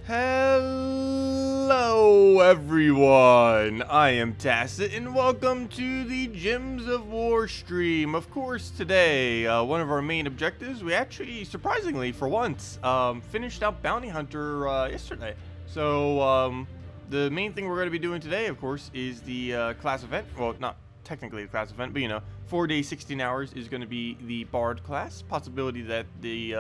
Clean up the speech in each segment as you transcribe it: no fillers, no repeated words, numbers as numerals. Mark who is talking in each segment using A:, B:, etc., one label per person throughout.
A: Hello everyone, I am Tacet and welcome to the Gems of War stream. Of course today, one of our main objectives, we actually, surprisingly for once, finished out Bounty Hunter yesterday. So the main thing we're going to be doing today, of course, is the class event. Well, not technically a class event, but you know, 4 days, 16 hours is going to be the Bard class. Possibility that the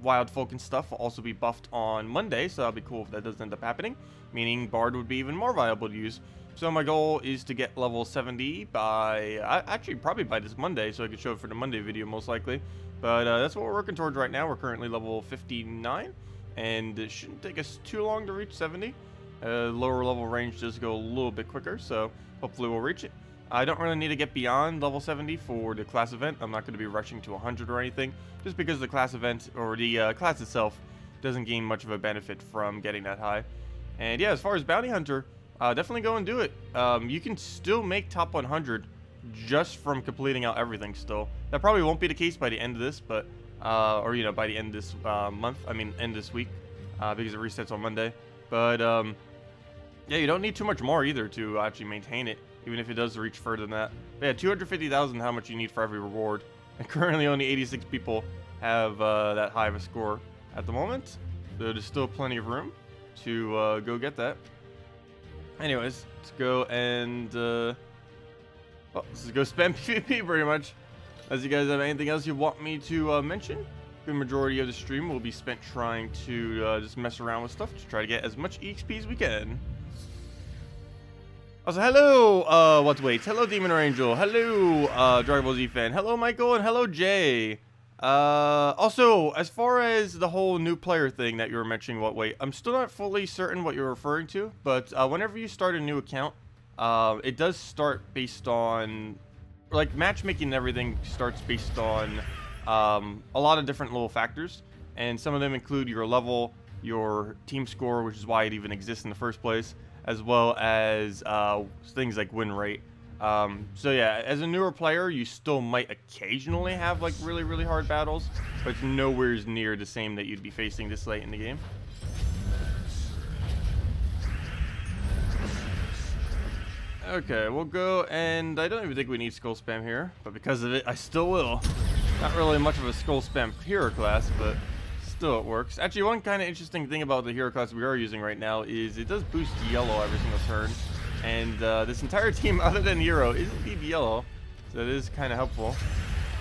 A: Wild Folk and stuff will also be buffed on Monday, so that'll be cool if that does end up happening, meaning Bard would be even more viable to use. So my goal is to get level 70 by, actually probably by this Monday, so I can show it for the Monday video most likely. But that's what we're working towards right now. We're currently level 59, and it shouldn't take us too long to reach 70. Lower level range does go a little bit quicker, so hopefully we'll reach it. I don't really need to get beyond level 70 for the class event. I'm not going to be rushing to 100 or anything, just because the class event, or the class itself, doesn't gain much of a benefit from getting that high. And yeah, as far as Bounty Hunter, definitely go and do it. You can still make top 100 just from completing out everything still. That probably won't be the case by the end of this, but, or you know, by the end of this month, I mean, end this week, because it resets on Monday. But, yeah, you don't need too much more either to actually maintain it, even if it does reach further than that. But yeah, 250,000 how much you need for every reward. And currently only 86 people have that high of a score at the moment. So there's still plenty of room to go get that. Anyways, let's go and let's go spam PvP pretty much. As you guys have anything else you want me to mention, the majority of the stream will be spent trying to just mess around with stuff to try to get as much EXP as we can. Also, hello, what waits? Hello, Demon or Angel. Hello, Dragon Ball Z fan. Hello, Michael, and hello, Jay. Also, as far as the whole new player thing that you were mentioning, what wait? I'm still not fully certain what you're referring to, but whenever you start a new account, it does start based on, like, matchmaking and everything starts based on a lot of different little factors, and some of them include your level, your team score, which is why it even exists in the first place, as well as things like win rate. So yeah, as a newer player, you still might occasionally have like really hard battles, but it's nowhere near the same that you'd be facing this late in the game. Okay, we'll go, and I don't even think we need skull spam here, but because of it, I still will. Not really much of a skull spam hero class, but still it works. Actually, one kind of interesting thing about the hero class we are using right now is it does boost yellow every single turn, and this entire team other than hero is indeed yellow, so that is kind of helpful.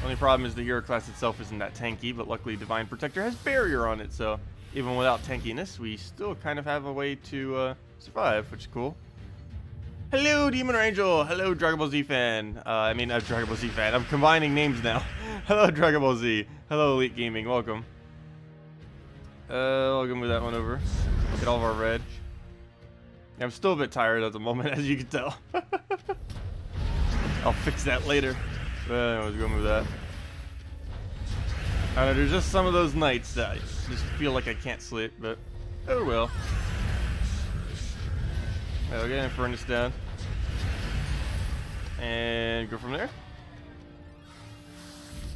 A: Only problem is the hero class itself isn't that tanky, but luckily Divine Protector has barrier on it, so even without tankiness we still kind of have a way to survive, which is cool. Hello, Demon or Angel. Hello, Dragon Ball Z fan. I mean, Dragon Ball Z fan. I'm combining names now. Hello, Dragon Ball Z. Hello, Elite Gaming. Welcome. I'll go move that one over. Get all of our red. Yeah, I'm still a bit tired at the moment, as you can tell. I'll fix that later. But anyways, go move that. I don't know, there's just some of those nights that I just feel like I can't sleep, but oh well. I'll get Infernus down. And go from there.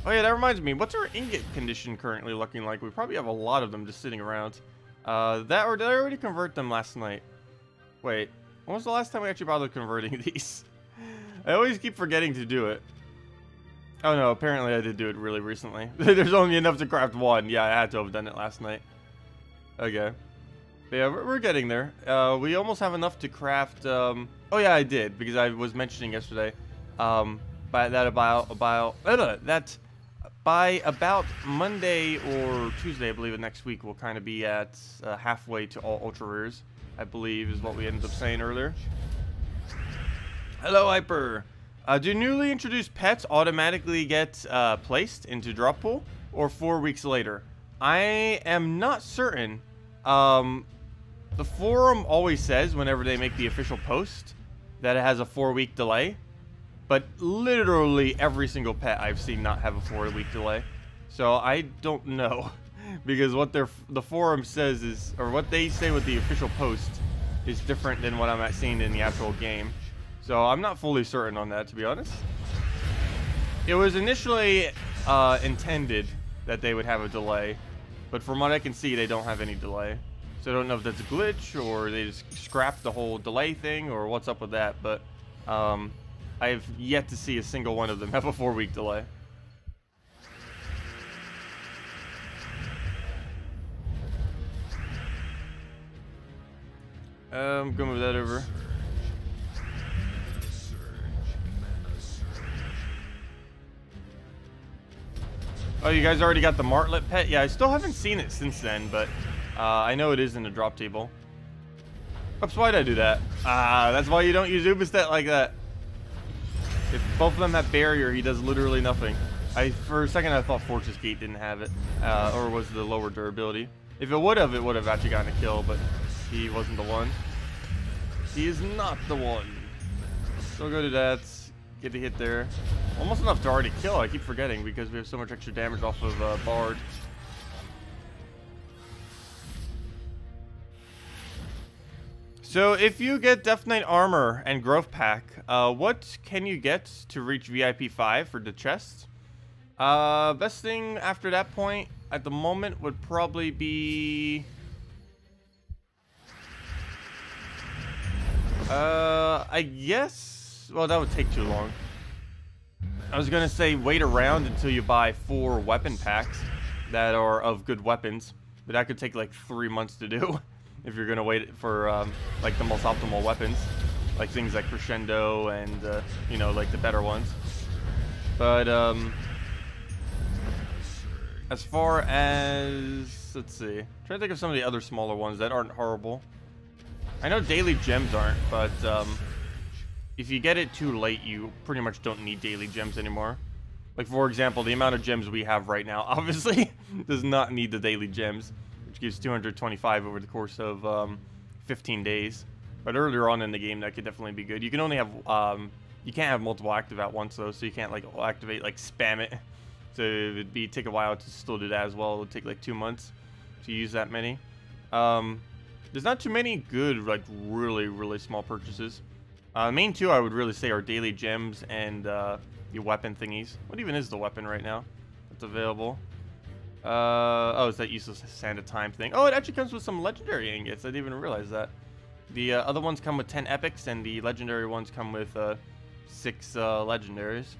A: Oh yeah, that reminds me. What's our ingot condition currently looking like? We probably have a lot of them just sitting around. That, or did I already convert them last night? Wait, when was the last time we actually bothered converting these? I always keep forgetting to do it. Oh no, apparently I did do it really recently. There's only enough to craft one. Yeah, I had to have done it last night. Okay. But yeah, we're getting there. We almost have enough to craft, oh yeah, I did, because I was mentioning yesterday, by about Monday or Tuesday, I believe, next week, we'll kind of be at halfway to all ultra rares, I believe, is what we ended up saying earlier. Hello, Hyper. Do newly introduced pets automatically get placed into drop pool, or 4 weeks later? I am not certain. The forum always says whenever they make the official post that it has a 4-week delay, but literally every single pet I've seen not have a 4-week delay. So I don't know, because what the forum says is, or what they say with the official post is different than what I'm seeing in the actual game. So I'm not fully certain on that, to be honest. It was initially intended that they would have a delay, but from what I can see, they don't have any delay. So I don't know if that's a glitch or they just scrapped the whole delay thing or what's up with that, but I've yet to see a single one of them have a 4-week delay. I'm gonna move that over. Oh, you guys already got the Martlet pet? Yeah, I still haven't seen it since then, but I know it is in the drop table. Oops, why'd I do that? That's why you don't use Ubistat like that. If both of them have barrier, he does literally nothing. For a second, I thought Fortress Gate didn't have it, or was the lower durability. If it would have actually gotten a kill, but he wasn't the one. He is not the one. So go to that. Get the hit there. Almost enough to already kill. I keep forgetting because we have so much extra damage off of Bard. So if you get Death Knight armor and growth pack, what can you get to reach VIP 5 for the chest? Best thing after that point at the moment would probably be I guess, well, that would take too long. I was gonna say wait around until you buy 4 weapon packs that are of good weapons, but that could take like 3 months to do if you're gonna wait for like the most optimal weapons, like things like Crescendo and you know, like the better ones. But as far as, let's see, I'm trying to think of some of the other smaller ones that aren't horrible. I know daily gems aren't, but if you get it too late, you pretty much don't need daily gems anymore. Like, for example, the amount of gems we have right now, obviously, does not need the daily gems, which gives 225 over the course of 15 days. But earlier on in the game, that could definitely be good. You can only have, you can't have multiple active at once, though, so you can't, like, activate, like, spam it. So it'd take a while to still do that as well. It would take, like, 2 months to use that many. There's not too many good, like, really small purchases. The main two I would really say are daily gems and the weapon thingies. What even is the weapon right now that's available? Oh, it's that useless Sand of Time thing. Oh, it actually comes with some legendary ingots. I didn't even realize that. The other ones come with 10 epics, and the legendary ones come with 6 legendaries.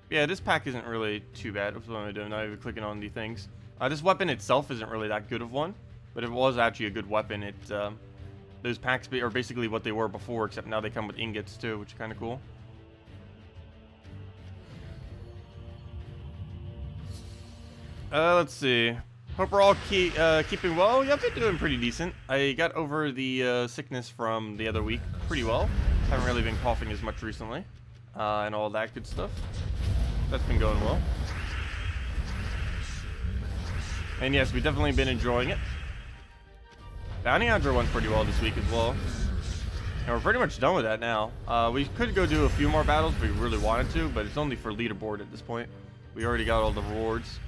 A: Yeah, this pack isn't really too bad. That's what I'm doing. Not even clicking on the things. This weapon itself isn't really that good of one. But if it was actually a good weapon, those packs are basically what they were before, except now they come with ingots too, which is kind of cool. Let's see. Hope we're all keeping well. Yeah, I've been doing pretty decent. I got over the sickness from the other week pretty well. Haven't really been coughing as much recently, and all that good stuff. That's been going well. And yes, we've definitely been enjoying it. Bounty Hunter went pretty well this week as well. And we're pretty much done with that now. We could go do a few more battles if we really wanted to, but it's only for leaderboard at this point. We already got all the rewards.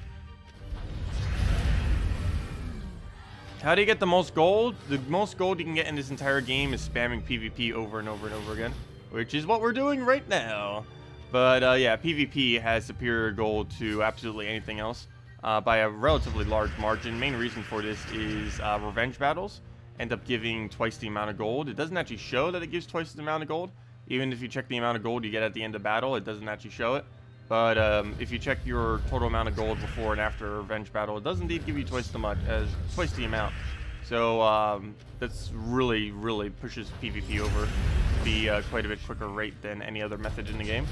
A: How do you get the most gold? The most gold you can get in this entire game is spamming PvP over and over and over again, which is what we're doing right now. But yeah, PvP has superior gold to absolutely anything else. By a relatively large margin. Main reason for this is revenge battles end up giving twice the amount of gold. It doesn't actually show that it gives twice the amount of gold. Even if you check the amount of gold you get at the end of battle, it doesn't actually show it. But if you check your total amount of gold before and after a revenge battle, it does indeed give you twice the amount. So that's really pushes PvP over to be quite a bit quicker rate than any other method in the game.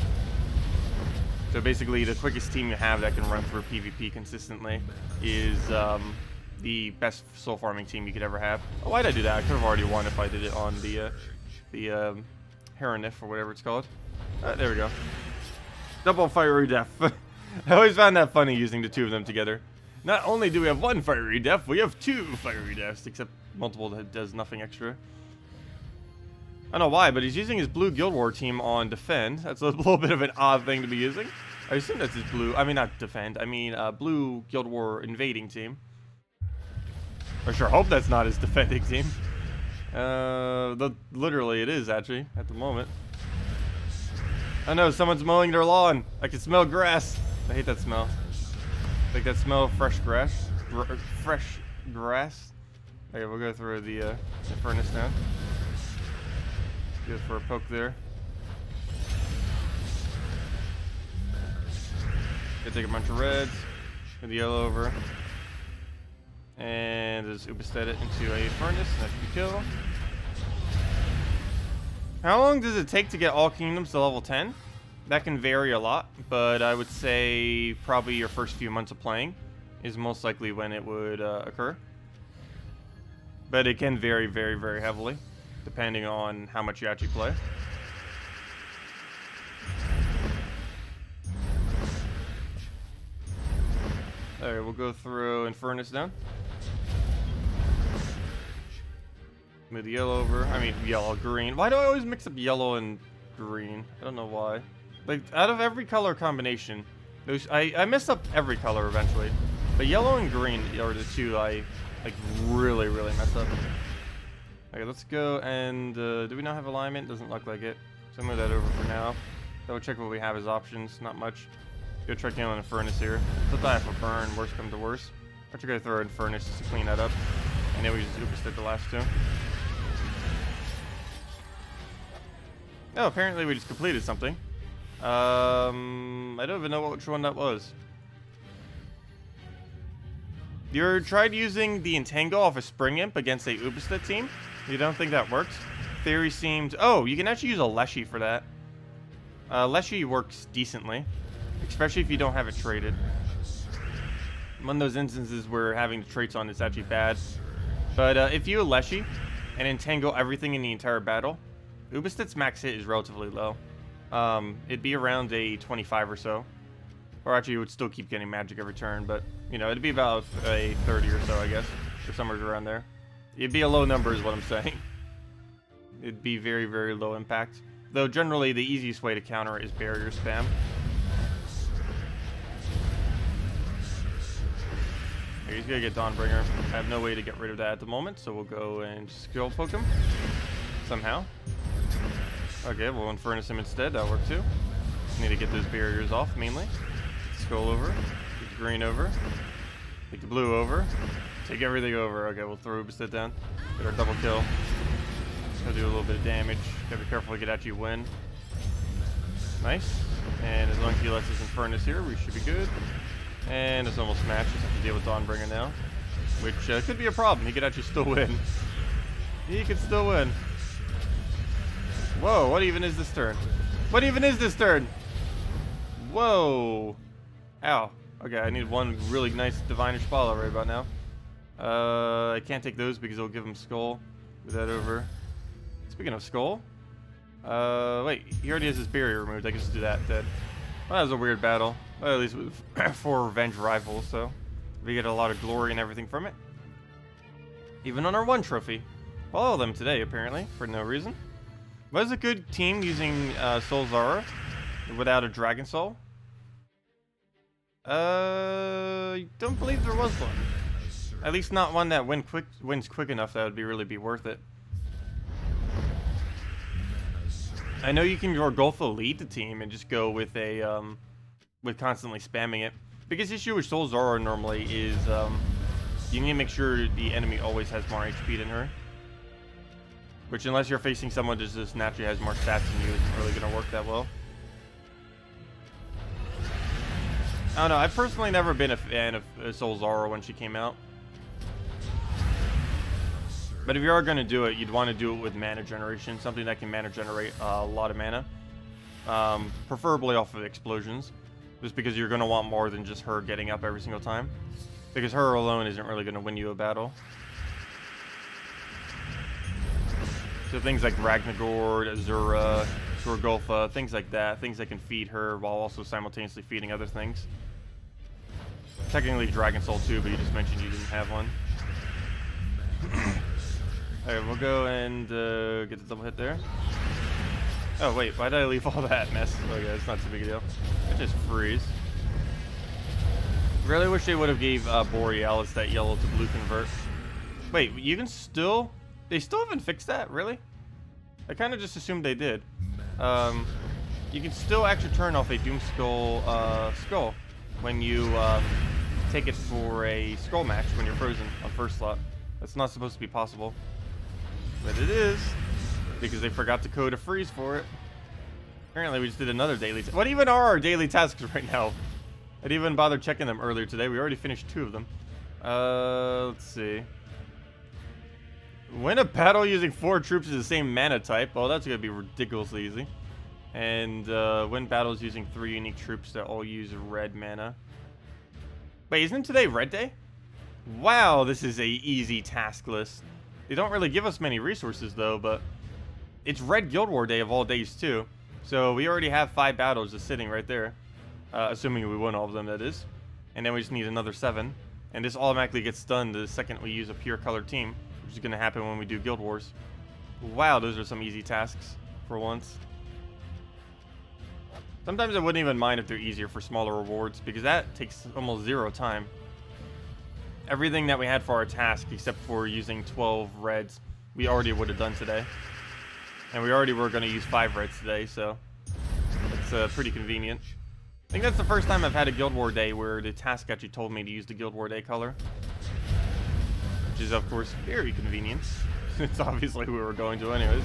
A: So basically, the quickest team you have that can run through PvP consistently is the best soul farming team you could ever have. Oh, why'd I do that? I could have already won if I did it on the Heronif or whatever it's called. There we go. Double fiery death. I always found that funny using the two of them together. Not only do we have one fiery death, we have 2 fiery deaths, except multiple that does nothing extra. I don't know why, but he's using his blue Guild War team on defend. That's a little bit of an odd thing to be using. I assume that's his blue, I mean not defend, I mean blue Guild War invading team. I sure hope that's not his defending team. Literally it is actually, at the moment. I know, someone's mowing their lawn. I can smell grass. I hate that smell. Like that smell of fresh grass. Fresh grass. Okay, we'll go through the Infernus now. Go for a poke there. Gonna take a bunch of reds. Get the yellow over. And just Ubestead it into a furnace. That should be kill. How long does it take to get all kingdoms to level 10? That can vary a lot, but I would say probably your first few months of playing is most likely when it would occur. But it can vary very, very heavily, depending on how much you actually play. Alright, we'll go through Infernus now. Move the yellow over. I mean, yellow, green. Why do I always mix up yellow and green? I don't know why. Like, out of every color combination, I mess up every color eventually. But yellow and green are the two I, like, really, really mess up. Okay, let's go and, do we not have alignment? Doesn't look like it. So move that over for now. Double check what we have as options. Not much. Go try killing Infernus here. Let's die for burn, worst come to worst. Or to go throw Infernus just to clean that up. And then we just Ubestead the last two. Oh, apparently we just completed something. I don't even know which one that was. You tried using the Entangle off a Spring Imp against a Ubestead team? You don't think that works? Theory seemed... Oh, you can actually use a Leshy for that. Leshy works decently. Especially if you don't have it traded. One of those instances where having the traits on is actually bad. But if you Leshy and Entangle everything in the entire battle, Ubestead's max hit is relatively low. It'd be around a 25 or so. Or actually, it would still keep getting magic every turn, but, you know, it'd be about a 30 or so, I guess. Or somewhere around there. It'd be a low number is what I'm saying. It'd be very, very low impact. Though, generally, the easiest way to counter it is barrier spam. Okay, he's gonna get Dawnbringer. I have no way to get rid of that at the moment, so we'll go and skill poke him. Somehow. Okay, we'll Infernus him instead. That'll work too. Just need to get those barriers off, mainly. Skull over. Get the green over. Take the blue over. Take everything over. Okay, we'll throw Ubestead down. Get our double kill. Gonna do a little bit of damage. Gotta be careful to get at you win. Nice. And as long as he lets us Infernus here, we should be good. And it's almost matched. Just have to deal with Dawnbringer now. Which could be a problem. He could actually still win. He could still win. Whoa, what even is this turn? What even is this turn? Whoa. Ow. Okay, I need one really nice Divinish follow right about now. I can't take those because it'll give him Skull. Move that over. Speaking of Skull. Wait, he already has his barrier removed. I can just do that instead. Well, that was a weird battle. Well, at least with 4 revenge rivals, so we get a lot of glory and everything from it. Even on our 1 trophy. All of them today, apparently, for no reason. Was a good team using Soul Zara without a Dragon Soul? I don't believe there was one. At least not one that wins quick enough that would really be worth it. I know you can Gorgolfo lead the team and just go with a with constantly spamming it. Biggest issue with Soul Zara normally is you need to make sure the enemy always has more HP than her. Which, unless you're facing someone that just naturally has more stats than you, isn't really going to work that well. I don't know. I've personally never been a fan of Soul Zara when she came out. But if you are going to do it, you'd want to do it with mana generation. Something that can mana generate a lot of mana. Preferably off of explosions. Just because you're going to want more than just her getting up every single time. Because her alone isn't really going to win you a battle. So things like Ragnagord, Azura, Gorgolfa, things like that. Things that can feed her while also simultaneously feeding other things. Technically Dragon Soul too, but you just mentioned you didn't have one. Alright, we'll go and get the double hit there. Oh wait, why did I leave all that mess? Okay, it's not too big a deal. It just freeze. Really wish they would have gave Borealis that yellow to blue convert. Wait, you can still... They still haven't fixed that, really? I kind of just assumed they did. You can still actually turn off a Doom Skull when you take it for a Skull match when you're frozen on first slot. That's not supposed to be possible. But it is. Because they forgot to code a freeze for it. Apparently we just did another daily task. What even are our daily tasks right now? I didn't even bother checking them earlier today. We already finished 2 of them. Let's see. Win a battle using 4 troops is the same mana type. Oh, that's going to be ridiculously easy. And win battles using 3 unique troops that all use red mana. Wait, isn't today Red Day? Wow, this is a easy task list. They don't really give us many resources though, but it's Red Guild War Day of all days too. So we already have 5 battles just sitting right there. Assuming we win all of them, that is. And then we just need another 7. And this automatically gets done the second we use a pure colored team, which is going to happen when we do Guild Wars. Wow, those are some easy tasks for once. Sometimes I wouldn't even mind if they're easier for smaller rewards, because that takes almost 0 time. Everything that we had for our task, except for using 12 reds, we already would have done today. And we already were going to use 5 reds today, so it's pretty convenient. I think that's the first time I've had a Guild War Day where the task actually told me to use the Guild War Day color. Which is, of course, very convenient. It's obviously who we were going to anyways.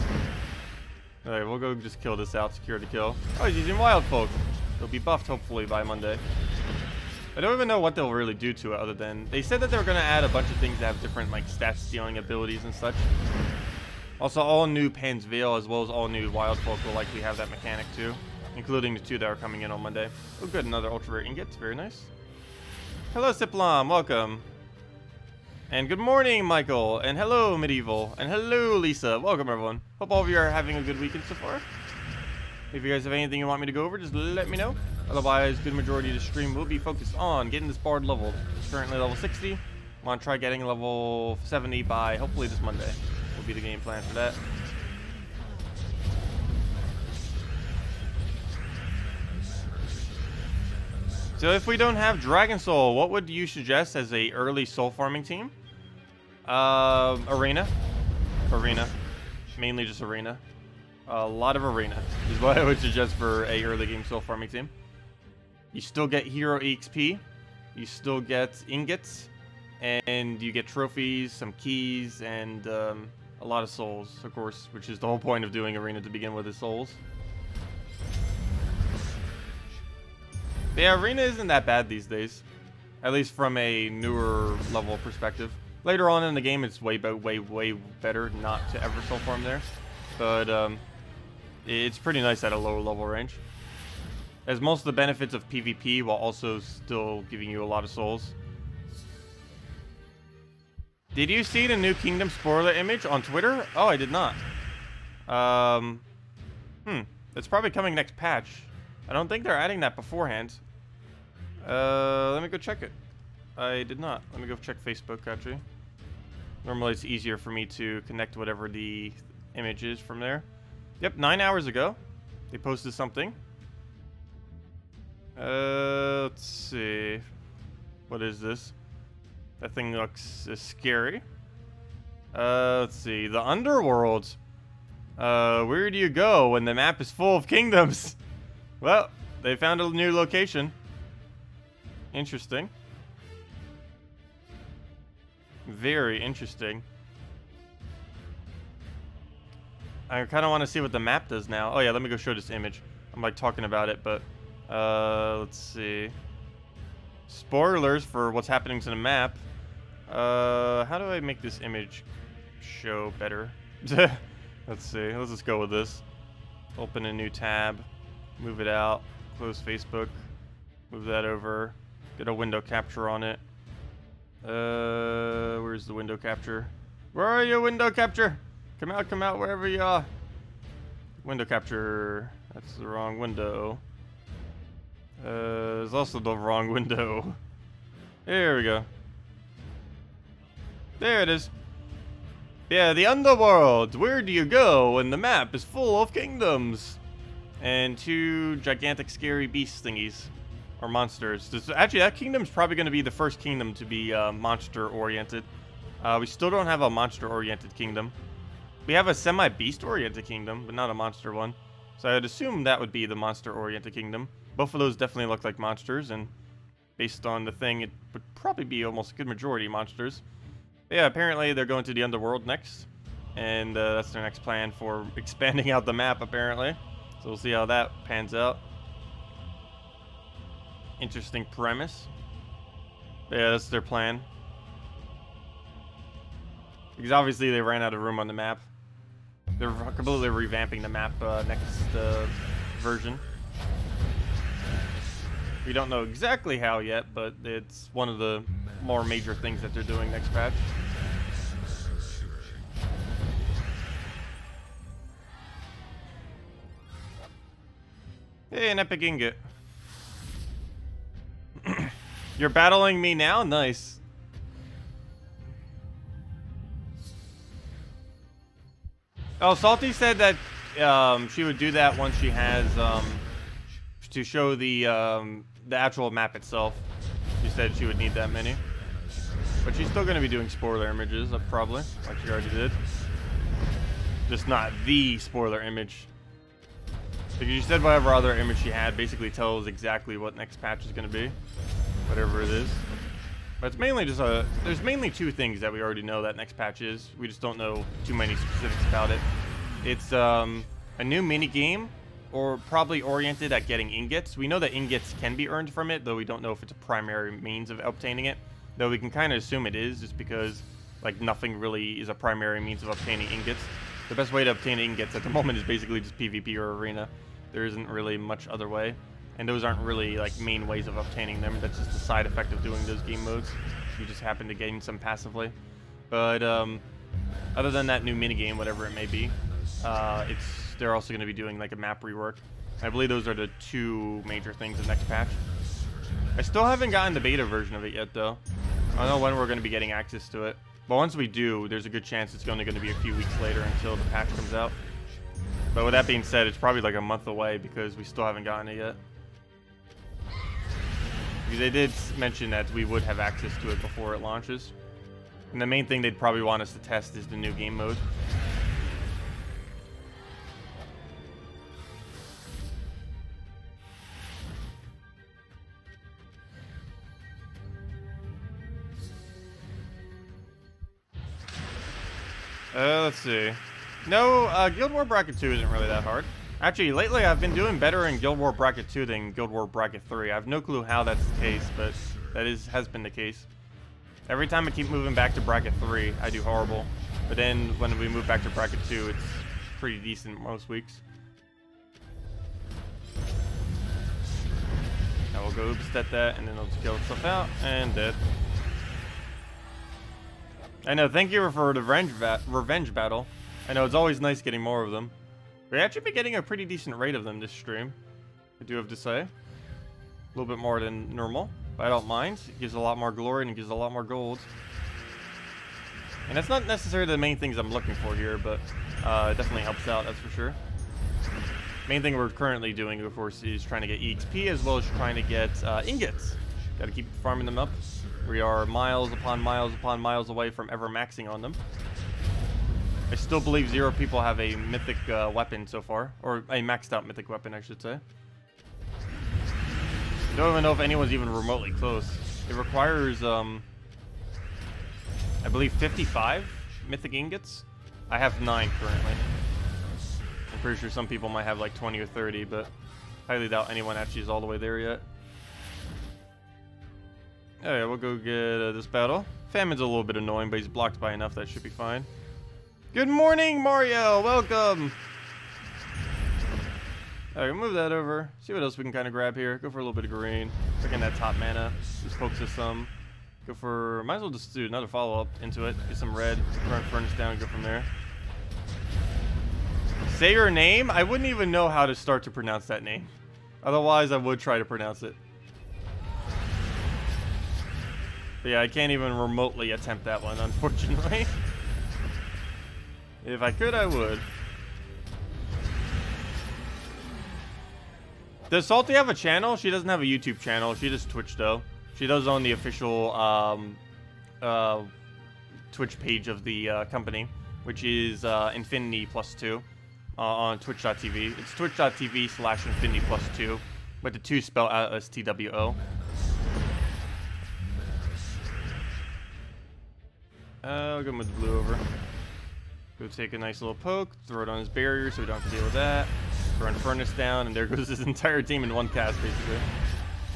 A: Alright, we'll go just kill this out, secure the kill. Oh, he's using Wild Folk. They'll be buffed, hopefully, by Monday. I don't even know what they'll really do to it other than... They said that they were going to add a bunch of things that have different, like, stat-stealing abilities and such. Also, all new Pan's Veil, as well as all new Wild Folk, will likely have that mechanic, too. Including the 2 that are coming in on Monday. Oh, good, another Ultra Rare Ingot. Very nice. Hello, Siplam. Welcome. And good morning, Michael. And hello, Medieval. And hello, Lisa. Welcome, everyone. Hope all of you are having a good weekend so far. If you guys have anything you want me to go over, just let me know. Otherwise, good majority of the stream will be focused on getting this bard leveled. It's currently level 60. I want to try getting level 70 by hopefully this Monday. Will be the game plan for that. So if we don't have Dragon Soul, what would you suggest as a early soul farming team? Arena. Arena. Mainly just Arena. A lot of Arena is what I would suggest for a early game soul farming team. You still get hero EXP. You still get ingots. And you get trophies, some keys, and a lot of souls, of course, which is the whole point of doing Arena to begin with, is souls. Yeah, Arena isn't that bad these days. At least from a newer level perspective. Later on in the game, it's way better not to ever soul farm there. But it's pretty nice at a lower level range. Has most of the benefits of PvP while also still giving you a lot of souls. Did you see the new Kingdom spoiler image on Twitter? Oh, I did not. It's probably coming next patch. I don't think they're adding that beforehand. Let me go check it. I did not. Let me go check Facebook, actually. Normally it's easier for me to connect whatever the image is from there. Yep, 9 hours ago. They posted something. Let's see. What is this? That thing looks scary. Let's see. The Underworld. Where do you go when the map is full of kingdoms? Well, they found a new location. Interesting. Very interesting. I kind of want to see what the map does now. Oh yeah, let me go show this image. I'm like talking about it, but let's see. Spoilers for what's happening to the map. How do I make this image show better? Let's see. Let's just go with this. Open a new tab. Move it out. Close Facebook. Move that over. Get a window capture on it. Where's the window capture? Where are you, window capture? Come out, wherever you are. Window capture. That's the wrong window. It's also the wrong window. There we go. There it is. Yeah, the Underworld. Where do you go when the map is full of kingdoms? And 2 gigantic scary beast thingies. Or monsters. Actually, that kingdom's probably going to be the first kingdom to be monster-oriented. We still don't have a monster-oriented kingdom. We have a semi-beast-oriented kingdom, but not a monster one. So I'd assume that would be the monster-oriented kingdom. Both of those definitely look like monsters, and based on the thing, it would probably be almost a good majority monsters. Yeah, apparently they're going to the Underworld next. And that's their next plan for expanding out the map, apparently. So we'll see how that pans out. Interesting premise. Yeah, that's their plan. Because obviously they ran out of room on the map. They're completely revamping the map next version. We don't know exactly how yet, but it's one of the more major things that they're doing next patch. Hey, an epic ingot. You're battling me now? Nice. Oh, Salty said that she would do that once she has to show the actual map itself. She said she would need that many. But she's still going to be doing spoiler images, probably, like she already did. Just not the spoiler image. Because she said whatever other image she had basically tells exactly what next patch is going to be. Whatever it is. But it's mainly just there's mainly two things that we already know that next patch is. We just don't know too many specifics about it. It's a new mini game, or probably oriented at getting ingots. We know that ingots can be earned from it, though we don't know if it's a primary means of obtaining it. Though we can kind of assume it is, just because like nothing really is a primary means of obtaining ingots. The best way to obtain ingots at the moment is basically just PvP or arena. There isn't really much other way. And those aren't really like main ways of obtaining them. That's just a side effect of doing those game modes. You just happen to gain some passively. But other than that new minigame, whatever it may be, they're also going to be doing like a map rework. I believe those are the two major things of next patch. I still haven't gotten the beta version of it yet, though. I don't know when we're going to be getting access to it. But once we do, there's a good chance it's only going to be a few weeks later until the patch comes out. But with that being said, it's probably like a month away because we still haven't gotten it yet. Because they did mention that we would have access to it before it launches. And the main thing they'd probably want us to test is the new game mode. Let's see. No, Guild War Bracket 2 isn't really that hard. Actually, lately I've been doing better in Guild War Bracket 2 than Guild War Bracket 3. I have no clue how that's the case, but that has been the case. Every time I keep moving back to Bracket 3, I do horrible. But then when we move back to Bracket 2, it's pretty decent most weeks. Now we'll go Oobstet that, and then it'll just kill itself out, and dead. I know, thank you for the revenge battle. I know, it's always nice getting more of them. We've actually been getting a pretty decent rate of them this stream, I do have to say. A little bit more than normal, but I don't mind. It gives a lot more glory and it gives a lot more gold. And that's not necessarily the main things I'm looking for here, but it definitely helps out, that's for sure. Main thing we're currently doing, of course, is trying to get EXP as well as trying to get ingots. Gotta keep farming them up. We are miles upon miles upon miles away from ever maxing on them. I still believe 0 people have a mythic weapon so far. Or a maxed out mythic weapon, I should say. Don't even know if anyone's even remotely close. It requires, I believe 55 mythic ingots. I have 9 currently. I'm pretty sure some people might have like 20 or 30, but highly doubt anyone actually is all the way there yet. Alright, we'll go get this battle. Famine's a little bit annoying, but he's blocked by enough that should be fine. Good morning, Mario! Welcome! Alright, move that over. See what else we can kind of grab here. Go for a little bit of green. Look in that top mana. Just focus us some. Go for... Might as well just do another follow-up into it. Get some red. Run Infernus down and go from there. Say your name? I wouldn't even know how to start to pronounce that name. Otherwise, I would try to pronounce it. But yeah, I can't even remotely attempt that one, unfortunately. If I could, I would. Does Salty have a channel? She doesn't have a YouTube channel. She does Twitch, though. She does own the official Twitch page of the company, which is Infinity+2 on twitch.tv. It's twitch.tv/Infinity+2, with the 2 spelled out as TWO. I'll go with the blue over. Go take a nice little poke, throw it on his barrier so we don't have to deal with that. Throw Infernus down, and there goes his entire team in one cast, basically.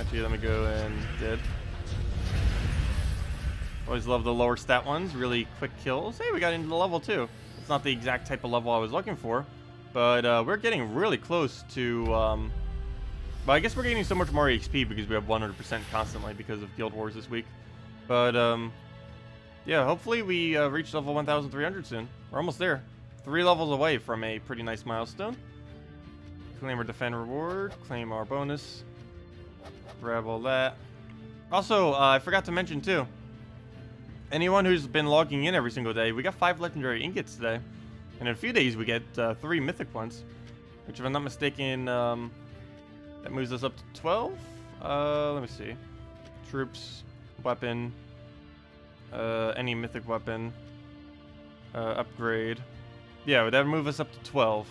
A: Actually, let me go and dead. Always love the lower stat ones, really quick kills. Hey, we got into the level too. It's not the exact type of level I was looking for, but we're getting really close to... but I guess we're getting so much more XP because we have 100% constantly because of Guild Wars this week. But yeah, hopefully we reach level 1,300 soon. We're almost there. 3 levels away from a pretty nice milestone. Claim our defend reward, claim our bonus, grab all that. Also, I forgot to mention too, anyone who's been logging in every single day, we got 5 legendary ingots today. And in a few days we get 3 mythic ones, which if I'm not mistaken, that moves us up to 12. Let me see. Troops, weapon, any mythic weapon, upgrade. Yeah, that would move us up to 12,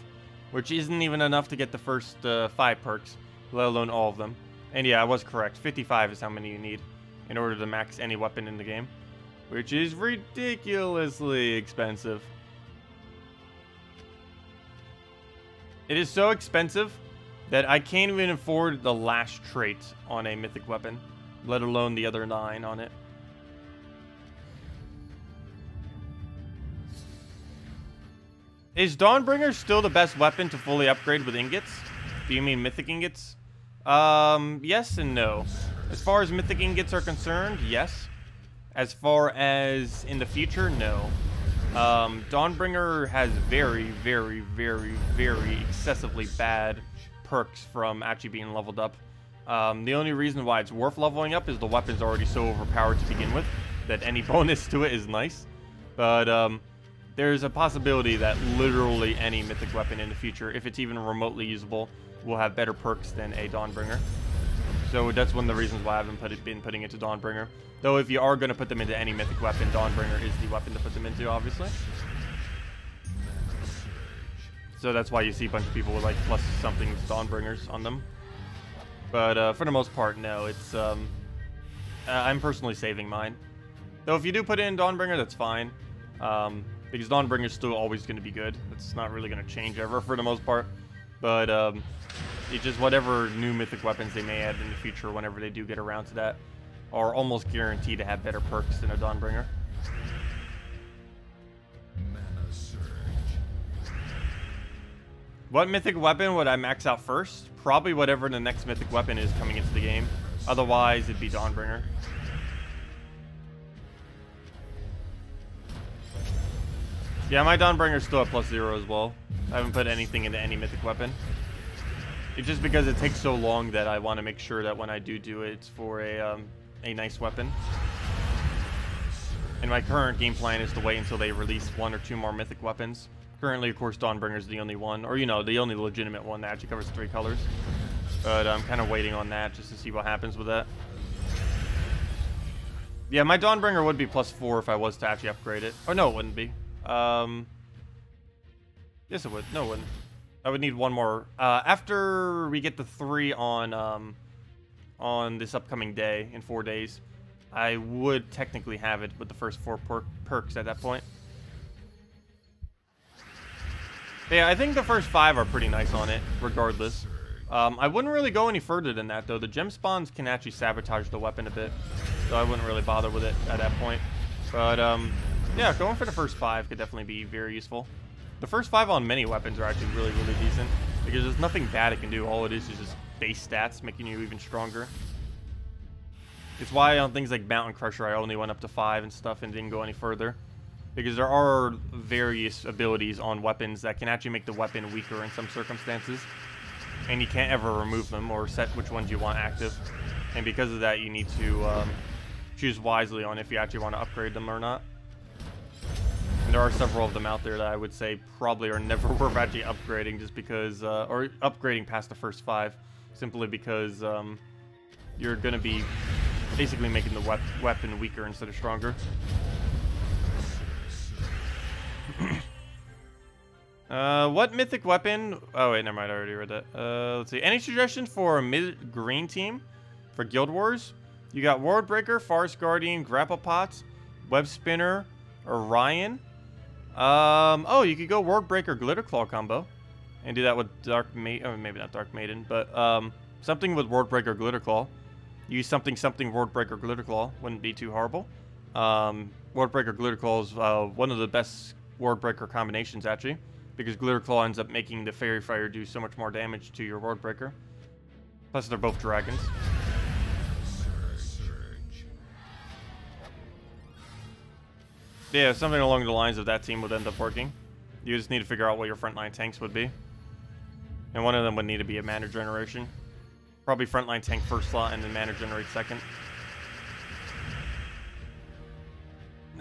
A: which isn't even enough to get the first 5 perks, let alone all of them. And yeah, I was correct. 55 is how many you need in order to max any weapon in the game, which is ridiculously expensive. It is so expensive that I can't even afford the last trait on a mythic weapon, let alone the other 9 on it. Is Dawnbringer still the best weapon to fully upgrade with ingots? Do you mean mythic ingots? Yes and no. As far as mythic ingots are concerned, yes. As far as in the future, no. Dawnbringer has very, very, very, very excessively bad perks from actually being leveled up. The only reason why it's worth leveling up is the weapon's already so overpowered to begin with that any bonus to it is nice. But there's a possibility that literally any mythic weapon in the future, if it's even remotely usable, will have better perks than a Dawnbringer. So that's one of the reasons why I haven't been putting it to Dawnbringer. Though if you are going to put them into any mythic weapon, Dawnbringer is the weapon to put them into, obviously. So that's why you see a bunch of people with like plus something Dawnbringers on them. But for the most part, no. It's I'm personally saving mine. Though if you do put it in Dawnbringer, that's fine. Because Dawnbringer is still always going to be good. It's not really going to change ever for the most part. But it's just whatever new mythic weapons they may add in the future, whenever they do get around to that, are almost guaranteed to have better perks than a Dawnbringer. What mythic weapon would I max out first? Probably whatever the next mythic weapon is coming into the game. Otherwise, it'd be Dawnbringer. Yeah, my Dawnbringer's still at +0 as well. I haven't put anything into any mythic weapon. It's just because it takes so long that I want to make sure that when I do it, it's for a nice weapon. And my current game plan is to wait until they release 1 or 2 more mythic weapons. Currently, of course, Dawnbringer is the only one, or, you know, the only legitimate one that actually covers 3 colors. But I'm kind of waiting on that just to see what happens with that. Yeah, my Dawnbringer would be +4 if I was to actually upgrade it. Oh, no, it wouldn't be. Yes, it would. No, it wouldn't. I would need 1 more. After we get the 3 on this upcoming day, in 4 days, I would technically have it with the first 4 perks at that point. But yeah, I think the first 5 are pretty nice on it, regardless. I wouldn't really go any further than that, though. The gem spawns can actually sabotage the weapon a bit, so I wouldn't really bother with it at that point. But, yeah, going for the first 5 could definitely be very useful. The first 5 on many weapons are actually really, really decent, because there's nothing bad it can do. All it is just base stats, making you even stronger. It's why on things like Mountain Crusher, I only went up to 5 and stuff and didn't go any further. Because there are various abilities on weapons that can actually make the weapon weaker in some circumstances. And you can't ever remove them or set which ones you want active. And because of that, you need to choose wisely on if you actually want to upgrade them or not. And there are several of them out there that I would say probably are never worth actually upgrading, just because, or upgrading past the first 5, simply because you're going to be basically making the weapon weaker instead of stronger. What mythic weapon? Oh wait, never mind. I already read that. Let's see. Any suggestions for a mid-green team for Guild Wars? You got Ward Breaker, Forest Guardian, Grapple Pots, Web Spinner, Orion. Oh, you could go Wardbreaker Glitter Claw combo and do that with Dark Maiden. Oh, maybe not Dark Maiden, but something with Wardbreaker Glitter Claw. Use something Wardbreaker Glitter Claw. Wouldn't be too horrible. Wardbreaker Glitter Claw is one of the best Wardbreaker combinations, actually, because Glitter Claw ends up making the Fairy Fire do so much more damage to your Wardbreaker. Plus, they're both dragons. Yeah, something along the lines of that team would end up working. You just need to figure out what your frontline tanks would be. And one of them would need to be a mana generation. Probably frontline tank first slot and then mana generate second.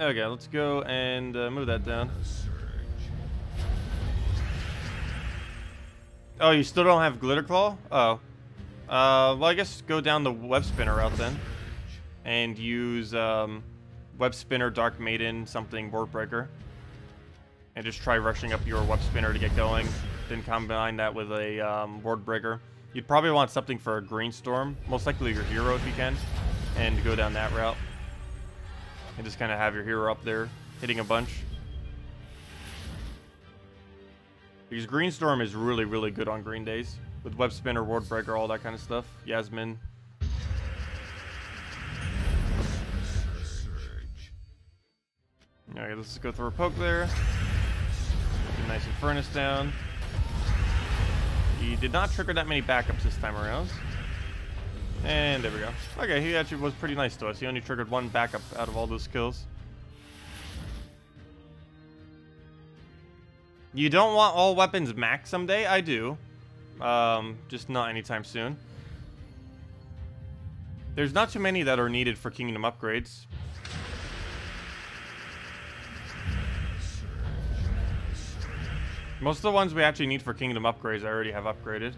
A: Okay, let's go and move that down. Oh, you still don't have Glitter Claw? Oh. Well, I guess go down the Web Spinner route then. And use Web Spinner, Dark Maiden, something Wardbreaker. And just try rushing up your Web Spinner to get going. Then combine that with a Wardbreaker. You'd probably want something for a Green Storm. Most likely your hero if you can. And go down that route. And just kind of have your hero up there, hitting a bunch. Because Green Storm is really, really good on green days. With Web Spinner, Wardbreaker, all that kind of stuff. Yasmin. Alright, let's go through a poke there. Get a nice Infernus down. He did not trigger that many backups this time around. And there we go. Okay, he actually was pretty nice to us. He only triggered one backup out of all those kills. You don't want all weapons max someday? I do. Just not anytime soon. There's not too many that are needed for Kingdom upgrades. Most of the ones we actually need for Kingdom upgrades I already have upgraded.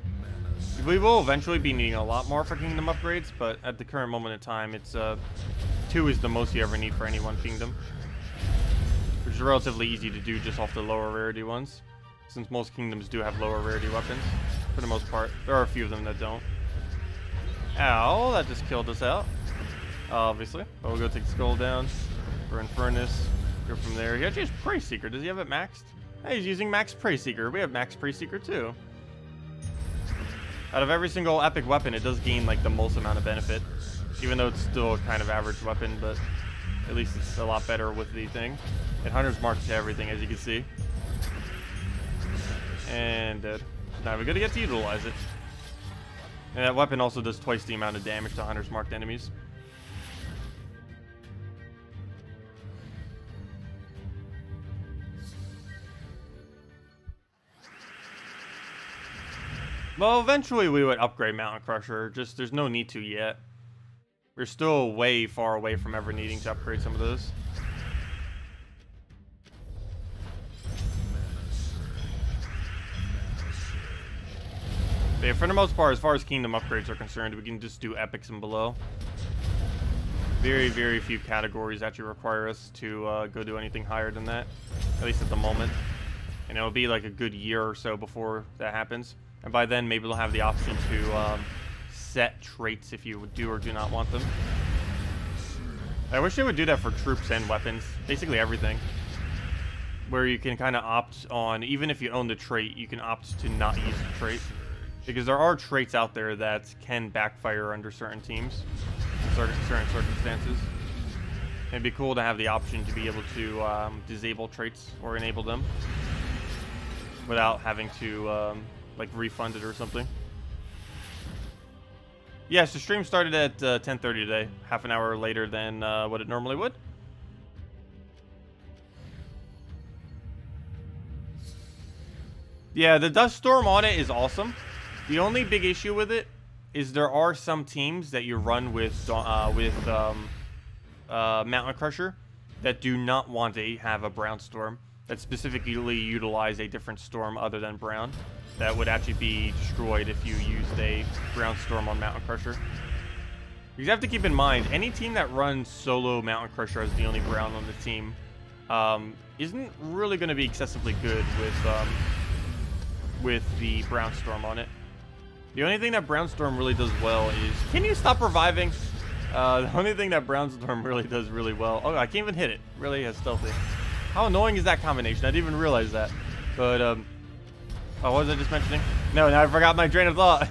A: We will eventually be needing a lot more for Kingdom upgrades, but at the current moment in time, it's 2 is the most you ever need for any one Kingdom. Which is relatively easy to do just off the lower rarity ones, since most Kingdoms do have lower rarity weapons, for the most part. There are a few of them that don't. Ow, that just killed us out, obviously. But we'll go take the skull down for Infernus, go from there. He actually has Prey Seeker. Does he have it maxed? Hey, he's using Max Prey Seeker. We have Max Prey Seeker too. Out of every single epic weapon, it does gain like the most amount of benefit. Even though it's still a kind of average weapon, but at least it's a lot better with the thing. It Hunter's Mark to everything, as you can see. And dead. Now we're gonna get to utilize it. And that weapon also does twice the amount of damage to Hunter's Marked enemies. Well, eventually we would upgrade Mountain Crusher, just there's no need to yet. We're still way far away from ever needing to upgrade some of those. But yeah, for the most part, as far as Kingdom upgrades are concerned, we can just do Epics and below. Very, very few categories actually require us to go do anything higher than that, at least at the moment. And it'll be like a good year or so before that happens. And by then, maybe they'll have the option to set traits if you do or do not want them. I wish they would do that for troops and weapons. Basically everything. Where you can kind of opt on, even if you own the trait, you can opt to not use the trait. Because there are traits out there that can backfire under certain teams, in certain circumstances. It'd be cool to have the option to be able to disable traits or enable them without having to like refund it or something. Yes, the stream started at 10:30 today, half an hour later than what it normally would. Yeah, the Dust Storm on it is awesome. The only big issue with it is there are some teams that you run with Mountain Crusher that do not want to have a Brown Storm, that specifically utilize a different storm other than Brown. That would actually be destroyed if you used a Brown Storm on Mountain Crusher. You have to keep in mind, any team that runs solo Mountain Crusher as the only Brown on the team isn't really going to be excessively good with the Brown Storm on it. The only thing that Brown Storm really does well is... Can you stop reviving? The only thing that Brownstorm really does really well. Oh, I can't even hit it. Really has stealthy. How annoying is that combination? I didn't even realize that. But, oh, what was I just mentioning? No, now I forgot my train of thought.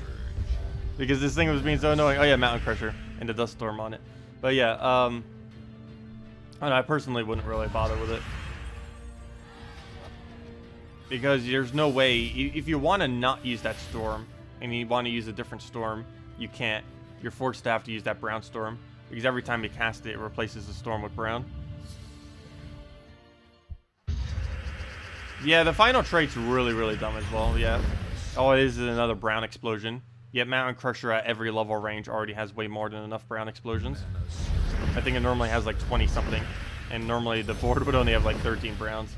A: Because this thing was being so annoying. Oh, yeah, Mountain Crusher and the Dust Storm on it. But, yeah, I personally wouldn't really bother with it. Because there's no way, if you want to not use that storm, and you want to use a different storm, you can't. You're forced to have to use that brown storm. Because every time you cast it, it replaces the storm with brown. Yeah, the final trait's really, really dumb as well, yeah. All it is another brown explosion. Yet Mountain Crusher at every level range already has way more than enough brown explosions. I think it normally has like 20-something. And normally the board would only have like 13 browns.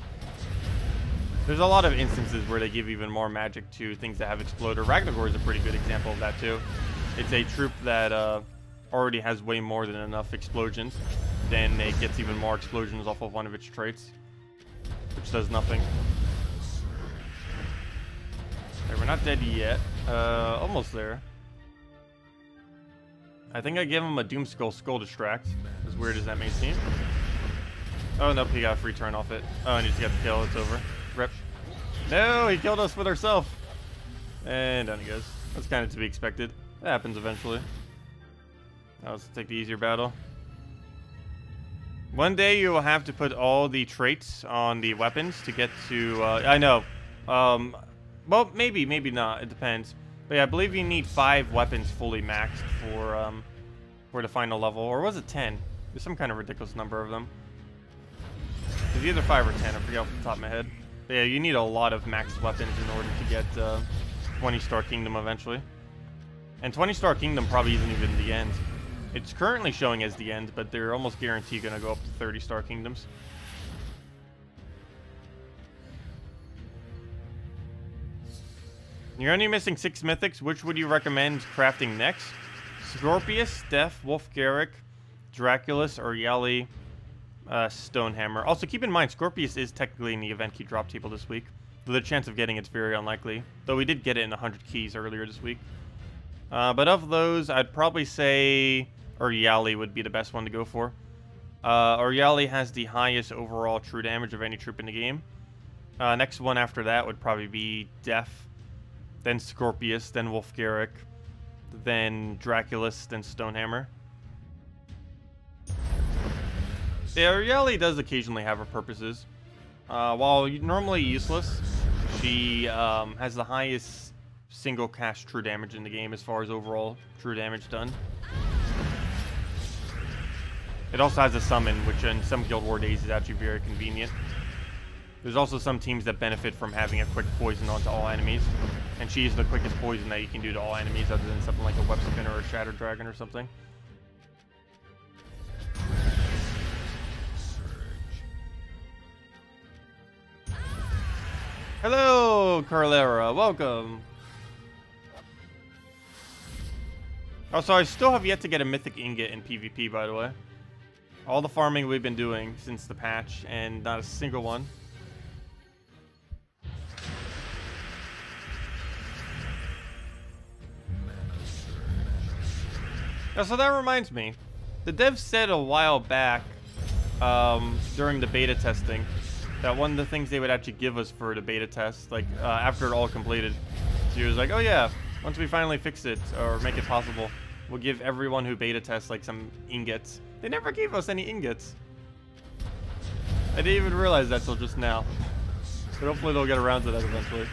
A: There's a lot of instances where they give even more magic to things that have Exploder. Ragnagor is a pretty good example of that too. It's a troop that already has way more than enough explosions. Then it gets even more explosions off of one of its traits. Which does nothing. Okay, we're not dead yet. Almost there. I think I gave him a Doomskull Skull Distract. As weird as that may seem. Oh, nope, he got a free turn off it. Oh, and he just got the kill. It's over. Rip. No, he killed us with ourselves. And down he goes. That's kind of to be expected. That happens eventually. Now let's take the easier battle. One day you will have to put all the traits on the weapons to get to... I know. Well, maybe not. It depends. But yeah, I believe you need 5 weapons fully maxed for the final level. Or was it 10? There's some kind of ridiculous number of them. It's either 5 or 10. I forget off the top of my head. But yeah, you need a lot of maxed weapons in order to get 20-star Kingdom eventually. And 20-star Kingdom probably isn't even the end. It's currently showing as the end, but they're almost guaranteed going to go up to 30-star Kingdoms. You're only missing 6 mythics. Which would you recommend crafting next? Scorpius, Death, Wolf-Garrick, Draculus, or Yali, Stonehammer. Also, keep in mind, Scorpius is technically in the event key drop table this week. The chance of getting it's very unlikely. Though we did get it in 100 keys earlier this week. But of those, I'd probably say Yali would be the best one to go for. Yali has the highest overall true damage of any troop in the game. Next one after that would probably be Death, then Scorpius, then Wolf-Garrick, then Draculus, then Stonehammer. Yeah, Yali does occasionally have her purposes. While normally useless, she has the highest single cast true damage in the game as far as overall true damage done. It also has a summon, which in some Guild War days is actually very convenient. There's also some teams that benefit from having a quick poison onto all enemies. And she is the quickest poison that you can do to all enemies other than something like a Web Spinner or a Shattered Dragon or something. Hello, Carlera. Welcome. Also, I still have yet to get a Mythic Ingot in PvP, by the way. All the farming we've been doing since the patch, and not a single one. So that reminds me. The devs said a while back, during the beta testing, that one of the things they would actually give us for the beta test, like, after it all completed, she was like, oh yeah, once we finally fix it, or make it possible, we'll give everyone who beta tests, like, some ingots. They never gave us any ingots. I didn't even realize that till just now. But hopefully they'll get around to that eventually.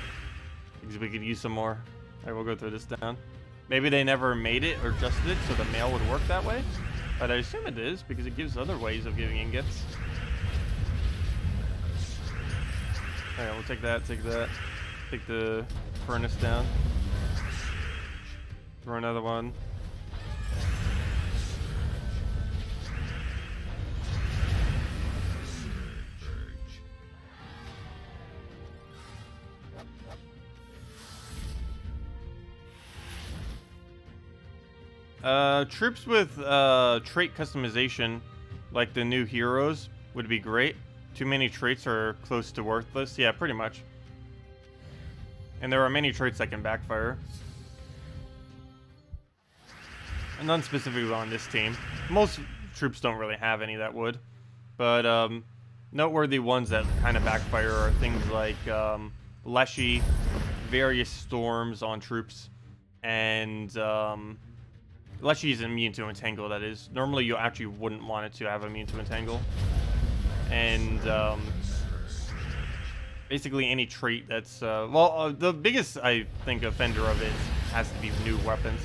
A: Because we could use some more. Alright, we'll go through this down. Maybe they never made it or adjusted it so the mail would work that way. But I assume it is, because it gives other ways of giving ingots. Alright, we'll take that, take that. Take the furnace down. Throw another one. Troops with trait customization, like the new heroes, would be great. Too many traits are close to worthless. Yeah, pretty much. And there are many traits that can backfire. None specifically on this team. Most troops don't really have any that would. But noteworthy ones that kind of backfire are things like Leshy, various storms on troops, and Leshy is immune to Entangle, that is. Normally you actually wouldn't want it to have immune to Entangle. And basically any trait that's, the biggest, I think, offender of it has to be new weapons.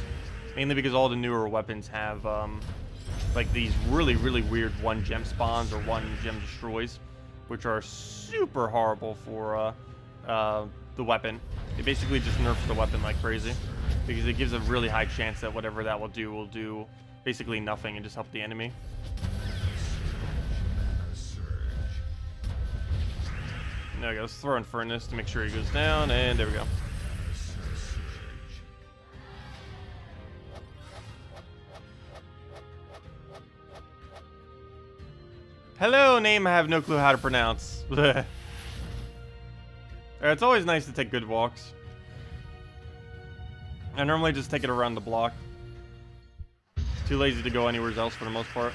A: Mainly because all the newer weapons have, like these really, really weird 1 gem spawns or 1 gem destroys, which are super horrible for the weapon. It basically just nerfs the weapon like crazy, because it gives a really high chance that whatever that will do basically nothing and just help the enemy. There we go. Let's throw Infernus to make sure he goes down, and there we go. Hello, name I have no clue how to pronounce. It's always nice to take good walks. I normally just take it around the block. Too lazy to go anywhere else for the most part.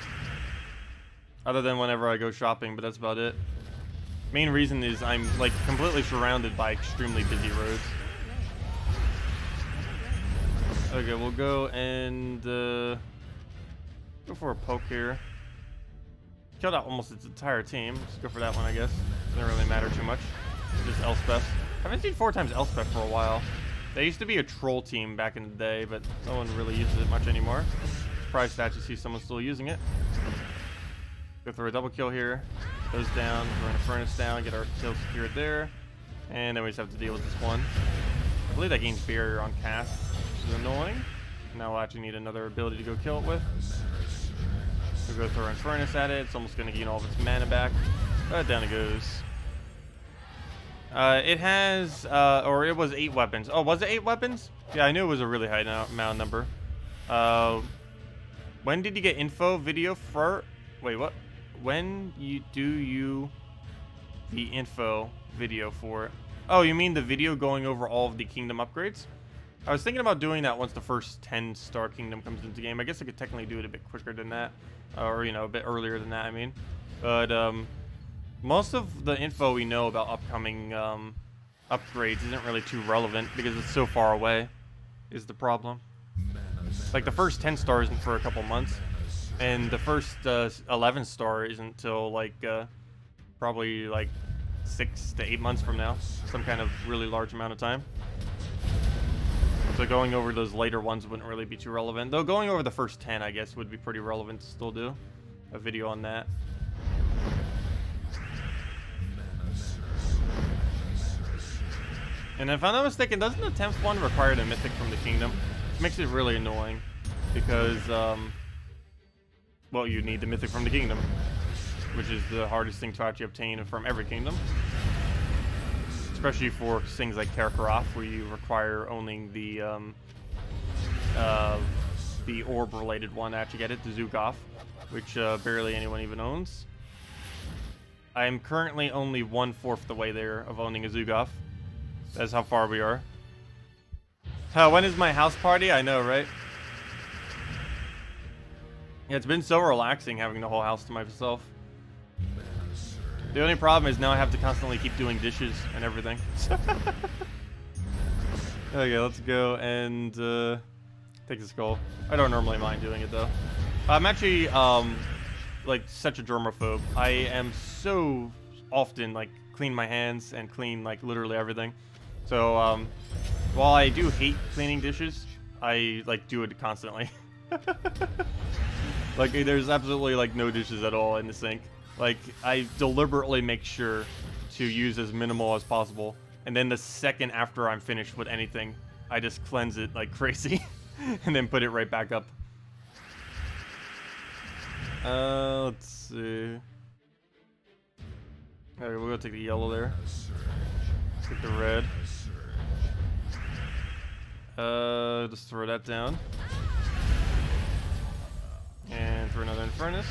A: Other than whenever I go shopping, but that's about it. Main reason is I'm like completely surrounded by extremely busy roads. Okay, we'll go and go for a poke here. Killed out almost its entire team. Let's go for that one, I guess. Doesn't really matter too much. Just Elspeth. I haven't seen 4 times Elspeth for a while. They used to be a troll team back in the day, but no one really uses it much anymore. Surprised to actually see someone still using it. Go for a double kill here. Goes down, run a furnace down, get our kill secured there. And then we just have to deal with this one. I believe that gains barrier on cast, which is annoying. Now we'll actually need another ability to go kill it with. We'll go throw Infernus at it. It's almost going to gain all of its mana back. Down it goes. It has, or it was 8 weapons. Oh, was it 8 weapons? Yeah, I knew it was a really high amount number. When did you get info video for? Wait, what? When do you the info video for it? Oh, you mean the video going over all of the kingdom upgrades? I was thinking about doing that once the first 10-star kingdom comes into the game. I guess I could technically do it a bit quicker than that. Or, you know, a bit earlier than that, I mean. But, most of the info we know about upcoming upgrades isn't really too relevant because it's so far away, is the problem. Like, the first 10 star isn't for a couple months, and the first 11 star isn't until, like, probably, like, 6 to 8 months from now. Some kind of really large amount of time. So going over those later ones wouldn't really be too relevant. Though going over the first 10, I guess, would be pretty relevant to still do a video on that. And if I'm not mistaken, doesn't the 10th one require the Mythic from the Kingdom? Which makes it really annoying. Because, well, you need the Mythic from the Kingdom. Which is the hardest thing to actually obtain from every kingdom. Especially for things like Karkaroth, where you require owning the orb-related one to actually get it, the Zugoff, which barely anyone even owns. I am currently only 1/4 the way there of owning a Zugoff. That's how far we are. When is my house party? I know, right? Yeah, it's been so relaxing having the whole house to myself. The only problem is now I have to constantly keep doing dishes and everything. Okay, let's go and take the skull. I don't normally mind doing it though. I'm actually like such a germaphobe. I am so often like clean my hands and clean like literally everything. So while I do hate cleaning dishes, I like do it constantly. Like there's absolutely like no dishes at all in the sink. Like, I deliberately make sure to use as minimal as possible. And then the second after I'm finished with anything, I just cleanse it like crazy. And then put it right back up. Let's see. Alright, we'll go take the yellow there. Take the red. Just throw that down. And throw another Infernus.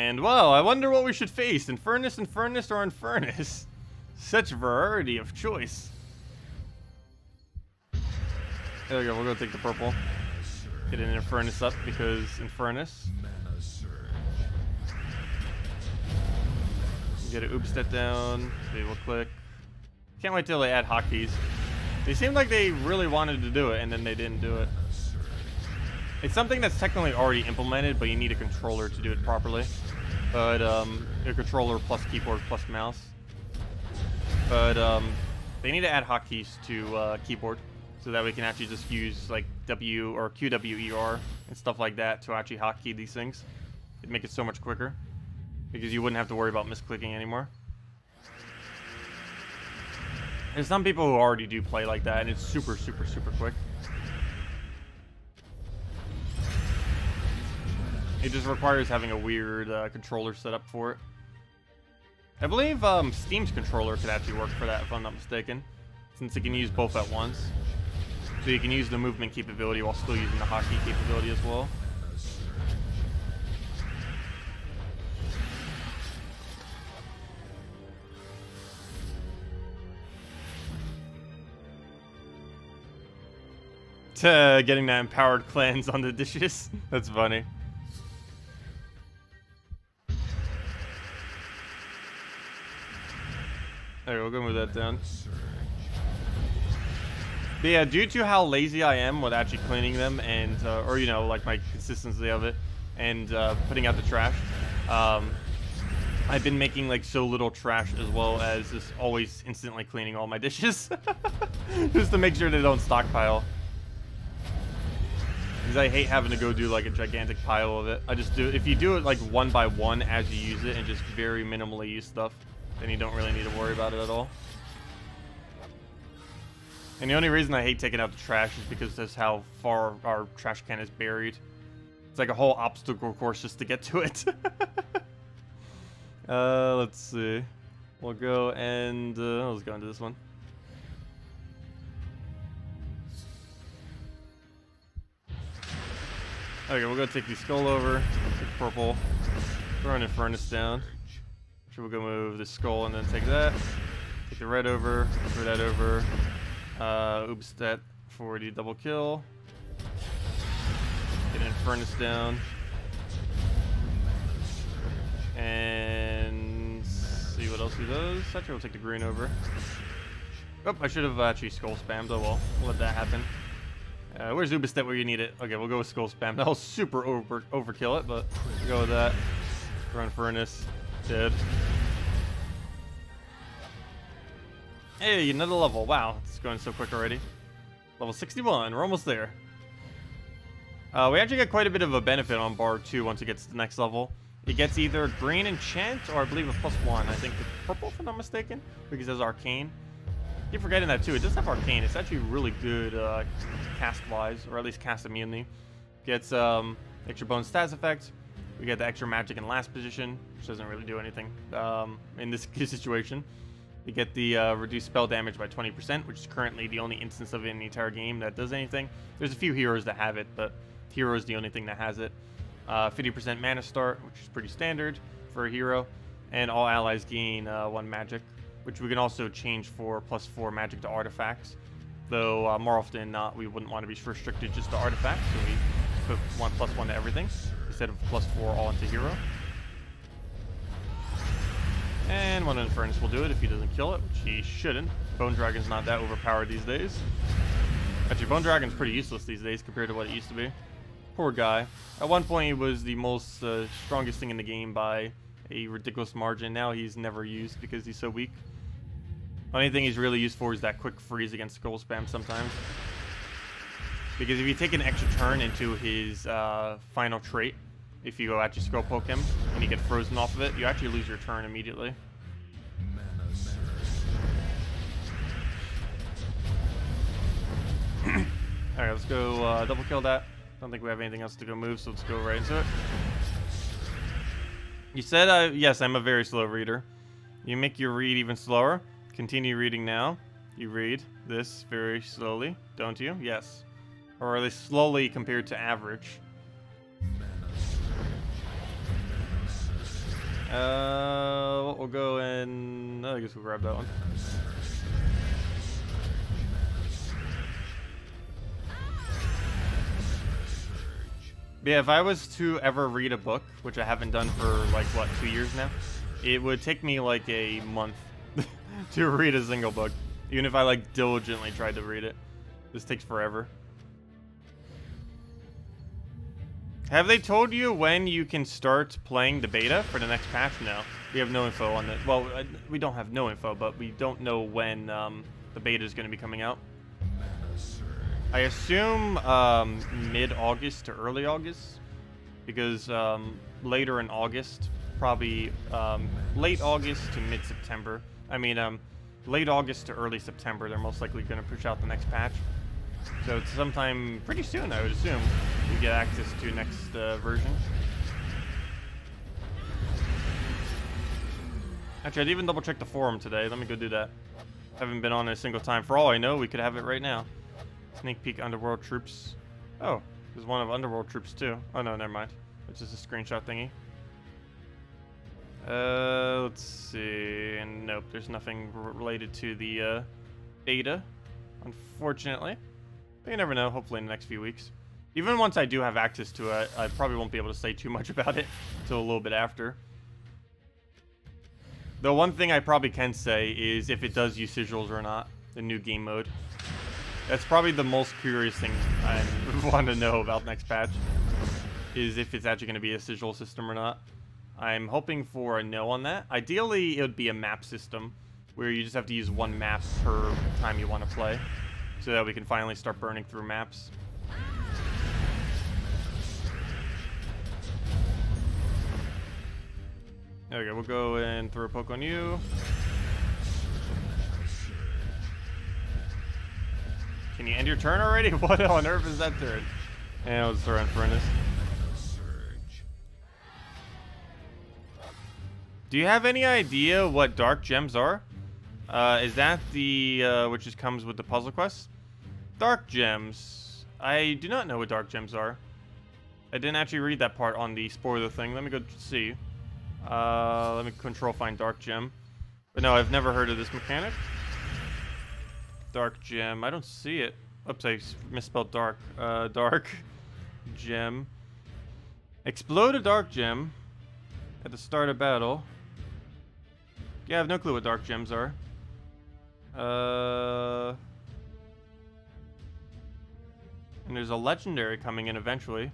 A: And, well, I wonder what we should face. Infernus, Infernus, or Infernus? Such variety of choice. There we go, we'll go take the purple. Get an Infernus up because Infernus. Get an Obsidius down. Okay, we'll click. Can't wait till they add hotkeys. They seemed like they really wanted to do it, and then they didn't do it. It's something that's technically already implemented, but you need a controller to do it properly. But, a controller plus keyboard plus mouse. But, they need to add hotkeys to, keyboard. So that we can actually just use, like, W or QWER and stuff like that to actually hotkey these things. It'd make it so much quicker. Because you wouldn't have to worry about misclicking anymore. There's some people who already do play like that, and it's super, super, super quick. It just requires having a weird controller set up for it. I believe Steam's controller could actually work for that, if I'm not mistaken, since it can use both at once. So you can use the movement capability while still using the hotkey capability as well. Getting that empowered cleanse on the dishes. That's funny. Alright, we'll go move that down. But yeah, due to how lazy I am with actually cleaning them and, or you know, like my consistency of it and putting out the trash, I've been making like so little trash as well as just always instantly cleaning all my dishes. Just to make sure they don't stockpile. Because I hate having to go do like a gigantic pile of it. I just do, if you do it like one by one as you use it and just very minimally use stuff, then you don't really need to worry about it at all. And the only reason I hate taking out the trash is because that's how far our trash can is buried. It's like a whole obstacle course just to get to it. Let's see. We'll go and let's go into this one. Okay, we'll go take the skull over, take purple, throw an Infernus down. So we'll go move the skull and then take that. Take the red over, throw that over. Obsidius for the double kill. Get an Infernus down. And see what else he does. Actually, we'll take the green over. Oh, I should have actually skull spammed. Oh well, we'll let that happen. Where's Obsidius where you need it? Okay, we'll go with skull spam. That'll super overkill it, but we'll go with that. Run Infernus. Dead. Hey, another level. Wow, it's going so quick already. Level 61. We're almost there. We actually get quite a bit of a benefit on bar 2 once it gets to the next level. It gets either green enchant or I believe a +1. I think it's purple if I'm not mistaken, because it has arcane. Keep forgetting that too. It does have arcane. It's actually really good cast-wise, or at least cast immunity. Gets extra bonus stats effect. We get the extra magic in last position, which doesn't really do anything in this situation. You get the reduced spell damage by 20%, which is currently the only instance of it in the entire game that does anything. There's a few heroes that have it, but hero is the only thing that has it. 50% mana start, which is pretty standard for a hero. And all allies gain 1 magic, which we can also change for +4 magic to artifacts. Though more often than not, we wouldn't want to be restricted just to artifacts, so we put +1 to everything instead of +4 all into hero. And one Infernus will do it if he doesn't kill it, which he shouldn't. Bone Dragon's not that overpowered these days. Actually, Bone Dragon's pretty useless these days compared to what it used to be. Poor guy. At one point, he was the most strongest thing in the game by a ridiculous margin. Now he's never used because he's so weak. Only thing he's really used for is that quick freeze against skull spam sometimes. Because if you take an extra turn into his final trait, if you go actually skull poke him and you get frozen off of it, you actually lose your turn immediately. Alright, let's go double kill that. Don't think we have anything else to go move, so let's go right into it. You said, yes, I'm a very slow reader. You make your read even slower. Continue reading now. You read this very slowly, don't you? Yes. Or at least slowly compared to average. We'll go in. I guess we'll grab that one. But yeah, if I was to ever read a book, which I haven't done for like what, 2 years now, it would take me like a month to read a single book, even if I like diligently tried to read it. This takes forever. Have they told you when you can start playing the beta for the next patch? No, we have no info on that. Well, we don't have no info, but we don't know when the beta is going to be coming out. I assume mid-August to early August, because later in August, probably late August to mid-September. I mean, late August to early September, they're most likely going to push out the next patch. So it's sometime pretty soon, I would assume, we get access to next version. Actually, I didn't even double check the forum today. Let me go do that. Haven't been on it a single time. For all I know, we could have it right now. Sneak peek Underworld troops. Oh, there's one of Underworld troops too. Oh no, never mind. It's just a screenshot thingy. Let's see. And nope, there's nothing related to the beta, unfortunately. But you never know. Hopefully in the next few weeks. Even once I do have access to it, I probably won't be able to say too much about it until a little bit after. The one thing I probably can say is if it does use sigils or not, the new game mode. That's probably the most curious thing I want to know about next patch, is if it's actually going to be a sigil system or not. I'm hoping for a no on that. Ideally, it would be a map system, where you just have to use one map per time you want to play, so that we can finally start burning through maps. Okay, we'll go and throw a poke on you. Can you end your turn already? What on earth is that turn? And I'll just throw Infernus. Do you have any idea what dark gems are? Is that the, which just comes with the puzzle quest? Dark gems. I do not know what dark gems are. I didn't actually read that part on the spoiler thing. Let me go see. Let me control find dark gem. But no, I've never heard of this mechanic. Dark gem. I don't see it. Oops, I misspelled dark. Dark gem. Explode a dark gem at the start of battle. Yeah, I have no clue what dark gems are. And there's a legendary coming in eventually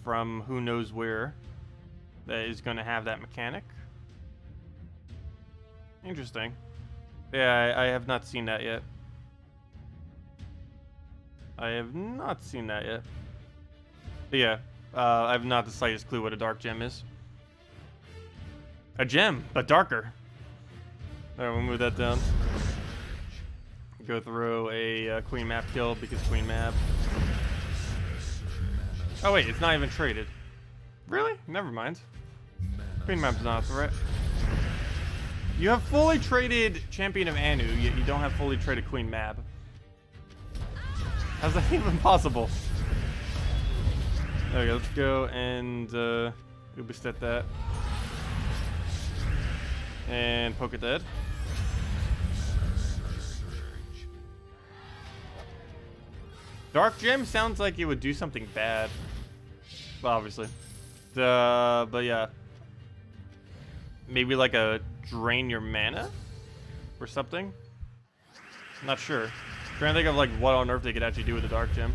A: from who knows where that is going to have that mechanic. Interesting. Yeah, I have not seen that yet. I have not seen that yet. But yeah, I have not the slightest clue what a dark gem is. A gem, but darker. Alright, we'll move that down. Go through a queen map kill because queen map. Oh wait, it's not even traded. Really? Never mind. Queen map's not a threat. You have fully traded Champion of Anu, yet you don't have fully traded Queen Mab. How's that even possible? Okay, let's go and Ubistet that. And poke it dead. Dark Gem sounds like it would do something bad. Well, obviously. But yeah. Maybe like a drain your mana? Or something? I'm not sure. I'm trying to think of like what on earth they could actually do with a Dark Gem.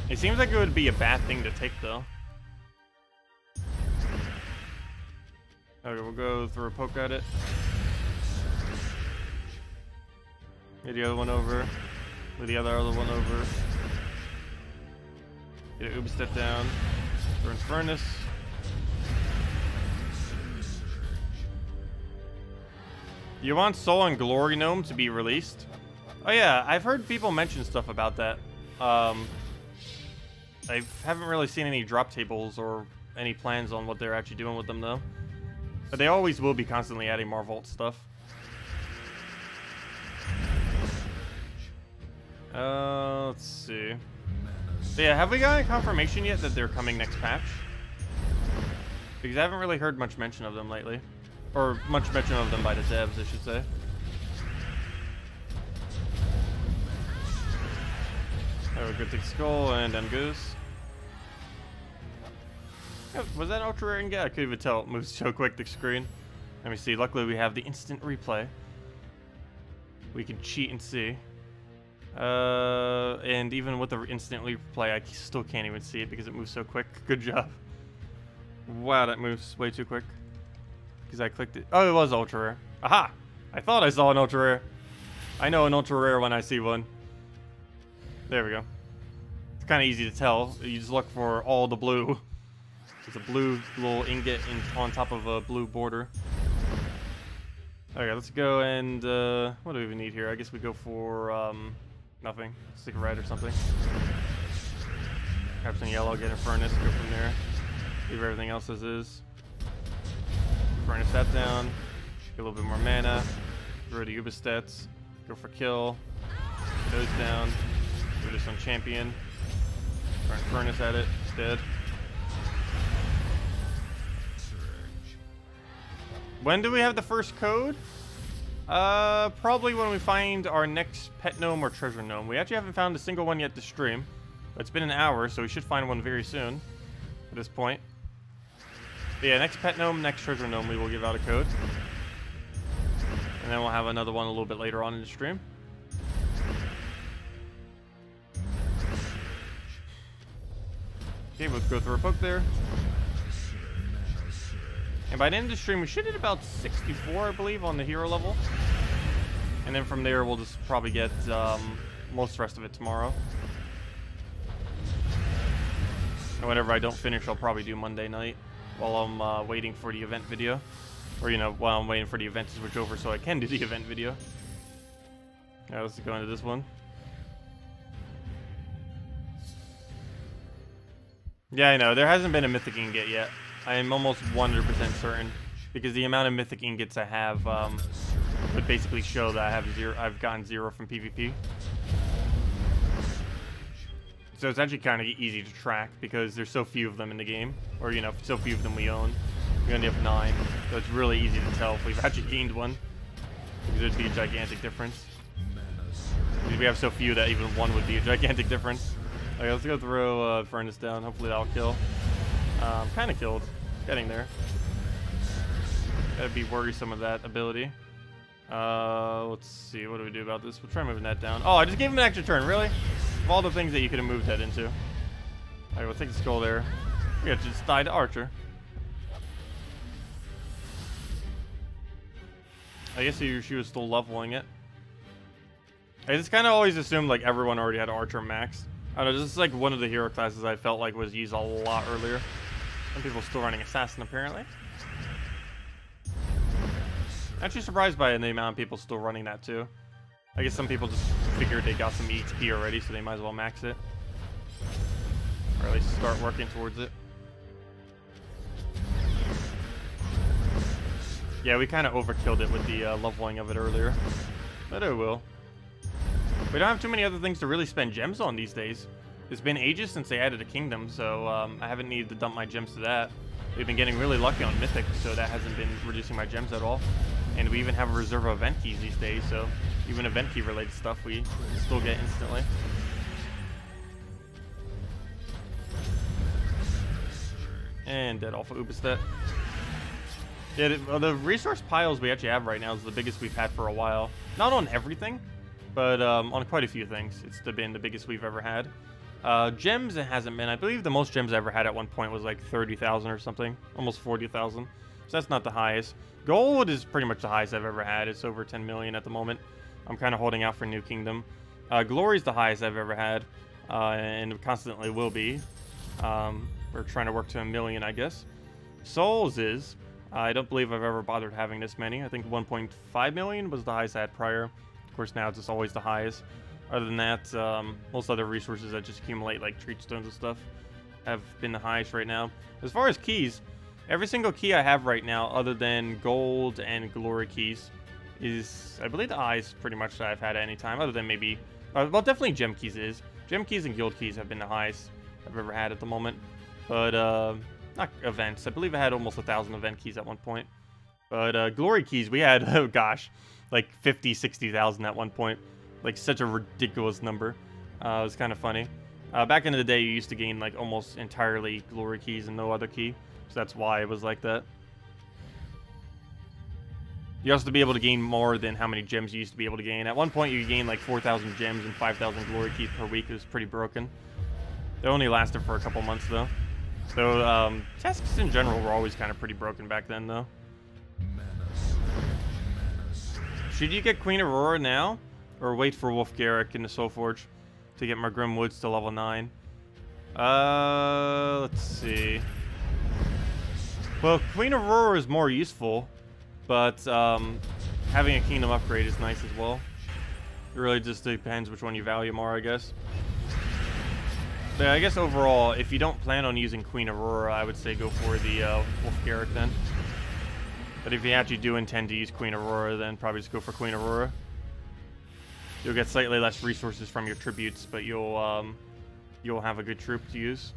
A: It seems like it would be a bad thing to take though. Okay, we'll go throw a poke at it. Get the other one over. With the other one over. Get an Ubistet down. For Infernus. You want Soul and Glory Gnome to be released? Oh yeah, I've heard people mention stuff about that. I haven't really seen any drop tables or any plans on what they're actually doing with them though. But they always will be constantly adding more Vault stuff. Let's see. So yeah, have we gotten confirmation yet that they're coming next patch? Because I haven't really heard much mention of them lately. Or much mention of them by the devs, I should say. Oh, good to skull and then goose. Oh, was that ultra rare? Yeah, I couldn't even tell. It moves so quick, the screen. Let me see. Luckily, we have the instant replay. We can cheat and see. And even with the instant replay, I still can't even see it because it moves so quick. Good job. Wow, that moves way too quick. Because I clicked it. Oh, it was ultra rare. Aha! I thought I saw an ultra rare. I know an ultra rare when I see one. There we go. It's kind of easy to tell. You just look for all the blue. It's a blue little ingot on top of a blue border. Okay, let's go and what do we even need here? I guess we go for nothing. Stick a red or something. Grab some yellow, get Infernus, go from there. Leave everything else as is. Infernus that down. Get a little bit more mana. Throw the Uber stats. Go for kill. Get those down. Do this on champion. Throw Infernus at it. It's dead. When do we have the first code? Probably when we find our next pet gnome or treasure gnome. We actually haven't found a single one yet to stream. It's been an hour, so we should find one very soon at this point. But yeah, next pet gnome, next treasure gnome, we will give out a code. And then we'll have another one a little bit later on in the stream. Okay, let's go through a book there. And by the end of the stream, we should hit about 64, I believe, on the hero level. And then from there, we'll just probably get most of the rest of it tomorrow. And whenever I don't finish, I'll probably do Monday night while I'm waiting for the event video. Or, you know, while I'm waiting for the event to switch over so I can do the event video. Alright, let's go into this one. Yeah, I know. There hasn't been a Mythic ingot yet. I am almost 100% certain, because the amount of Mythic ingots I have would basically show that I've gotten 0 from PvP. So it's actually kind of easy to track because there's so few of them in the game, or you know, so few of them we own. We only have 9, so it's really easy to tell if we've actually gained one, because it'd be a gigantic difference. Because we have so few that even one would be a gigantic difference. Okay, let's go throw Infernus down. Hopefully that'll kill. Kind of killed. Getting there. That'd be worrisome of that ability. Let's see. What do we do about this? We'll try moving that down. Oh, I just gave him an extra turn. Really? Of all the things that you could have moved that into. Alright, we'll take the skull there. We have to just die to Archer. I guess she was still leveling it. I just kind of always assumed like everyone already had Archer maxed. I don't know, this is like one of the hero classes I felt like was used a lot earlier. Some people still running Assassin, apparently. Actually surprised by the amount of people still running that, too. I guess some people just figured they got some HP already, so they might as well max it. Or at least start working towards it. Yeah, we kind of overkilled it with the leveling of it earlier. But it will. We don't have too many other things to really spend gems on these days. It's been ages since they added a kingdom, so I haven't needed to dump my gems to that. We've been getting really lucky on Mythic, so that hasn't been reducing my gems at all. And we even have a reserve of event keys these days, so even event key related stuff we still get instantly. And dead off of Ubistet. Yeah, the resource piles we actually have right now is the biggest we've had for a while. Not on everything, but on quite a few things. It's been the biggest we've ever had. Gems, it hasn't been. I believe the most gems I ever had at one point was like 30,000 or something. Almost 40,000. So that's not the highest. Gold is pretty much the highest I've ever had. It's over 10 million at the moment. I'm kind of holding out for New Kingdom. Glory is the highest I've ever had. And constantly will be. We're trying to work to 1 million, I guess. Souls is... I don't believe I've ever bothered having this many. I think 1.5 million was the highest I had prior. Of course, now it's just always the highest. Other than that, most other resources that just accumulate, like treat stones and stuff, have been the highest right now. As far as keys, every single key I have right now, other than gold and glory keys, is, I believe, the highest pretty much that I've had at any time, other than maybe Well, definitely gem keys is. Gem keys and guild keys have been the highest I've ever had at the moment. But, not events. I believe I had almost 1,000 event keys at one point. But, glory keys, we had, oh gosh, like 50, 60,000 at one point. Like, such a ridiculous number. It was kind of funny. Back in the day, you used to gain, like, almost entirely glory keys and no other key. So that's why it was like that. You also to be able to gain more than how many gems you used to be able to gain. At one point, you gained like 4,000 gems and 5,000 glory keys per week. It was pretty broken. They only lasted for a couple months, though. So, tasks in general were always kind of pretty broken back then, though. Should you get Queen Aurora now? Or wait for Wolf Garrick in the Soul Forge to get my Grim Woods to level 9? Let's see. Well, Queen Aurora is more useful. But having a kingdom upgrade is nice as well. It really just depends which one you value more, I guess. But I guess overall, if you don't plan on using Queen Aurora, I would say go for the Wolf Garrick then. But if you actually do intend to use Queen Aurora, then probably just go for Queen Aurora. You'll get slightly less resources from your tributes, but you'll have a good troop to use.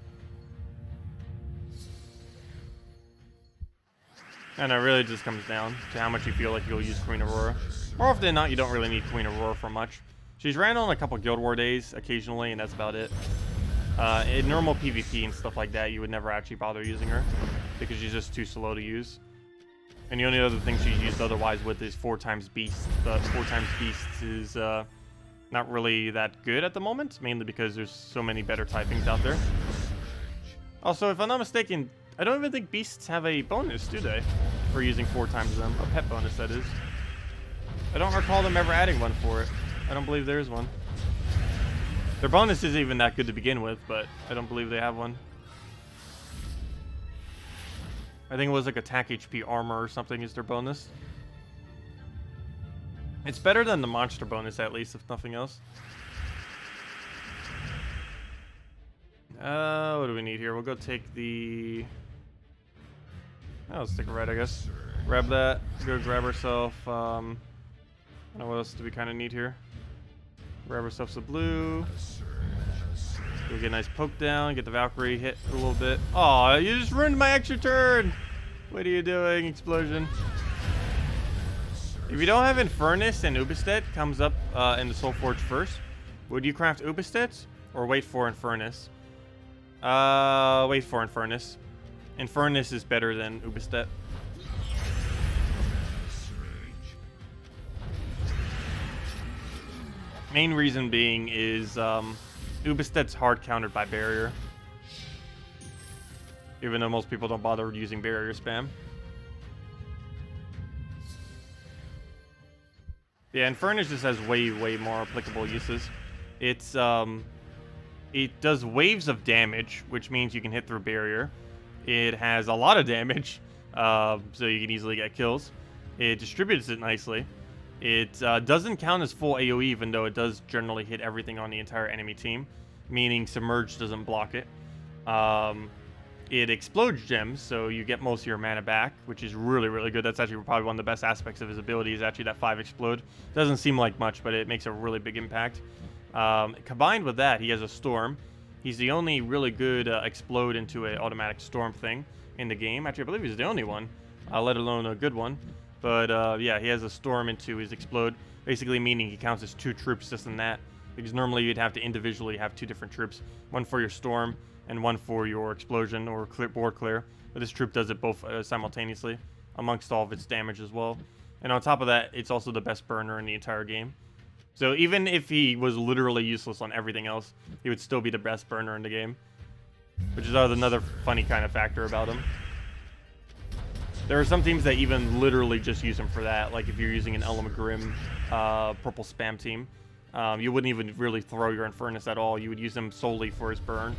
A: And it really just comes down to how much you feel like you'll use Queen Aurora. More often than not, you don't really need Queen Aurora for much. She's ran on a couple Guild War days occasionally, and that's about it. In normal PvP and stuff like that, you would never actually bother using her because she's just too slow to use. And the only other thing she's used otherwise with is 4x Beast. But 4x Beast is not really that good at the moment, mainly because there's so many better typings out there. Also, if I'm not mistaken, I don't even think beasts have a bonus, do they? For using 4x them. A pet bonus, that is. I don't recall them ever adding one for it. I don't believe there's one. Their bonus isn't even that good to begin with, but I don't believe they have one. I think it was like attack HP armor or something is their bonus. It's better than the monster bonus, at least, if nothing else. What do we need here? We'll go take the... Oh, let's take a red, I guess. Grab that. Go grab ourselves. I don't know what else do we kind of need here. Grab ourselves a blue. We'll get a nice poke down. Get the Valkyrie hit a little bit. Oh, you just ruined my extra turn. What are you doing, Explosion? If you don't have Infernus and Ubistet comes up in the Soul Forge first, would you craft Ubistet or wait for Infernus? Wait for Infernus. Infernus is better than Ubistet. Main reason being is Ubistet's hard countered by barrier. Even though most people don't bother using barrier spam. Yeah, Infernus just has way more applicable uses. It's it does waves of damage, which means you can hit through barrier. It has a lot of damage, so you can easily get kills. It distributes it nicely. It doesn't count as full AoE, even though it does generally hit everything on the entire enemy team, meaning Submerge doesn't block it. It explodes gems, so you get most of your mana back, which is really good. That's actually probably one of the best aspects of his ability is actually that 5 explode. Doesn't seem like much, but it makes a really big impact. Combined with that, he has a Storm. He's the only really good explode into an automatic Storm thing in the game. Actually, I believe he's the only one, let alone a good one. But yeah, he has a Storm into his explode, basically meaning he counts as 2 troops just in that. Because normally you'd have to individually have 2 different troops, one for your Storm and one for your explosion or board clear. But this troop does it both simultaneously, amongst all of its damage as well. And on top of that, it's also the best burner in the entire game. So even if he was literally useless on everything else, he would still be the best burner in the game. Which is another funny kind of factor about him. There are some teams that even literally just use him for that. Like if you're using an Element Grim purple spam team, you wouldn't even really throw your Infernus at all. You would use him solely for his burn.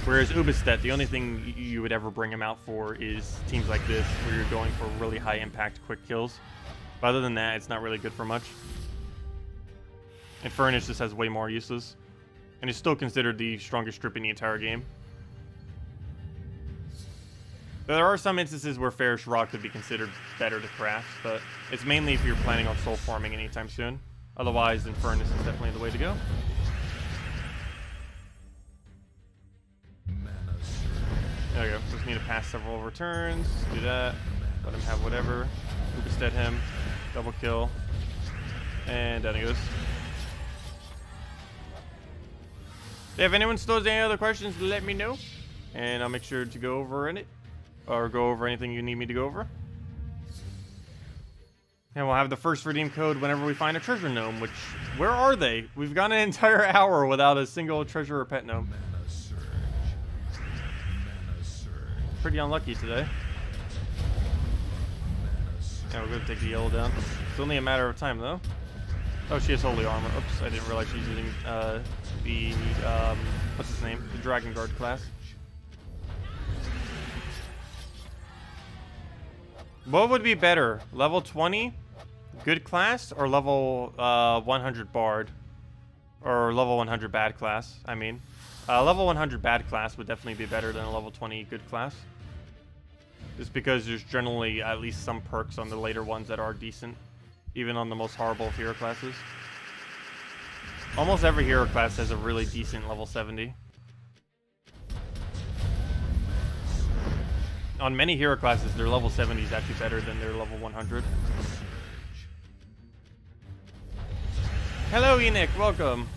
A: Whereas Ubistet, the only thing you would ever bring him out for is teams like this, where you're going for really high impact, quick kills. But other than that, it's not really good for much. Infernus just has way more uses. And is still considered the strongest strip in the entire game. There are some instances where Fairish Rock could be considered better to craft, but it's mainly if you're planning on soul farming anytime soon. Otherwise, Infernus is definitely the way to go. There we go. Just need to pass several returns. Do that. Let him have whatever. Instead him. Double kill. And down he goes. If anyone still has any other questions, let me know. And I'll make sure to go over in it. Or go over anything you need me to go over. And we'll have the first redeem code whenever we find a treasure gnome, which, where are they? We've gone an entire hour without a single treasure or pet gnome. Pretty unlucky today. Yeah, we're going to take the yellow down. It's only a matter of time, though. Oh, she has holy armor. Oops, I didn't realize she's using what's his name? The Dragon Guard class. What would be better? Level 20, good class, or level 100 bard? Or level 100 bad class, I mean. Level 100 bad class would definitely be better than a level 20 good class. Just because there's generally at least some perks on the later ones that are decent. Even on the most horrible of hero classes. Almost every hero class has a really decent level 70. On many hero classes, their level 70 is actually better than their level 100. Hello, Enoch. Welcome.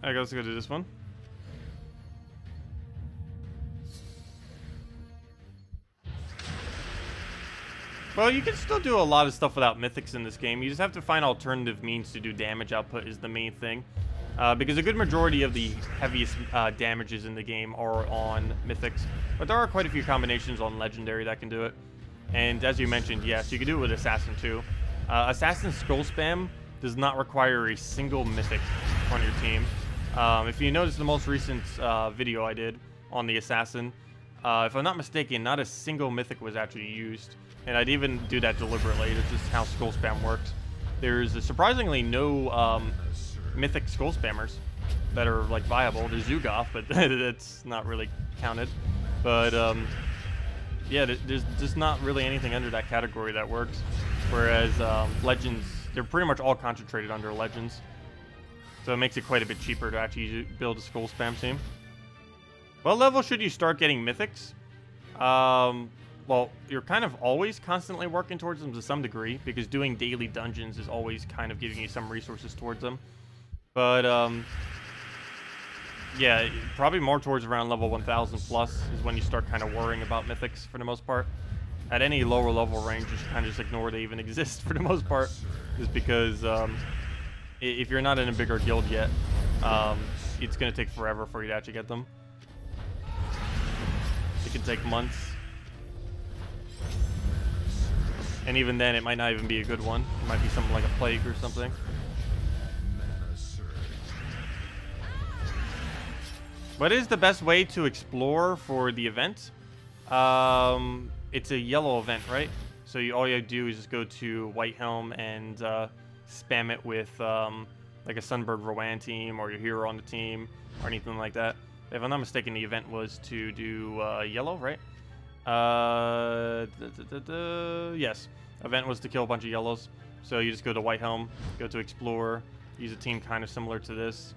A: Alright, let's go do this one. Well, you can still do a lot of stuff without mythics in this game. You just have to find alternative means to do damage output is the main thing. Because a good majority of the heaviest damages in the game are on mythics. But there are quite a few combinations on legendary that can do it. And as you mentioned, yes, you can do it with assassin too. Assassin skull spam does not require a single mythic on your team. If you notice the most recent video I did on the assassin, if I'm not mistaken, not a single mythic was actually used. And I'd even do that deliberately. This is how skull spam works. There's surprisingly no mythic skull spammers that are like viable. There's Zugoth, but that's not really counted. But yeah, there's just not really anything under that category that works. Whereas legends, they're pretty much all concentrated under legends. So it makes it quite a bit cheaper to actually build a skull spam team. What level should you start getting mythics? Well, you're kind of always constantly working towards them to some degree, because doing daily dungeons is always kind of giving you some resources towards them. But, yeah, probably more towards around level 1000 plus is when you start kind of worrying about mythics for the most part. At any lower level range, you should kind of just ignore they even exist for the most part. Just because, if you're not in a bigger guild yet, it's going to take forever for you to actually get them. It could take months. And even then, it might not even be a good one. It might be something like a plague or something. What is the best way to explore for the event? It's a yellow event, right? So all you do is just go to White Helm and spam it with like a Sunbird Rowan team or your hero on the team or anything like that. If I'm not mistaken, the event was to do yellow, right? Yes. Event was to kill a bunch of yellows. So you just go to White Helm, go to Explore, use a team kind of similar to this,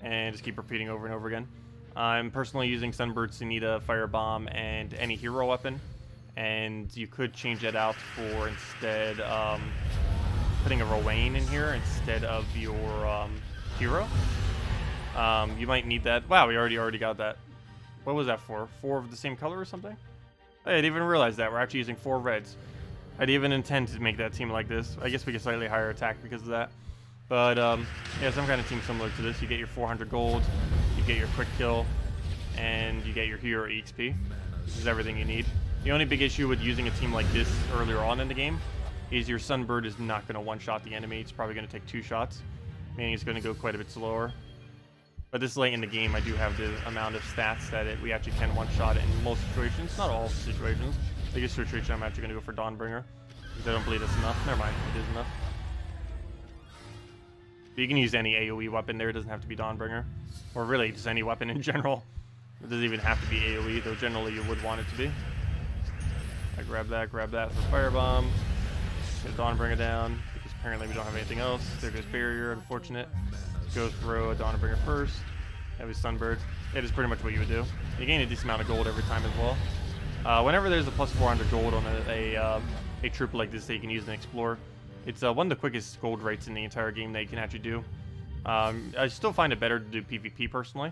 A: and just keep repeating over and over again. I'm personally using Sunbird, Sunita, Firebomb, and any hero weapon. And you could change that out for instead putting a Rowan in here instead of your hero. You might need that. Wow, we already got that. What was that for? 4 of the same color or something? I didn't even realize that. We're actually using 4 reds. I didn't even intend to make that team like this. I guess we get slightly higher attack because of that. But, yeah, some kind of team similar to this. You get your 400 gold, you get your quick kill, and you get your hero EXP. This is everything you need. The only big issue with using a team like this earlier on in the game is your Sunbird is not going to one-shot the enemy. It's probably going to take 2 shots, meaning it's going to go quite a bit slower. But this late in the game, I do have the amount of stats that we actually can one-shot it in most situations. Not all situations. The biggest situation, I'm actually going to go for Dawnbringer, because I don't believe that's enough. Never mind, it is enough. But you can use any AoE weapon there. It doesn't have to be Dawnbringer. Or really, just any weapon in general. It doesn't even have to be AoE, though generally you would want it to be. I grab that for Firebomb. Get a Dawnbringer down, because apparently we don't have anything else. There goes Barrier, unfortunate. Go throw a Dawnbringer first. Have his Sunbird. It is pretty much what you would do. You gain a decent amount of gold every time as well. Whenever there's a plus 400 gold on a troop like this that you can use and explore, it's one of the quickest gold rates in the entire game that you can actually do. I still find it better to do PvP personally,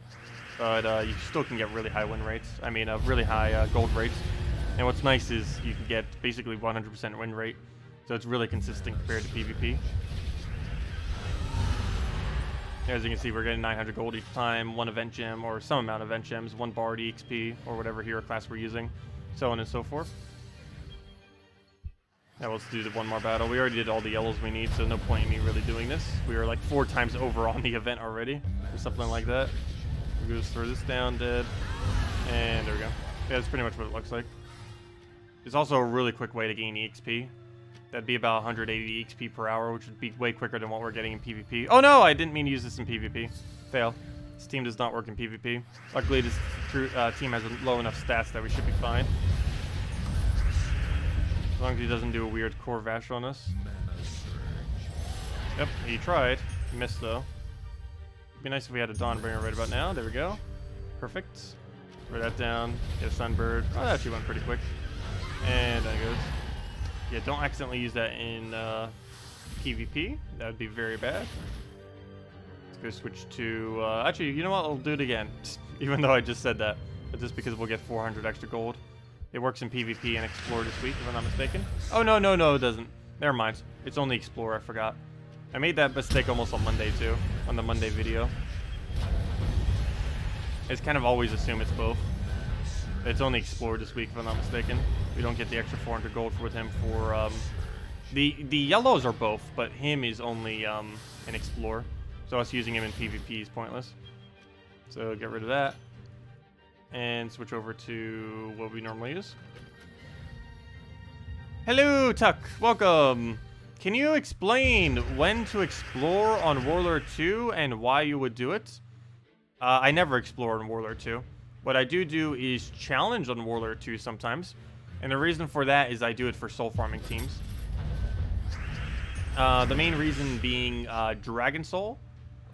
A: but you still can get really high win rates. I mean, really high gold rates. And what's nice is you can get basically 100% win rate, so it's really consistent compared to PvP. As you can see, we're getting 900 gold each time, 1 event gem or some amount of event gems, 1 bard EXP or whatever hero class we're using, so on and so forth. Now let's do the one more battle. We already did all the yellows we need, so no point in me really doing this. We are like 4 times over on the event already, or something like that. We'll just throw this down, dead, and there we go. Yeah, that's pretty much what it looks like. It's also a really quick way to gain EXP. That'd be about 180 EXP per hour, which would be way quicker than what we're getting in PvP. Oh no, I didn't mean to use this in PvP. Fail. This team does not work in PvP. Luckily, this team has low enough stats that we should be fine. As long as he doesn't do a weird core vash on us. Yep, he tried. He missed though. It'd be nice if we had a Dawnbringer right about now. There we go. Perfect. Throw that down. Get a Sunbird. Oh, that actually went pretty quick. And there it goes. Yeah, don't accidentally use that in PvP. That would be very bad. Let's go switch to... actually, you know what? I'll do it again. Even though I just said that. But just because we'll get 400 extra gold. It works in PvP and Explore this week, if I'm not mistaken. Oh, no, it doesn't. Never mind. It's only Explore, I forgot. I made that mistake almost on Monday, too. On the Monday video. I just kind of always assume it's both. It's only Explore this week, if I'm not mistaken. We don't get the extra 400 gold with him for... the yellows are both, but him is only an Explore. So us using him in PvP is pointless. So get rid of that. And switch over to what we normally use. Hello, Tuck. Welcome. Can you explain when to explore on Warlord 2 and why you would do it? I never explore on Warlord 2. What I do is challenge on Warlord 2 sometimes. And the reason for that is I do it for soul farming teams. The main reason being Dragon Soul.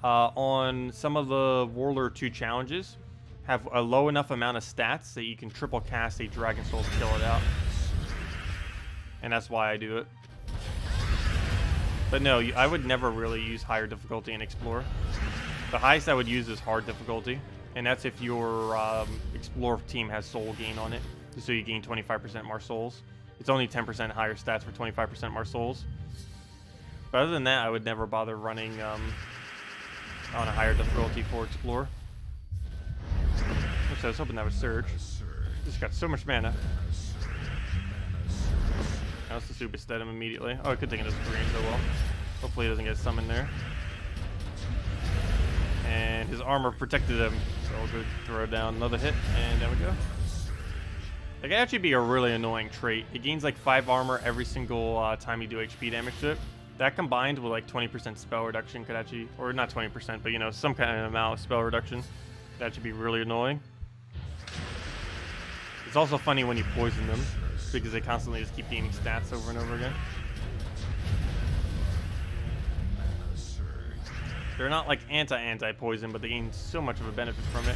A: On some of the Warlord 2 challenges, have a low enough amount of stats that you can triple cast a Dragon Soul to kill it out. And that's why I do it. But no, I would never really use higher difficulty in Explore. The highest I would use is hard difficulty. And that's if your Explore team has soul gain on it. So you gain 25% more souls. It's only 10% higher stats for 25% more souls. But other than that, I would never bother running on a higher difficulty for Explore. Which I was hoping that would surge. Just got so much mana. Now let's just Ubestead him immediately. Oh, I could think it was green, so well. Hopefully he doesn't get summoned there. And his armor protected him. So we'll go throw down another hit, and there we go. That can actually be a really annoying trait. It gains like 5 armor every single time you do HP damage to it. That combined with like 20% spell reduction could actually, or not 20%, but you know, some kind of amount of spell reduction. That should be really annoying. It's also funny when you poison them, because they constantly just keep gaining stats over and over again. They're not like anti-poison, but they gain so much of a benefit from it.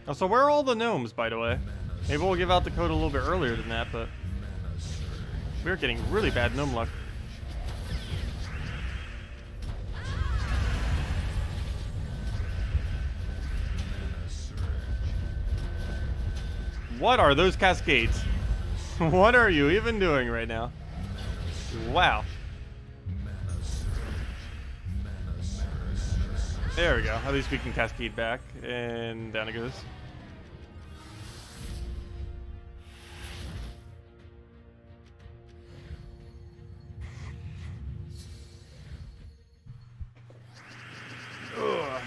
A: Oh, so where are all the gnomes, by the way? Maybe we'll give out the code a little bit earlier than that, but we're getting really bad gnome luck. What are those cascades? What are you even doing right now? Wow. There we go. At least we can cascade back. And down it goes. Ugh.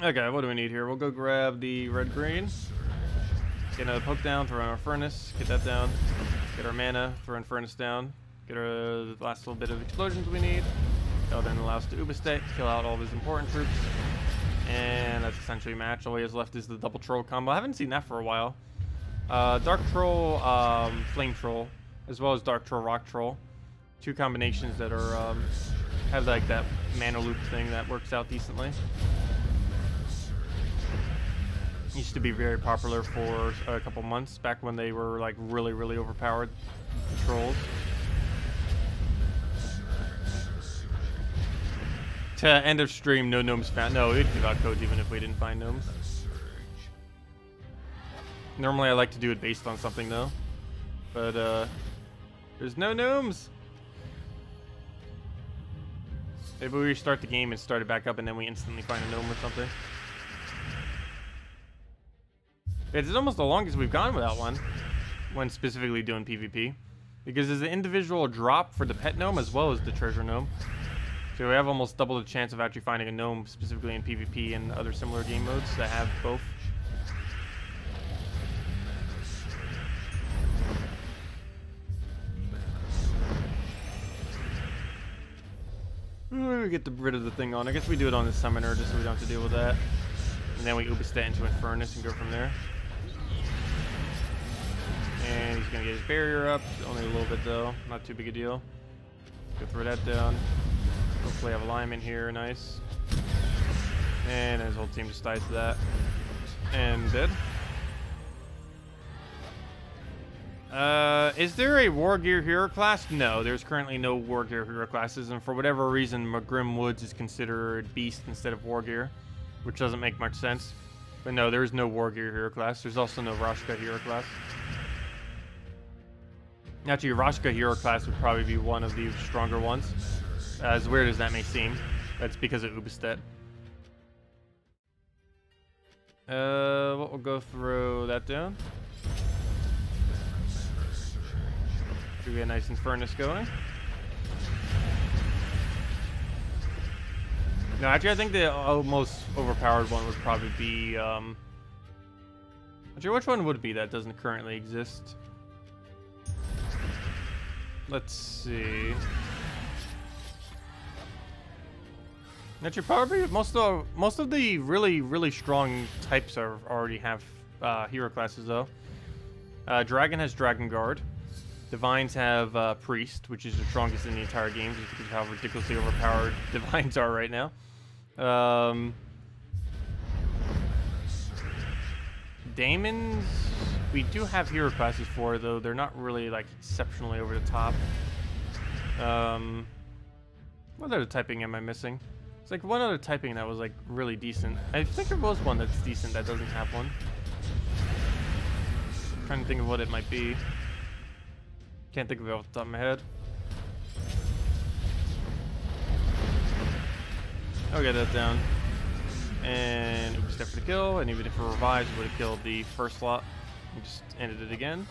A: Okay, what do we need here? We'll go grab the red-green. Get another poke down, throw in our Infernus, get that down. Get our mana, throw Infernus down. Get our the last little bit of explosions we need. That'll then allow us to Ubestead, kill out all of his important troops. And that's essentially a match. All he has left is the double troll combo. I haven't seen that for a while. Dark troll, flame troll, as well as dark troll, rock troll. Two combinations that are have like that mana loop thing that works out decently. Used to be very popular for a couple months back when they were like really overpowered trolls. To end of stream, no gnomes found. No, we'd give out codes even if we didn't find gnomes. Normally I like to do it based on something though, but there's no gnomes. Maybe we restart the game and start it back up and then we instantly find a gnome or something. It's almost the longest we've gone without one, when specifically doing PvP, because there's an individual drop for the pet gnome as well as the treasure gnome. So we have almost double the chance of actually finding a gnome specifically in PvP and other similar game modes that have both. We get rid of the thing on. I guess we do it on the summoner just so we don't have to deal with that. And then we Ubistat into Infernus and go from there. And he's going to get his barrier up. Only a little bit though. Not too big a deal. Go throw that down. Hopefully have alignment here. Nice. And his whole team just dies to that. And dead. Is there a War Gear hero class? No, there's currently no War Gear hero classes, and for whatever reason, Grim Woods is considered Beast instead of War Gear, which doesn't make much sense. But no, there is no War Gear hero class. There's also no Rashka hero class. Actually, Rashka hero class would probably be one of the stronger ones. As weird as that may seem, that's because of Ubistat. We'll go throw that down. We get a nice Infernus going. No, actually, I think the most overpowered one would probably be. Actually, which one would it be that doesn't currently exist? Let's see. Actually, probably most of the really strong types already have hero classes though. Dragon has Dragon Guard. Divines have Priest, which is the strongest in the entire game, just because of how ridiculously overpowered Divines are right now. Daemons, we do have hero classes for, though they're not really like exceptionally over the top. What other typing am I missing? It's like one other typing that was like really decent. I think there was one that's decent that doesn't have one. I'm trying to think of what it might be. Can't think of it off the top of my head. I'll get that down. And oops, step for the kill. And even if it revives, it would have killed the first slot. We just ended it again.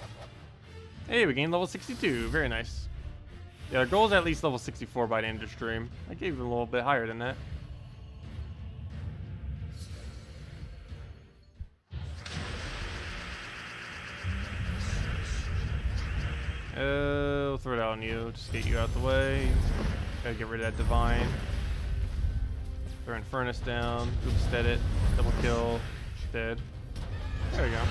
A: Hey, we gained level 62. Very nice. Yeah, our goal is at least level 64 by the end of the stream. I gave it a little bit higher than that. We'll throw it out on you. Just get you out the way. Gotta get rid of that Divine. Throw Infernus down. Oops, dead it. Double kill. Dead. There we go.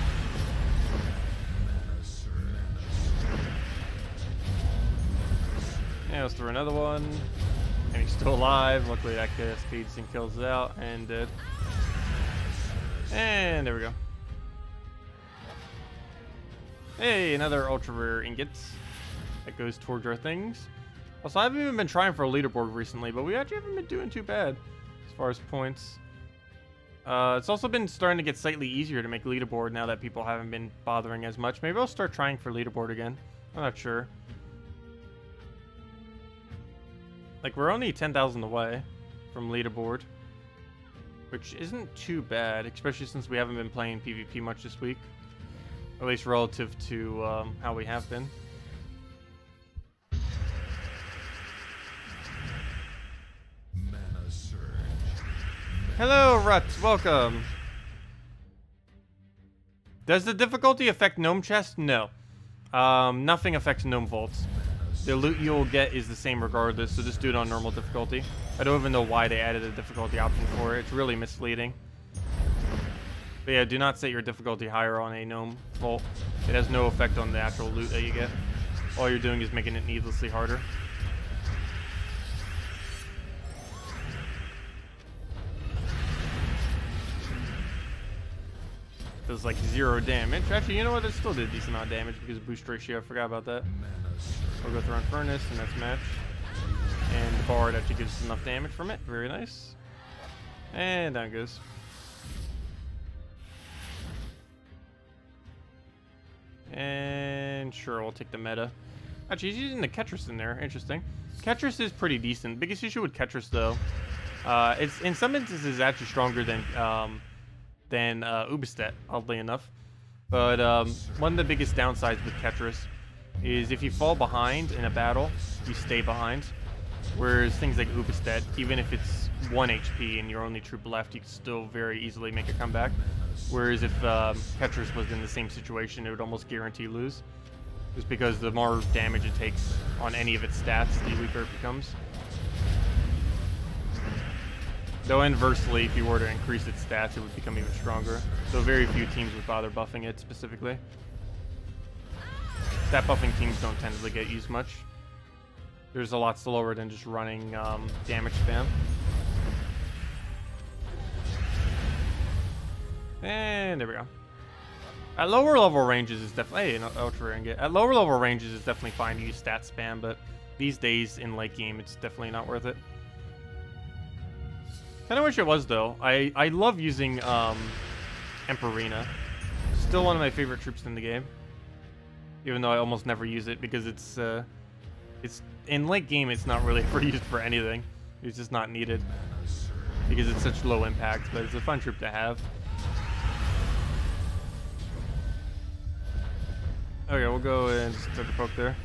A: Yeah, let's throw another one. And he's still alive. Luckily that speeds and kills it out. And dead. And there we go. Hey, another ultra rare ingot that goes towards our things. Also, I haven't even been trying for a leaderboard recently, but we actually haven't been doing too bad as far as points. It's also been starting to get slightly easier to make leaderboard now that people haven't been bothering as much. Maybe I'll start trying for leaderboard again. I'm not sure. Like, we're only 10,000 away from leaderboard, which isn't too bad, especially since we haven't been playing PvP much this week. At least relative to how we have been. Hello, Ruts. Welcome. Does the difficulty affect Gnome Chest? No. Nothing affects Gnome Vaults. the loot you'll get is the same regardless, so just do it on normal difficulty. I don't even know why they added a difficulty option for it. It's really misleading. But yeah, do not set your difficulty higher on a gnome vault. It has no effect on the actual loot that you get. All you're doing is making it needlessly harder. Does like 0 damage. Actually, you know what? It still did a decent amount of damage because of boost ratio. I forgot about that. We'll go through Infernus, and that's match. And the bard actually gives us enough damage from it. Very nice. And down it goes. And sure, we'll take the meta. Actually, he's using the Ketris in there. Interesting. Ketris is pretty decent. Biggest issue with Ketris, though, it's in some instances actually stronger than Ubistet, oddly enough. But one of the biggest downsides with Ketris is if you fall behind in a battle, you stay behind. Whereas things like Ubistet, even if it's 1 HP and your only troop left, you can still very easily make a comeback. Whereas if Ketris was in the same situation, it would almost guarantee lose. Just because the more damage it takes on any of its stats, the weaker it becomes. Though inversely, if you were to increase its stats, it would become even stronger. So very few teams would bother buffing it specifically. Stat buffing teams don't tend to get used much. There's a lot slower than just running damage spam. And there we go. At lower level ranges, it's definitely ultra ingot. At lower level ranges, it's definitely fine to use stat spam, but these days in late game, it's definitely not worth it. Kind of wish it was though. I love using Emperina. Still one of my favorite troops in the game. Even though I almost never use it because it's in late game. It's not really ever used for anything. It's just not needed because it's such low impact. But it's a fun troop to have. Okay, we'll go and just start the poke there.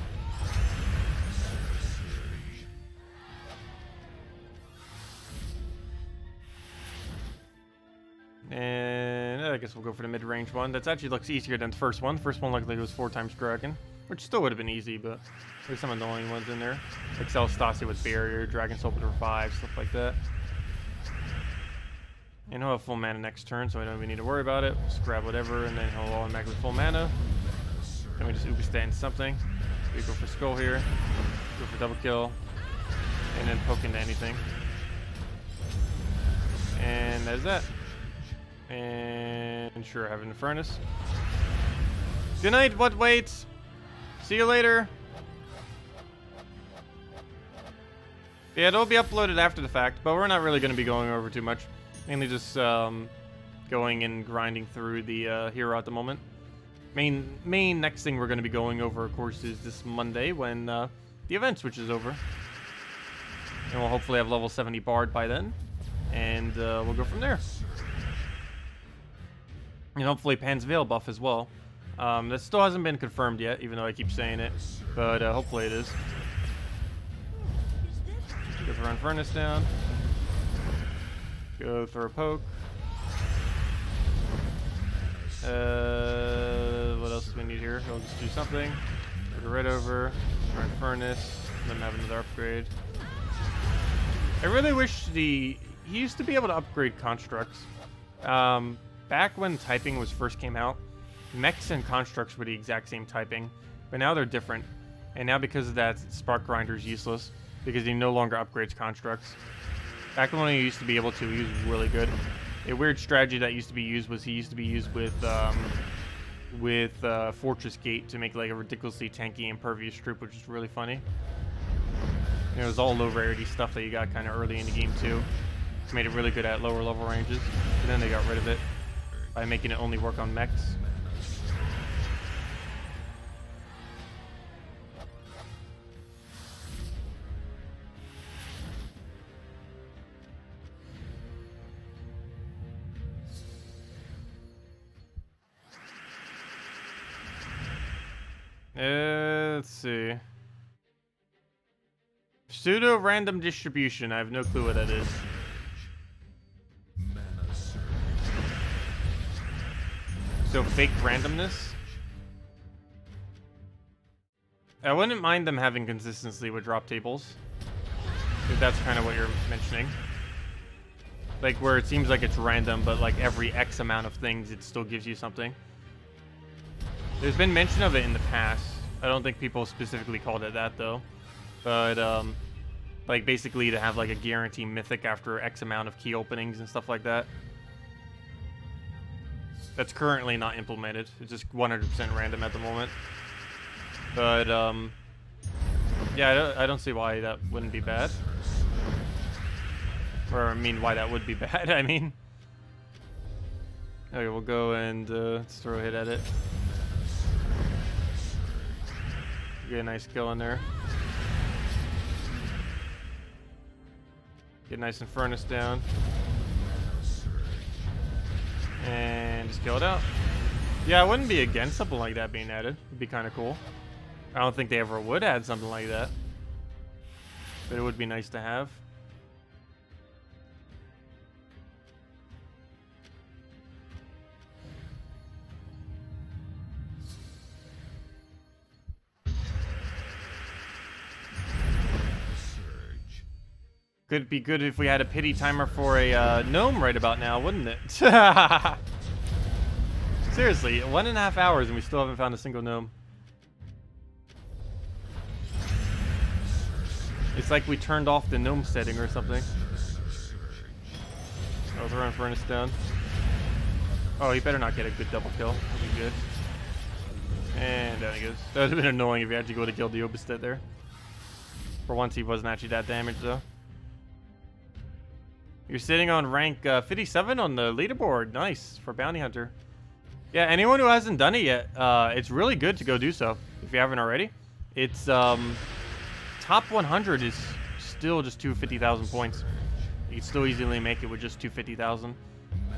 A: And I guess we'll go for the mid-range one. That actually looks easier than the first one. The first one looked like it was 4 times Dragon, which still would have been easy, but there's some annoying ones in there. Like Stasi with Barrier, Dragon Soul for 5, stuff like that. And he'll have full mana next turn, so I don't even need to worry about it. Just grab whatever, and then he'll automatically full mana. Then we just Ubistat something. We go for Skull here, go for double kill, and then poke into anything. And that's that. And sure, have an Infernus. Good night, what waits? See you later. Yeah, it'll be uploaded after the fact, but we're not really going to be going over too much. Mainly just going and grinding through the hero at the moment. Main next thing we're going to be going over, of course, is this Monday when the event switches over. And we'll hopefully have level 70 Bard by then. And we'll go from there. And hopefully Pan's Veil buff as well. That still hasn't been confirmed yet, even though I keep saying it. But hopefully it is. Go throw Infernus down. Go throw a poke. What else do we need here? We'll just do something. Go right over. Throw Infernus. Let him have another upgrade. I really wish he used to be able to upgrade constructs. Back when typing first came out, mechs and constructs were the exact same typing, but now they're different. And now because of that, Spark Grinder is useless because he no longer upgrades constructs. Back when he used to be able to, he was really good. A weird strategy that used to be used was he used to be used with Fortress Gate to make like a ridiculously tanky impervious troop, which is really funny. And it was all low rarity stuff that you got kind of early in the game too. Made it really good at lower level ranges, and then they got rid of it by making it only work on mechs. Let's see. Pseudo-random distribution. I have no clue what that is. So fake randomness? I wouldn't mind them having consistency with drop tables. If that's kind of what you're mentioning. Like, where it seems like it's random, but like every X amount of things, it still gives you something. There's been mention of it in the past. I don't think people specifically called it that, though. But, like, basically to have, like, a guarantee mythic after X amount of key openings and stuff like that. That's currently not implemented. It's just 100% random at the moment. But, yeah, I don't see why that wouldn't be bad. Or, I mean, why that would be bad, I mean. Okay, we'll go and let's throw a hit at it. Get a nice kill in there. Get a nice Infernus down. And just kill it out. Yeah, I wouldn't be against something like that being added. It'd be kind of cool. I don't think they ever would add something like that. But it would be nice to have. Could be good if we had a pity timer for a gnome right about now, wouldn't it? Seriously, 1.5 hours and we still haven't found a single gnome. It's like we turned off the gnome setting or something. I'll throw Infernus down. Oh, he better not get a good double kill. That'd be good. And down he goes. That would have been annoying if he actually would have killed the Obsidius there. For once, he wasn't actually that damaged, though. You're sitting on rank 57 on the leaderboard. Nice, for Bounty Hunter. Yeah, anyone who hasn't done it yet, it's really good to go do so, if you haven't already. It's, top 100 is still just 250,000 points. You can still easily make it with just 250,000.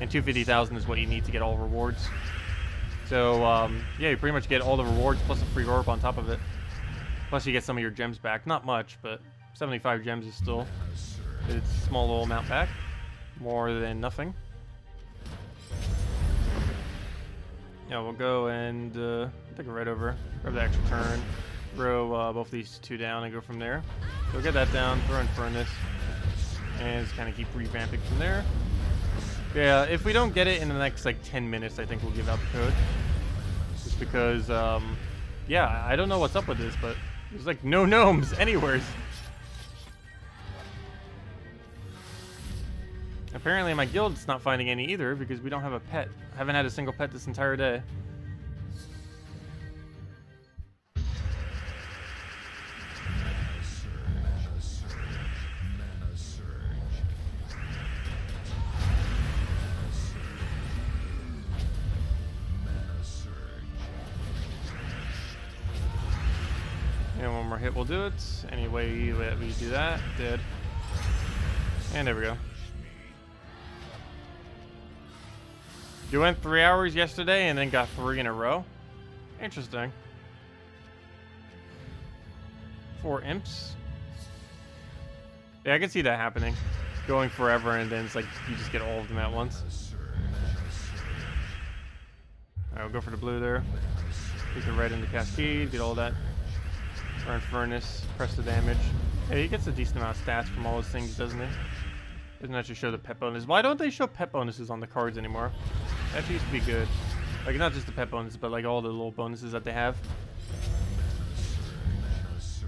A: And 250,000 is what you need to get all rewards. So, yeah, you pretty much get all the rewards plus a free orb on top of it. Plus you get some of your gems back. Not much, but 75 gems is still... It's a small little amount back. More than nothing. Yeah, we'll go and take a right over. Grab the extra turn. Throw both these two down and go from there. So get that down, throw Infernus. And just kind of keep revamping from there. Yeah, if we don't get it in the next like 10 minutes, I think we'll give out the code. Just because, yeah, I don't know what's up with this, but there's like no gnomes anywhere. Apparently my guild's not finding any either because we don't have a pet. I haven't had a single pet this entire day. And one more hit will do it. Anyway, let me do that. Dead. And there we go. You went 3 hours yesterday and then got 3 in a row? Interesting. 4 imps? Yeah, I can see that happening. Going forever and then it's like you just get all of them at once. Alright, we'll go for the blue there. Take the red into Cascade, get all that. Burn Furnace, press the damage. Hey, he gets a decent amount of stats from all those things, doesn't he? Doesn't actually show the pet bonus. Why don't they show pet bonuses on the cards anymore? That used to be good. Like, not just the pet bonuses, but like all the little bonuses that they have.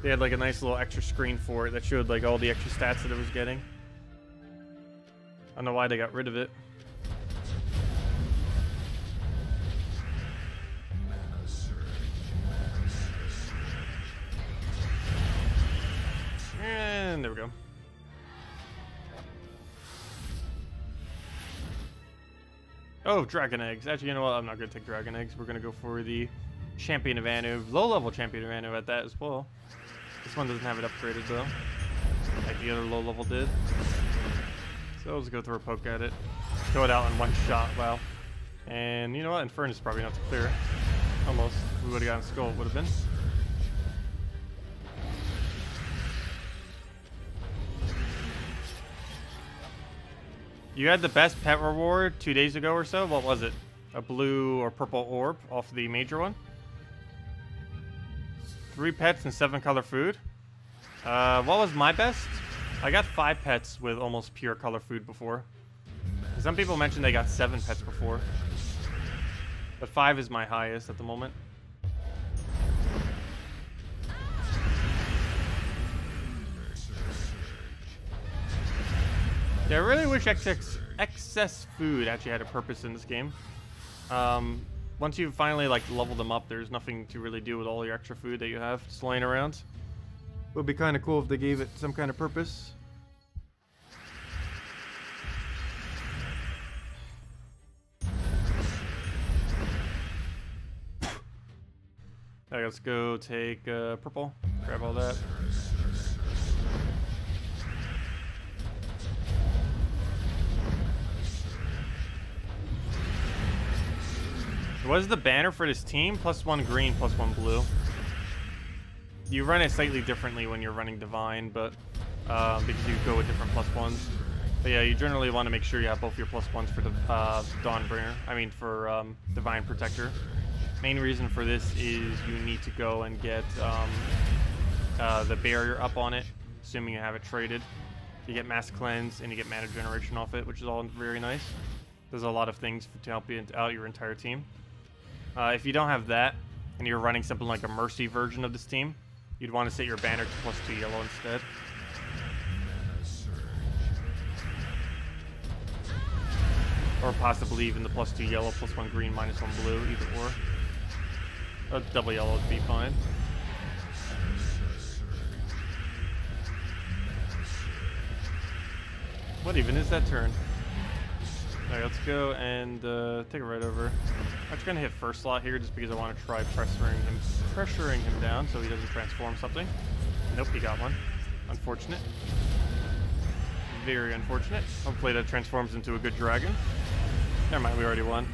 A: They had like a nice little extra screen for it that showed like all the extra stats that it was getting. I don't know why they got rid of it. And there we go. Oh, dragon eggs. Actually, you know what? I'm not going to take dragon eggs. We're going to go for the Champion of Anu. Low-level Champion of Anu at that as well. This one doesn't have it upgraded, though. Like the other low-level did. So let's go throw a poke at it. Throw it out in one shot. Wow. And you know what? Infernus is probably not to clear. Almost. If we would have gotten Skull, it would have been. You had the best pet reward 2 days ago or so. What was it? A blue or purple orb off the major one? 3 pets and 7 color food. What was my best? I got 5 pets with almost pure color food before. Some people mentioned they got 7 pets before. But 5 is my highest at the moment. Yeah, I really wish excess food actually had a purpose in this game. Once you finally like level them up, there's nothing to really do with all your extra food that you have just laying around. It would be kind of cool if they gave it some kind of purpose. Alright, let's go take purple. Grab all that. What is the banner for this team? +1 green, +1 blue. You run it slightly differently when you're running Divine, but because you go with different +1s. But yeah, you generally want to make sure you have both your +1s for the Dawnbringer. I mean for Divine Protector. Main reason for this is you need to go and get the barrier up on it, assuming you have it traded. You get Mass Cleanse and you get mana generation off it, which is all very nice. There's a lot of things to help you out your entire team. If you don't have that, and you're running something like a Mercy version of this team, you'd want to set your banner to +2 yellow instead. Or possibly even the +2 yellow, +1 green, -1 blue, either or. A double yellow would be fine. What even is that turn? Alright, let's go and take it right over. I'm just gonna hit first slot here just because I want to try pressuring him down so he doesn't transform something. Nope, he got one. Unfortunate. Very unfortunate. Hopefully that transforms into a good dragon. Never mind, we already won.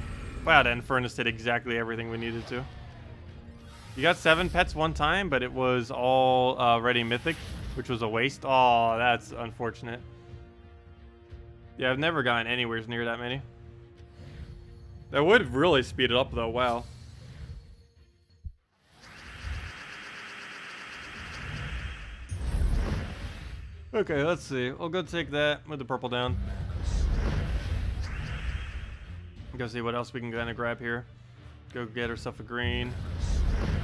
A: Wow, the Infernus did exactly everything we needed to. You got 7 pets one time, but it was all ready Mythic, which was a waste. Oh, that's unfortunate. Yeah, I've never gotten anywhere near that many. That would really speed it up, though. Wow. Okay, let's see. I'll go take that. Move the purple down. Go see what else we can kind of grab here. Go get ourselves a green.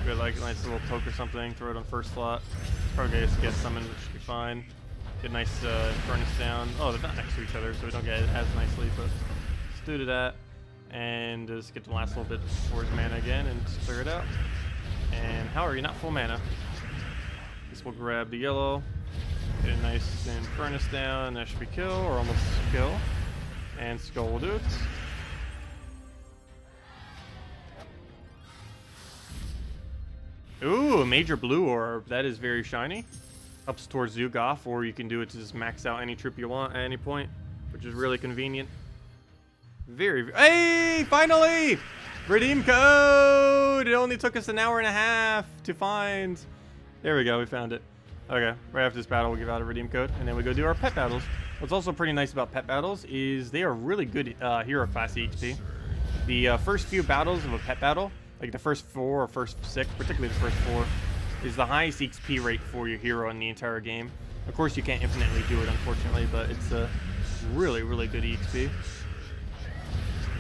A: Get like a nice little poke or something. Throw it on first slot. Probably get summon, which should be fine. Get a nice Infernus down. Oh, they're not next to each other, so we don't get it as nicely, but let's do that. And just get the last little bit for his mana again and just clear it out. And how are you not full mana? Guess we'll grab the yellow. Get a nice Infernus down. That should be kill, or almost kill. And Skull will do it. Ooh, a major blue orb. That is very shiny. Helps towards Zugoff, or you can do it to just max out any troop you want at any point, which is really convenient. Hey, finally! Redeem code! It only took us an hour and a half to find. There we go, we found it. Okay, right after this battle, we'll give out a redeem code, and then we go do our pet battles. What's also pretty nice about pet battles is they are really good hero class EXP. The first few battles of a pet battle, like the first 4 or first 6, particularly the first 4, is the highest XP rate for your hero in the entire game. Of course, you can't infinitely do it, unfortunately, but it's a really, really good EXP.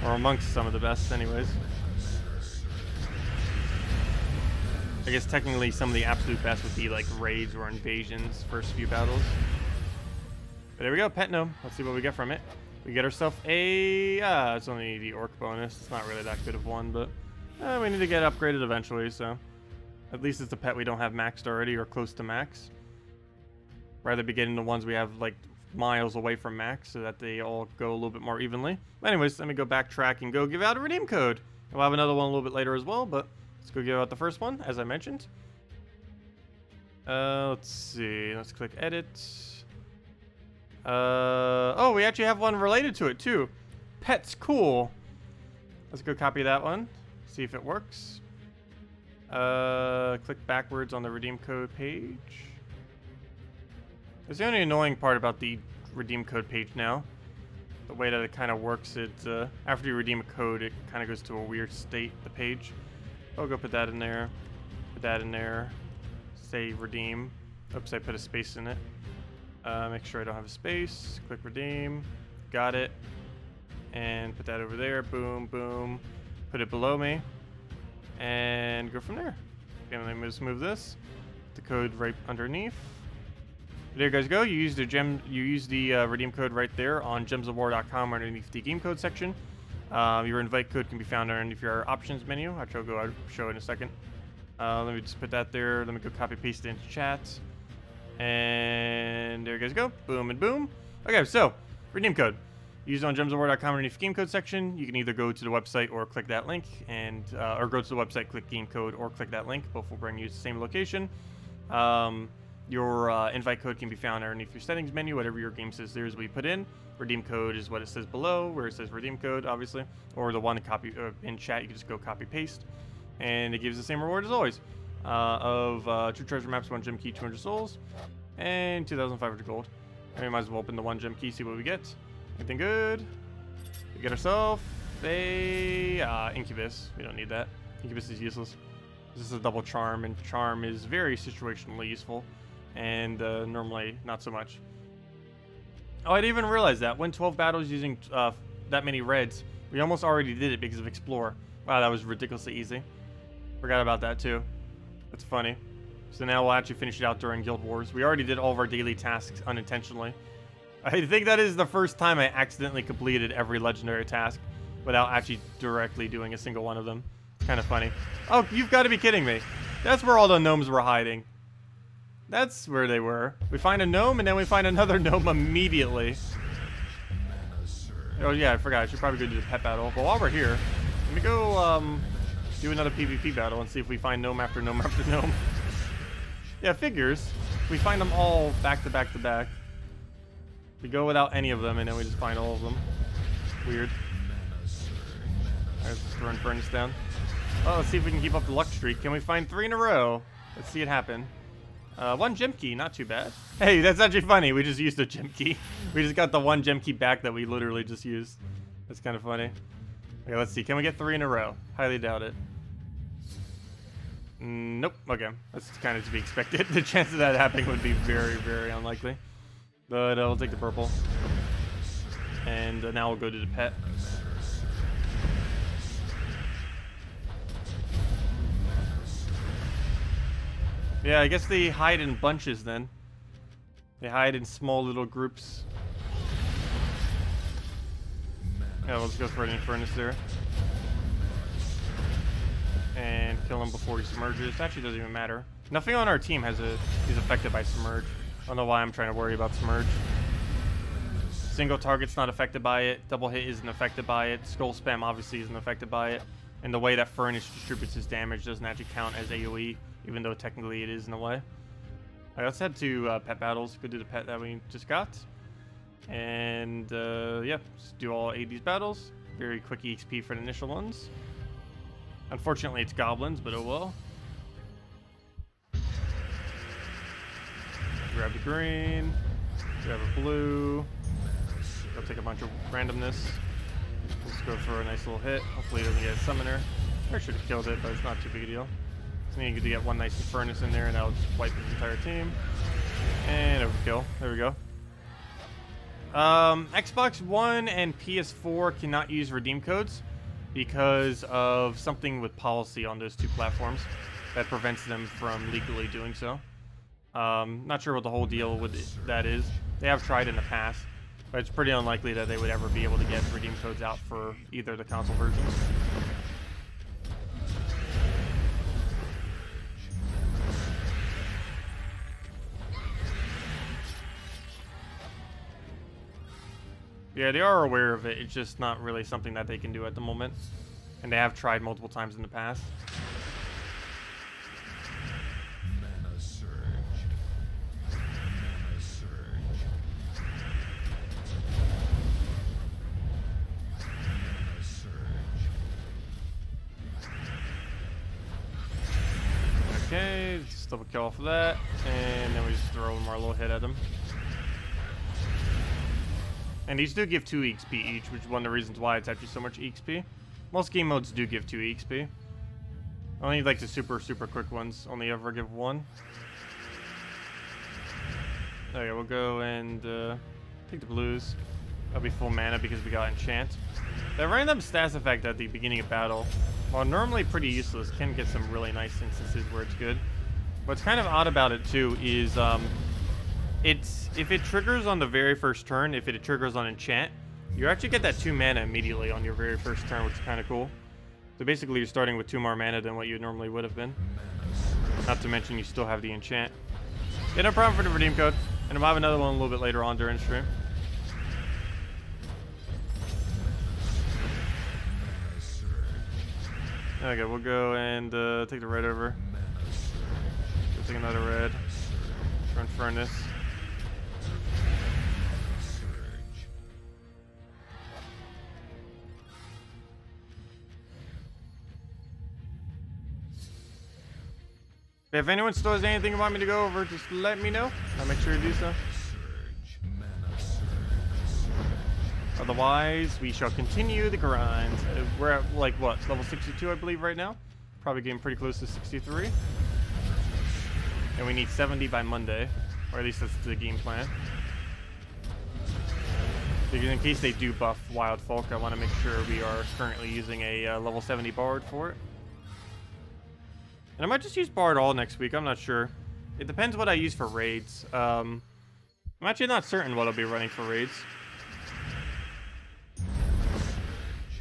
A: Or amongst some of the best, anyways. I guess technically some of the absolute best would be like raids or invasions, first few battles. But there we go, Pet Gnome. Let's see what we get from it. We get ourselves a... it's only the Orc bonus. It's not really that good of one, but we need to get upgraded eventually, so... At least it's a pet we don't have maxed already or close to max. Rather be getting the ones we have like miles away from max so that they all go a little bit more evenly. But anyways, let me go backtrack and go give out a redeem code. We'll have another one a little bit later as well, but let's go give out the first one, as I mentioned. Let's see. Let's click edit. Oh, we actually have one related to it too. Pets, cool. Let's go copy that one. See if it works. Click backwards on the redeem code page. It's the only annoying part about the redeem code page now. The way that it kind of works, after you redeem a code, it kind of goes to a weird state, the page. I'll go put that in there, put that in there, say redeem. Oops, I put a space in it. Make sure I don't have a space. Click redeem. Got it. And put that over there. Boom, boom. Put it below me. And go from there. Okay, let me just move this. The code right underneath. There you guys go. You use the redeem code right there on gemsofwar.com underneath the game code section. Your invite code can be found underneath your options menu, which I'll show in a second. Let me just put that there. Let me go copy paste it into chat. And there you guys go. Boom and boom. Okay, so redeem code. Use it on gemsofwar.com underneath the game code section. You can either go to the website or click that link, and or go to the website, click game code, or click that link. Both will bring you to the same location. Your invite code can be found underneath your settings menu. Whatever your game says there is what you put in. Redeem code is what it says below, where it says redeem code, obviously. Or the one to copy in chat, you can just go copy paste. And it gives the same reward as always. Of 2 treasure maps, 1 gem key, 200 souls, and 2,500 gold. And we might as well open the 1 gem key, see what we get. Anything good? We get ourselves a incubus. We don't need that. Incubus is useless. This is a double charm, and charm is very situationally useful, and normally not so much. Oh, I didn't even realize that. Win 12 battles using that many reds. We almost already did it because of Explore. Wow, that was ridiculously easy. Forgot about that too. That's funny. So now we'll actually finish it out during Guild Wars. We already did all of our daily tasks unintentionally. I think that is the first time I accidentally completed every legendary task without actually directly doing a single one of them. It's kind of funny. Oh, you've got to be kidding me. That's where all the gnomes were hiding. That's where they were. We find a gnome and then we find another gnome immediately. Oh yeah, I forgot. I should probably go do the pet battle. But while we're here, let me go do another PvP battle and see if we find gnome after gnome after gnome. Yeah, figures. We find them all back to back to back. We go without any of them, and then we just find all of them. Weird. Alright, let's throw Infernus down. Oh, let's see if we can keep up the luck streak. Can we find 3 in a row? Let's see it happen. 1 gem key, not too bad. Hey, that's actually funny. We just used a gem key. We just got the 1 gem key back that we literally just used. That's kind of funny. Okay, let's see. Can we get 3 in a row? Highly doubt it. Nope. Okay. That's kind of to be expected. The chance of that happening would be very, very unlikely. But we'll take the purple. And now we'll go to the pet. Yeah, I guess they hide in bunches then. They hide in small little groups. Yeah, let's go for an Infernus there. And kill him before he submerges. Actually, doesn't even matter. Nothing on our team is affected by submerge. I don't know why I'm trying to worry about submerge. Single target's not affected by it. Double hit isn't affected by it. Skull spam obviously isn't affected by it. And the way that Furnace distributes his damage doesn't actually count as AoE, even though technically it is in a way. Alright, let's head to pet battles. Go do the pet that we just got. And yeah, just do all 8 of these battles. Very quick EXP for the initial ones. Unfortunately, it's goblins, but oh well. Grab the green, grab a blue. Go take a bunch of randomness. Let's go for a nice little hit. Hopefully it doesn't get a summoner. I should have killed it, but it's not too big a deal. Just need to get 1 nice Infernus in there, and that'll just wipe his entire team. And overkill. There we go. Xbox One and PS4 cannot use redeem codes because of something with policy on those 2 platforms that prevents them from legally doing so. Not sure what the whole deal with that is. They have tried in the past, but it's pretty unlikely that they would ever be able to get redeem codes out for either the console versions. Yeah, they are aware of it. It's just not really something that they can do at the moment. And they have tried multiple times in the past.
B: Mana surge. Mana surge. Mana surge.
A: Okay, just double kill off of that. And then we just throw them our little hit at them. And these do give 2 EXP each, which is one of the reasons why it's actually so much EXP. Most game modes do give 2 EXP. Only like the super quick ones only ever give 1. Okay, we'll go and take the blues. That'll be full mana because we got enchant. That random stats effect at the beginning of battle, while normally pretty useless, can get some really nice instances where it's good. What's kind of odd about it too is if it triggers on the very first turn, if it triggers on enchant, you actually get that 2 mana immediately on your very first turn, which is kind of cool. So basically you're starting with 2 more mana than what you normally would have been. Not to mention you still have the enchant. Yeah, no problem for the redeem code. And I'll have another one a little bit later on during stream. Okay, we'll go and take the red over. We'll take another red for Infernus. If anyone still has anything you want me to go over, just let me know. I'll make sure to do so. Otherwise, we shall continue the grind. We're at, like, what, level 62, I believe, right now? Probably getting pretty close to 63. And we need 70 by Monday. Or at least that's the game plan. Because in case they do buff Wild Folk, I want to make sure we are currently using a level 70 Bard for it. And I might just use Bard all next week, I'm not sure. It depends what I use for raids. I'm actually not certain what I'll be running for raids.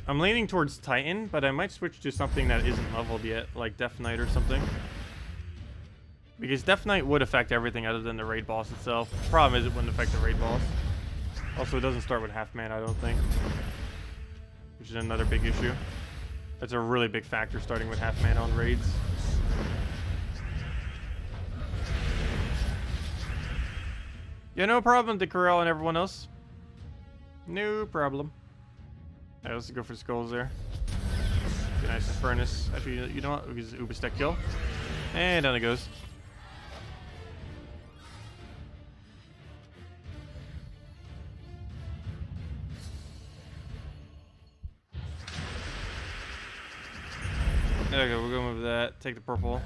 A: I'm leaning towards Titan, but I might switch to something that isn't leveled yet, like Death Knight or something. Because Death Knight would affect everything other than the raid boss itself. The problem is it wouldn't affect the raid boss. Also, it doesn't start with half mana, I don't think. Which is another big issue. That's a really big factor, starting with half mana on raids. Yeah, no problem, DeCorell and everyone else. No problem. Alright, let's go for the skulls there. Be nice Infernus. Actually, you know what? We use Uber Stack kill. And down it goes. There we go, we're going with that. Take the purple.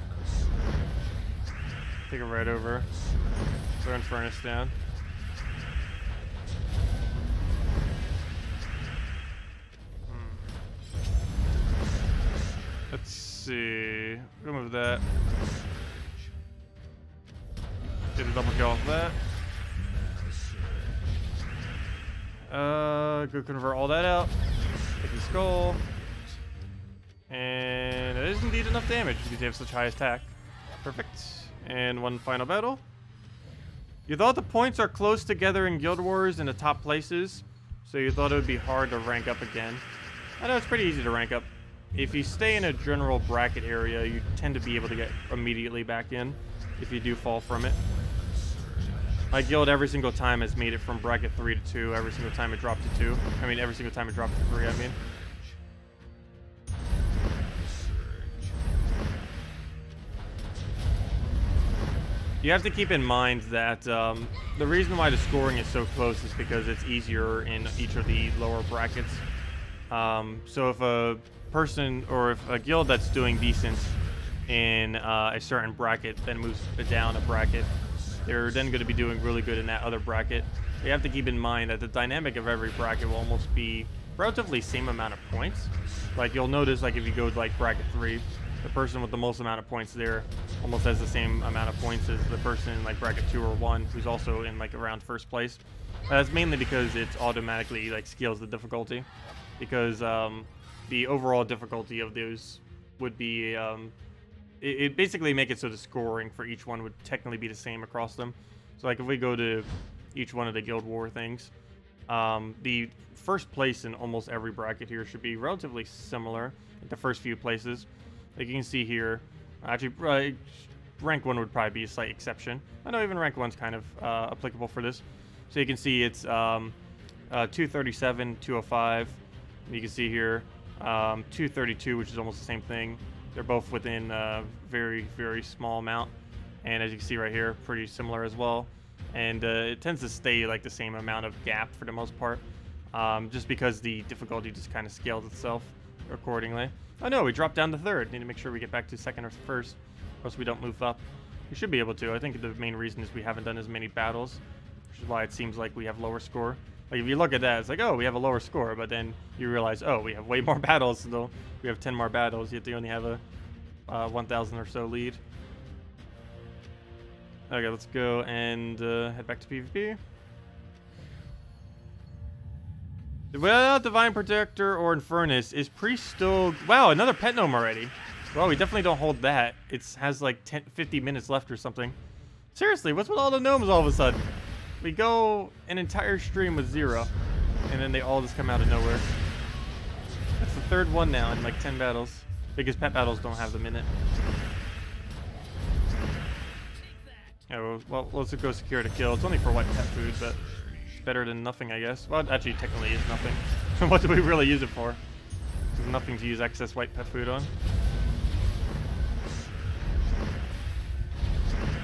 A: Take a red over. Throw Infernus down. Let's see. We'll move that. Get a double kill off that. Go convert all that out. Take the skull. And it is indeed enough damage because you have such high attack. Perfect. And one final battle. You thought the points are close together in Guild Wars in the top places, so you thought it would be hard to rank up again. I know it's pretty easy to rank up. If you stay in a general bracket area, you tend to be able to get immediately back in if you do fall from it. My guild every single time has made it from bracket 3 to 2, every single time it dropped to 2. I mean, every single time it dropped to 3, I mean. You have to keep in mind that the reason why the scoring is so close is because it's easier in each of the lower brackets. So if a person or if a guild that's doing decent in a certain bracket then moves down a bracket, they're then going to be doing really good in that other bracket. You have to keep in mind that the dynamic of every bracket will almost be relatively same amount of points. Like you'll notice, like if you go to like bracket 3, the person with the most amount of points there almost has the same amount of points as the person in like bracket 2 or 1 who's also in like around first place. That's mainly because it automatically like scales the difficulty, because the overall difficulty of those would be it basically make it so the scoring for each one would technically be the same across them. So like if we go to each one of the Guild War things, the first place in almost every bracket here should be relatively similar, like the first few places. Like you can see here, actually rank 1 would probably be a slight exception. I know even rank 1's kind of applicable for this. So you can see it's 237, 205. You can see here 232, which is almost the same thing. They're both within a very, very small amount. And as you can see right here, pretty similar as well. And it tends to stay like the same amount of gap for the most part, just because the difficulty just kind of scales itself accordingly. Oh no, we dropped down to 3rd. Need to make sure we get back to 2nd or 1st, or else we don't move up. We should be able to. I think the main reason is we haven't done as many battles. which is why it seems like we have lower score. Like if you look at that, it's like, oh, we have a lower score, but then you realize, oh, we have way more battles still. We have 10 more battles, yet they only have a 1,000 or so lead. Okay, let's go and head back to PvP. Without Divine Protector or Infernus, is Priest still... Wow, another pet gnome already. Well, we definitely don't hold that. It has like 50 minutes left or something. Seriously, what's with all the gnomes all of a sudden? We go an entire stream with 0, and then they all just come out of nowhere. That's the 3rd one now in like 10 battles. Because pet battles don't have the minute. Oh, well, let's go secure to kill. It's only for white pet food, but it's better than nothing, I guess. Well, actually, technically, it's nothing. What do we really use it for? There's nothing to use excess white pet food on.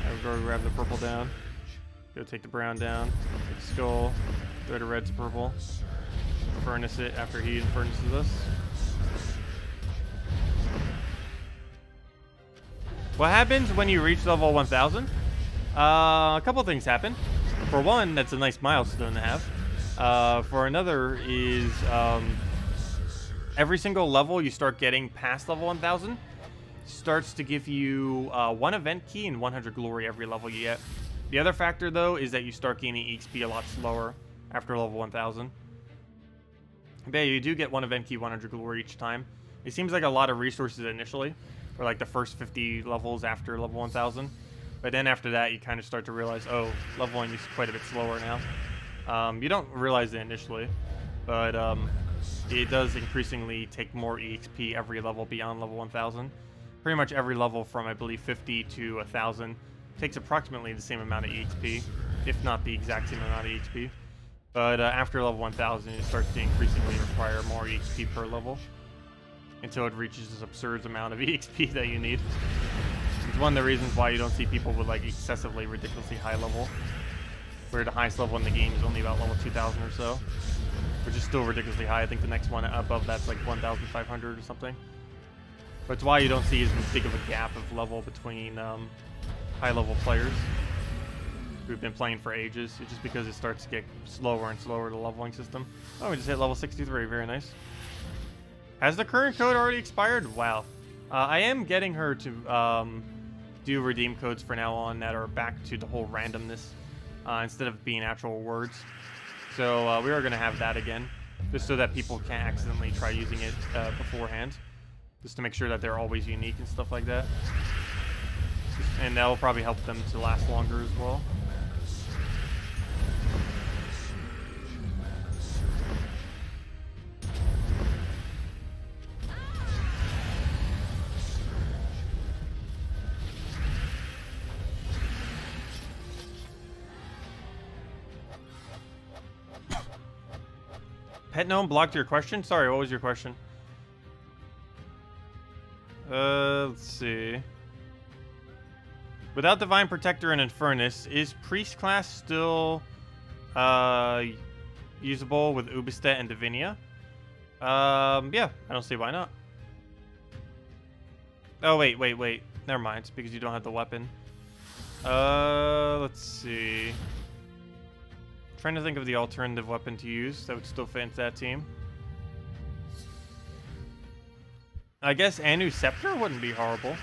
A: I'll go grab the purple down. Go take the brown down. Take the skull. Throw the red to purple. Furnace it after he infurnaces us. What happens when you reach level 1000? A couple things happen. For one, that's a nice milestone to have. For another is every single level you start getting past level 1000 starts to give you 1 event key and 100 glory every level you get. The other factor, though, is that you start gaining EXP a lot slower after level 1000. But yeah, you do get 1 event key, 100 glory each time. It seems like a lot of resources initially, for like the first 50 levels after level 1000. But then after that, you kind of start to realize, oh, leveling is quite a bit slower now. You don't realize it initially, but it does increasingly take more EXP every level beyond level 1000. Pretty much every level from, I believe, 50 to 1000 takes approximately the same amount of EXP, if not the exact same amount of EXP. But after level 1000, it starts to increasingly require more EXP per level until it reaches this absurd amount of EXP that you need. It's one of the reasons why you don't see people with like excessively ridiculously high level, where the highest level in the game is only about level 2000 or so, which is still ridiculously high. I think the next one above that's like 1500 or something. But it's why you don't see as big of a gap of level between high level players who've been playing for ages. It's just because it starts to get slower and slower, the leveling system. Oh, we just hit level 63, very nice. Has the current code already expired? Wow. I am getting her to do redeem codes for now on that are back to the whole randomness instead of being actual words. So we are going to have that again, just so that people can't accidentally try using it beforehand, just to make sure that they're always unique and stuff like that. And that will probably help them to last longer as well. Pet Gnome blocked your question? Sorry, what was your question? Let's see. Without Divine Protector and Infernus, is Priest class still usable with Ubistet and Divinia? Yeah, I don't see why not. Oh, wait. Never mind, it's because you don't have the weapon. Let's see. Trying to think of the alternative weapon to use that would still fit into that team. I guess Anu Scepter wouldn't be horrible.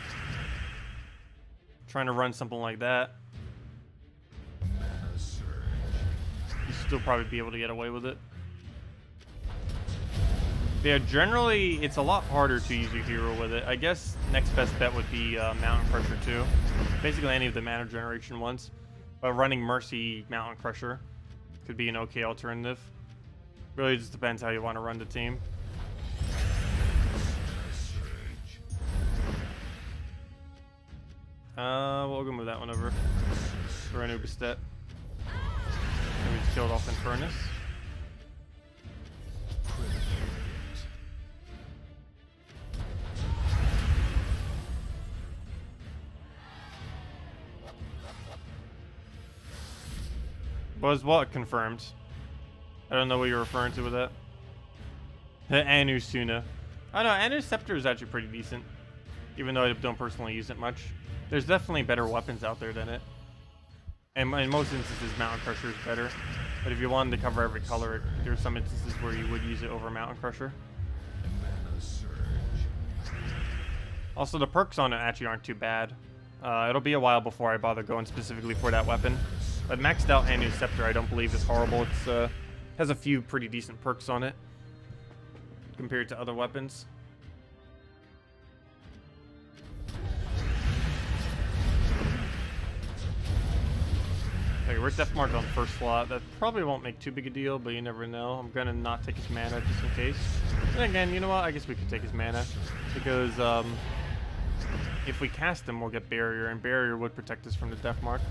A: Trying to run something like that. You'd still probably be able to get away with it. Yeah, generally, it's a lot harder to use your hero with it. I guess next best bet would be Mountain Crusher too. Basically any of the mana generation ones. But running Mercy Mountain Crusher could be an okay alternative. Really just depends how you want to run the team. We'll go move that one over for an Ubistet. And we just killed off Infernus. Was what confirmed? I don't know what you're referring to with that. Anu Suna. Oh no, Anu Scepter is actually pretty decent. Even though I don't personally use it much. There's definitely better weapons out there than it. And in most instances, Mountain Crusher is better. But if you wanted to cover every color, there's some instances where you would use it over Mountain Crusher.
B: Mana surge.
A: Also, the perks on it actually aren't too bad. It'll be a while before I bother going specifically for that weapon. But maxed out Hand Scepter I don't believe is horrible. It's has a few pretty decent perks on it compared to other weapons. Okay, we're Death Marked on first slot. That probably won't make too big a deal, but you never know. I'm gonna not take his mana just in case. And again, you know what? I guess we could take his mana because if we cast him, we'll get Barrier, and Barrier would protect us from the Death Mark.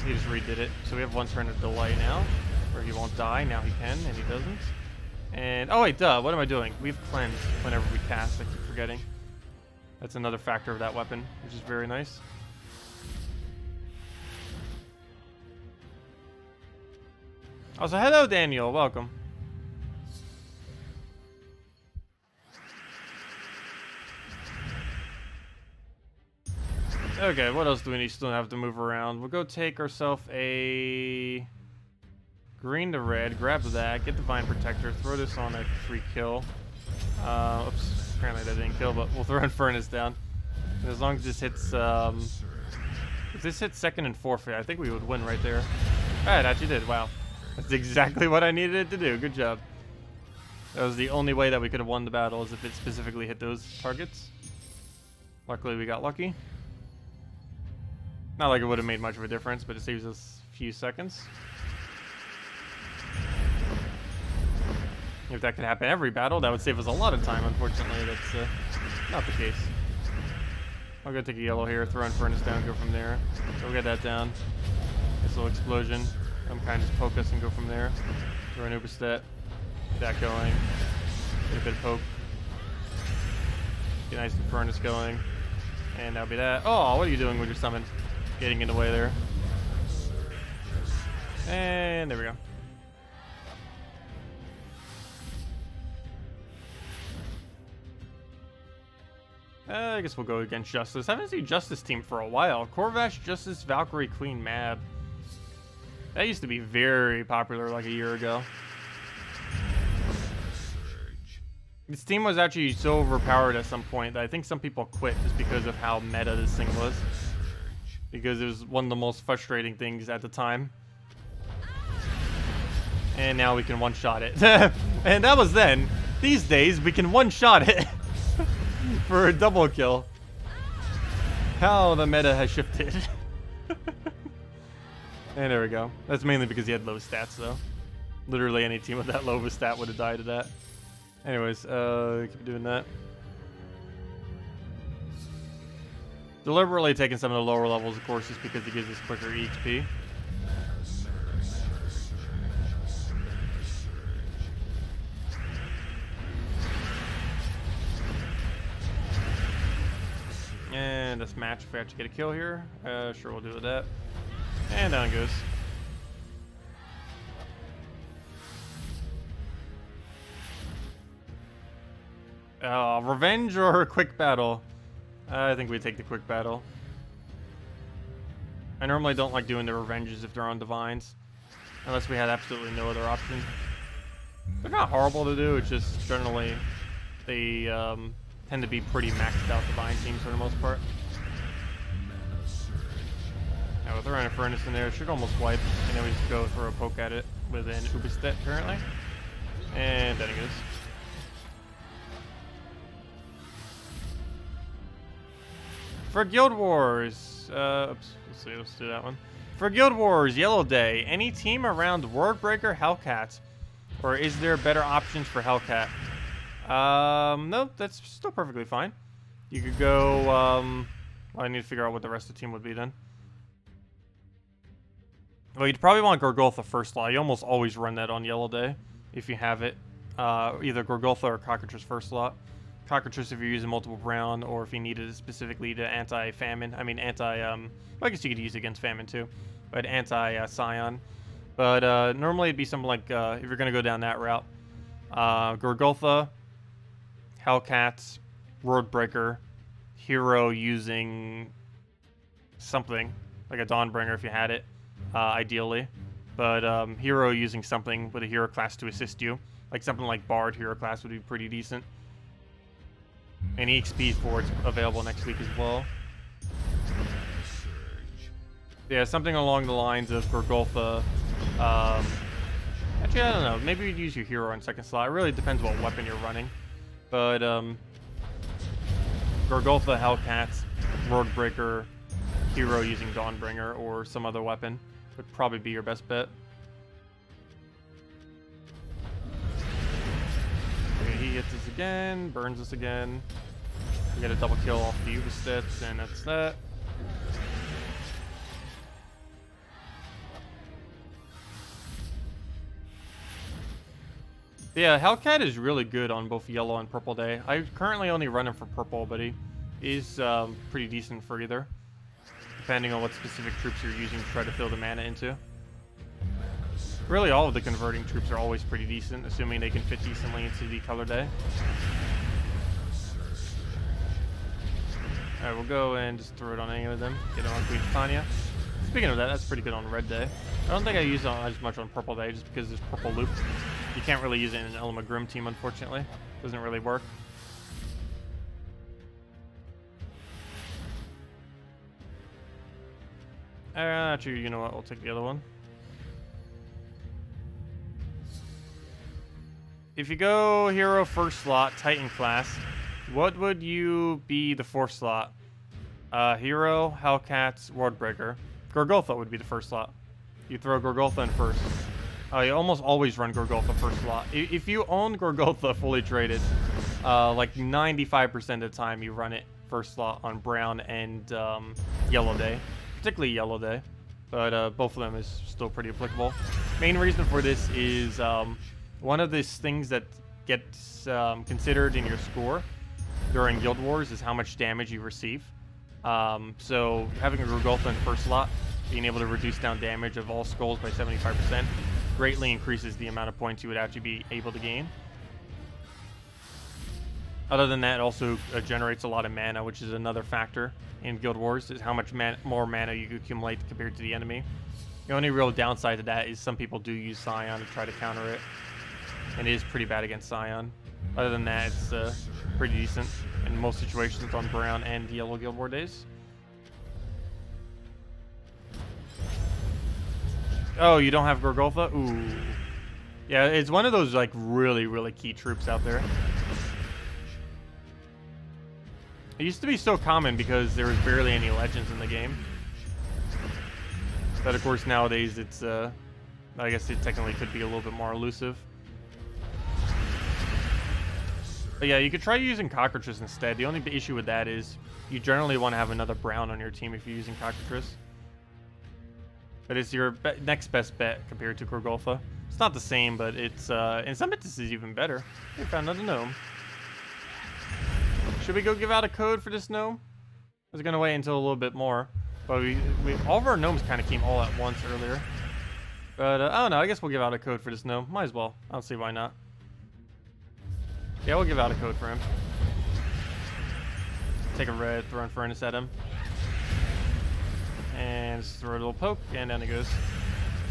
A: He just redid it, so we have one turn of delay now, where he won't die. Now he can, and he doesn't. And oh wait, duh. What am I doing? We've cleansed whenever we cast. I keep forgetting. That's another factor of that weapon, which is very nice. Also, hello, Daniel. Welcome. Okay, what else do we need? Still have to move around. We'll go take ourselves a green to red. Grab that. Get Divine Protector. Throw this on a free kill. Oops. Apparently that didn't kill, but we'll throw Infernus down. And as long as this hits, if this hits second and forfeit, I think we would win right there. Ah, it actually did. Wow. That's exactly what I needed it to do. Good job. That was the only way that we could have won the battle, is if it specifically hit those targets. Luckily, we got lucky. Not like it would have made much of a difference, but it saves us a few seconds. If that could happen every battle, that would save us a lot of time. Unfortunately, that's not the case. I'll go take a yellow here, throw Infernus down, go from there. So we'll get that down. This little explosion. I'm kind of just poke us and go from there. Throw an Ubistet. Get that going. Get a bit of poke. Get a nice Infernus going. And that'll be that. Oh, what are you doing with your summon? Getting in the way there. And there we go. I guess we'll go against Justice. I haven't seen Justice team for a while. Corvash, Justice, Valkyrie, Queen, Mab. That used to be very popular like a year ago. This team was actually so overpowered at some point that I think some people quit just because of how meta this thing was. Because it was one of the most frustrating things at the time. And now we can one-shot it. And that was then. These days, we can one-shot it. For a double kill. How the meta has shifted. And there we go. That's mainly because he had low stats, though. Literally any team with that low of a stat would have died to that. Anyways, keep doing that. Deliberately taking some of the lower levels, of course, just because it gives us quicker EXP. And this match, if we have to get a kill here, sure, we'll do with that. And down it goes. Revenge or quick battle? I think we take the quick battle. I normally don't like doing the revenges if they're on divines, unless we had absolutely no other option. They're not horrible to do, it's just generally they tend to be pretty maxed out divine teams for the most part. Now we'll throw an Infernus in there, it should almost wipe, and then we just go throw a poke at it with an Ubistet currently. And then it goes. For Guild Wars, oops, let's do that one. For Guild Wars, Yellow Day, any team around Wordbreaker, Hellcat, or is there better options for Hellcat? No, that's still perfectly fine. You could go, well, I need to figure out what the rest of the team would be then. Well, you'd probably want Gorgulfa first law. You almost always run that on Yellow Day, if you have it. Either Gorgulfa or Cockatrice first law. Cockatrice if you're using multiple brown, or if you needed it specifically to anti-famine. I mean, well, I guess you could use it against famine too, but anti-scion. But normally it'd be something like, if you're going to go down that route, Gorgulfa, Hellcat, Wordbreaker, Hero using something. like a Dawnbringer if you had it, ideally. But hero using something with a hero class to assist you, like something like Bard hero class would be pretty decent. And EXP for it's available next week as well. Yeah, something along the lines of Gorgolfa. Actually, I don't know. Maybe you'd use your hero on second slot. It really depends what weapon you're running. But Gorgolfa, Hellcats, Roadbreaker, hero using Dawnbringer, or some other weapon would probably be your best bet. Okay, he hits us again, burns us again. We get a double kill off the Ubistits, and that's that. Yeah, Hellcat is really good on both yellow and purple day. I currently only run him for purple, but he is pretty decent for either, depending on what specific troops you're using to try to fill the mana into. Really, all of the converting troops are always pretty decent, assuming they can fit decently into the color day. Alright, we'll go and just throw it on any of them. Get it on Queen Tanya. Speaking of that, that's pretty good on red day. I don't think I use it as much on purple day, just because there's purple loop. You can't really use it in an Element Grim team, unfortunately. Doesn't really work. Actually, you know what? We'll take the other one. If you go hero first slot, Titan class, what would you be the fourth slot? Hero, Hellcats, Wardbreaker. Gorgolfa would be the first slot. You throw Gorgolfa in first. You almost always run Gorgolfa first slot. If you own Gorgolfa fully traded, like 95% of the time you run it first slot on brown and yellow day. Particularly yellow day. But both of them is still pretty applicable. Main reason for this is one of these things that gets considered in your score during Guild Wars is how much damage you receive. So having a Gorgolfa in first slot, being able to reduce down damage of all skulls by 75%, greatly increases the amount of points you would actually be able to gain. Other than that, it also generates a lot of mana, which is another factor in Guild Wars, is how much more mana you accumulate compared to the enemy. The only real downside to that is some people do use Scion to try to counter it, and it is pretty bad against Scion. Other than that, it's pretty decent in most situations on brown and yellow Guild War days. Oh, you don't have Gorgolfa? Ooh. Yeah, it's one of those like really, really key troops out there. It used to be so common because there was barely any legends in the game. But of course nowadays it's, I guess it technically could be a little bit more elusive. But yeah, you could try using Cockroaches instead. The only issue with that is you generally want to have another brown on your team if you're using Cockroaches. But it's your next best bet compared to Gorgolfa. It's not the same, but it's, in some instances, even better. We found another gnome. Should we go give out a code for this gnome? I was going to wait until a little bit more. But all of our gnomes kind of came all at once earlier. But, I don't know. I guess we'll give out a code for this gnome. Might as well. I don't see why not. Yeah, we'll give out a code for him. Take a red, throw Infernus at him. And just throw a little poke, and down he goes.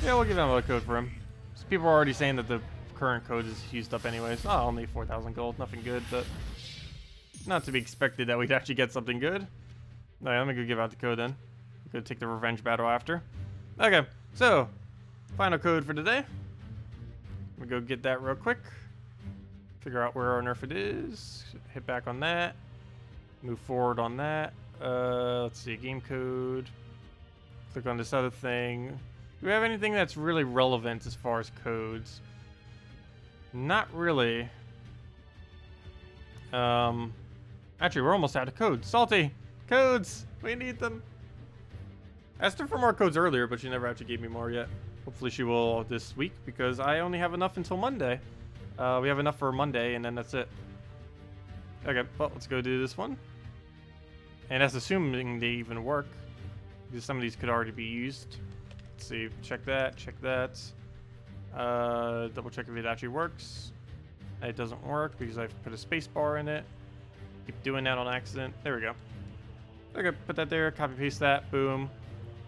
A: Yeah, we'll give him a code for him. So people are already saying that the current code is used up anyways. Oh, only 4,000 gold, nothing good, but not to be expected that we'd actually get something good. Alright, let me go give out the code then. Go take the revenge battle after. Okay, so final code for today. Let me go get that real quick. Figure out where our nerf it is. Hit back on that. Move forward on that. Let's see, game code. Click on this other thing. Do we have anything that's really relevant as far as codes? Not really. Actually, we're almost out of codes. Salty! Codes! We need them! I asked her for more codes earlier, but she never actually gave me more yet. Hopefully she will this week, because I only have enough until Monday. We have enough for Monday, and then that's it. Okay, well, let's go do this one. And that's assuming they even work, because some of these could already be used. Let's see, check that, check that. Double check if it actually works. It doesn't work because I've put a space bar in it. Keep doing that on accident. There we go. Okay, put that there, copy paste that, boom.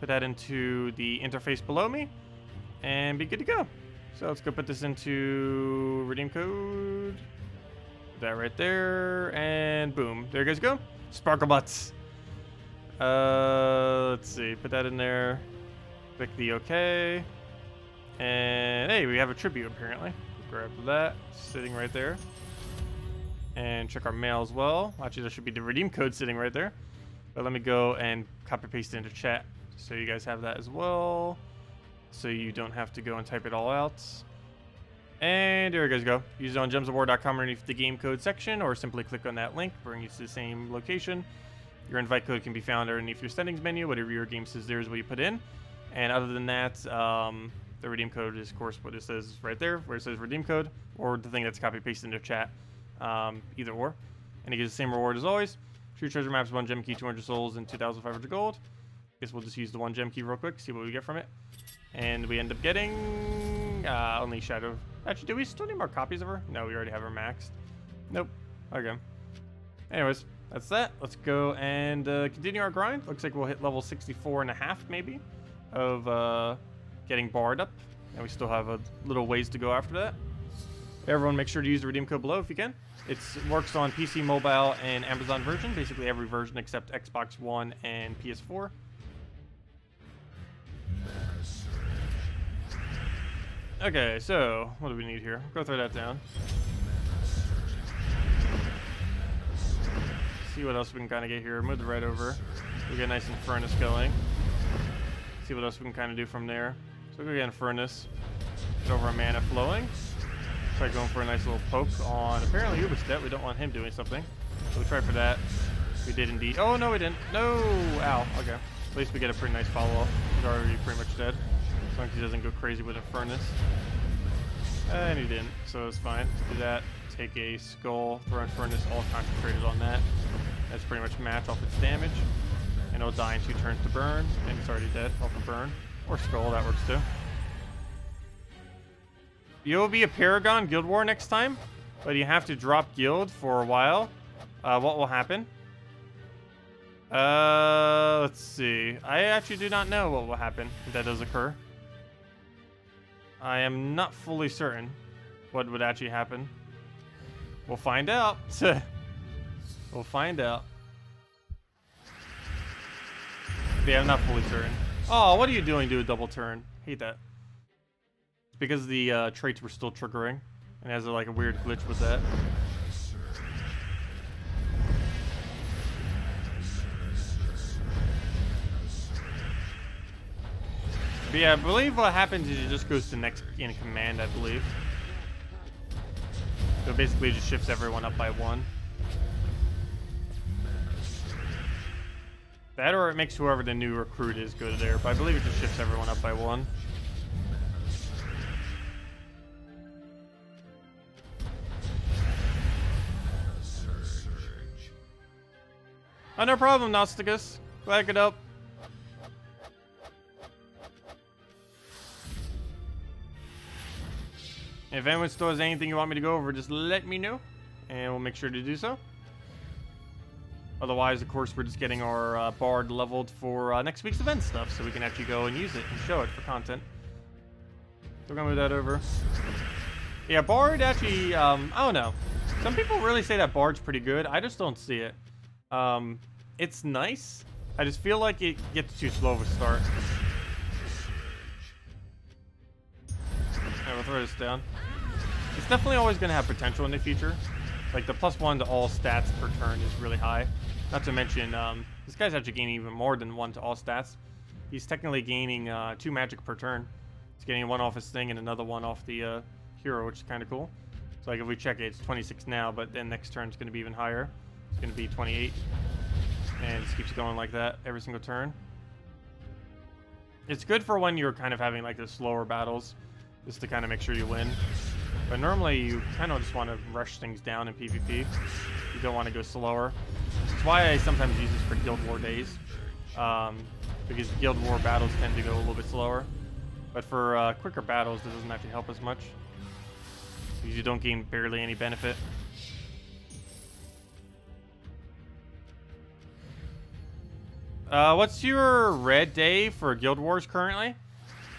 A: Put that into the interface below me and be good to go. So let's go put this into redeem code. That right there, and boom, there you guys go. Sparkle butts. Let's see, put that in there. Click the OK. And hey, we have a tribute apparently. Grab that, sitting right there. And check our mail as well. Actually, there should be the redeem code sitting right there. But let me go and copy paste it into chat so you guys have that as well. So you don't have to go and type it all out. And there you guys go. Use it on gemsofwar.com underneath the game code section, or simply click on that link, bring you to the same location. Your invite code can be found underneath your settings menu. Whatever your game says there is what you put in. And other than that, the redeem code is, of course, what it says right there, where it says redeem code, or the thing that's copy pasted into chat. Either or. And it gives the same reward as always. True treasure maps, 1 gem key, 200 souls, and 2,500 gold. Guess we'll just use the 1 gem key real quick, see what we get from it. And we end up getting only shadow. Actually, do we still need more copies of her? No, we already have her maxed. Nope. Okay. Anyways, that's that. Let's go and continue our grind. Looks like we'll hit level 64.5 maybe of getting barred up. And we still have a little ways to go after that. Everyone make sure to use the redeem code below if you can. It works on PC, mobile, and Amazon version. Basically every version except Xbox One and PS4. Okay, so what do we need here? Go throw that down. See what else we can kind of get here. Move the red over. We get a nice Infernus going. See what else we can kind of do from there. So we'll get Infernus. Get over a mana flowing. Try going for a nice little poke on apparently Ubistet. We don't want him doing something. So we'll try for that. We did indeed. Oh, no, we didn't. No! Ow. Okay. At least we get a pretty nice follow-up. He's already pretty much dead. As long as he doesn't go crazy with Infernus. And he didn't, so it's fine. Do that. Take a skull, throw Infernus, all concentrated on that. That's pretty much match off its damage. And it'll die in 2 turns to burn. And it's already dead off of burn. Or skull, that works too. You'll be a Paragon Guild War next time, but you have to drop guild for a while. What will happen? Let's see. I actually do not know what will happen if that does occur. I am not fully certain what would actually happen. We'll find out. We'll find out. Yeah, I'm not fully certain. Oh, what are you doing? Do a double turn. Hate that. It's because the traits were still triggering. And it has like a weird glitch with that. But yeah, I believe what happens is it just goes to next in command, I believe. So basically it just shifts everyone up by 1. That or it makes whoever the new recruit is go there, but I believe it just shifts everyone up by 1. Oh, no problem, Nosticus. Glad it up. If anyone still has anything you want me to go over, just let me know, and we'll make sure to do so. Otherwise, of course, we're just getting our Bard leveled for next week's event stuff, so we can actually go and use it and show it for content. So we're gonna move that over. Yeah, Bard actually, I don't know. Some people really say that Bard's pretty good. I just don't see it. It's nice. I just feel like it gets too slow of a start. Alright, we'll throw this down. It's definitely always going to have potential in the future. Like, the +1 to all stats per turn is really high. Not to mention, this guy's actually gaining even more than 1 to all stats. He's technically gaining 2 magic per turn. He's getting 1 off his thing and another 1 off the hero, which is kind of cool. So, like, if we check it, it's 26 now, but then next turn it's going to be even higher. It's going to be 28. And it just keeps going like that every single turn. It's good for when you're kind of having, like, the slower battles, just to kind of make sure you win. But normally you kind of just want to rush things down in PvP. You don't want to go slower. That's why I sometimes use this for Guild War days. Because Guild War battles tend to go a little bit slower. But for quicker battles, this doesn't actually help as much. Because you don't gain barely any benefit. What's your red day for Guild Wars currently?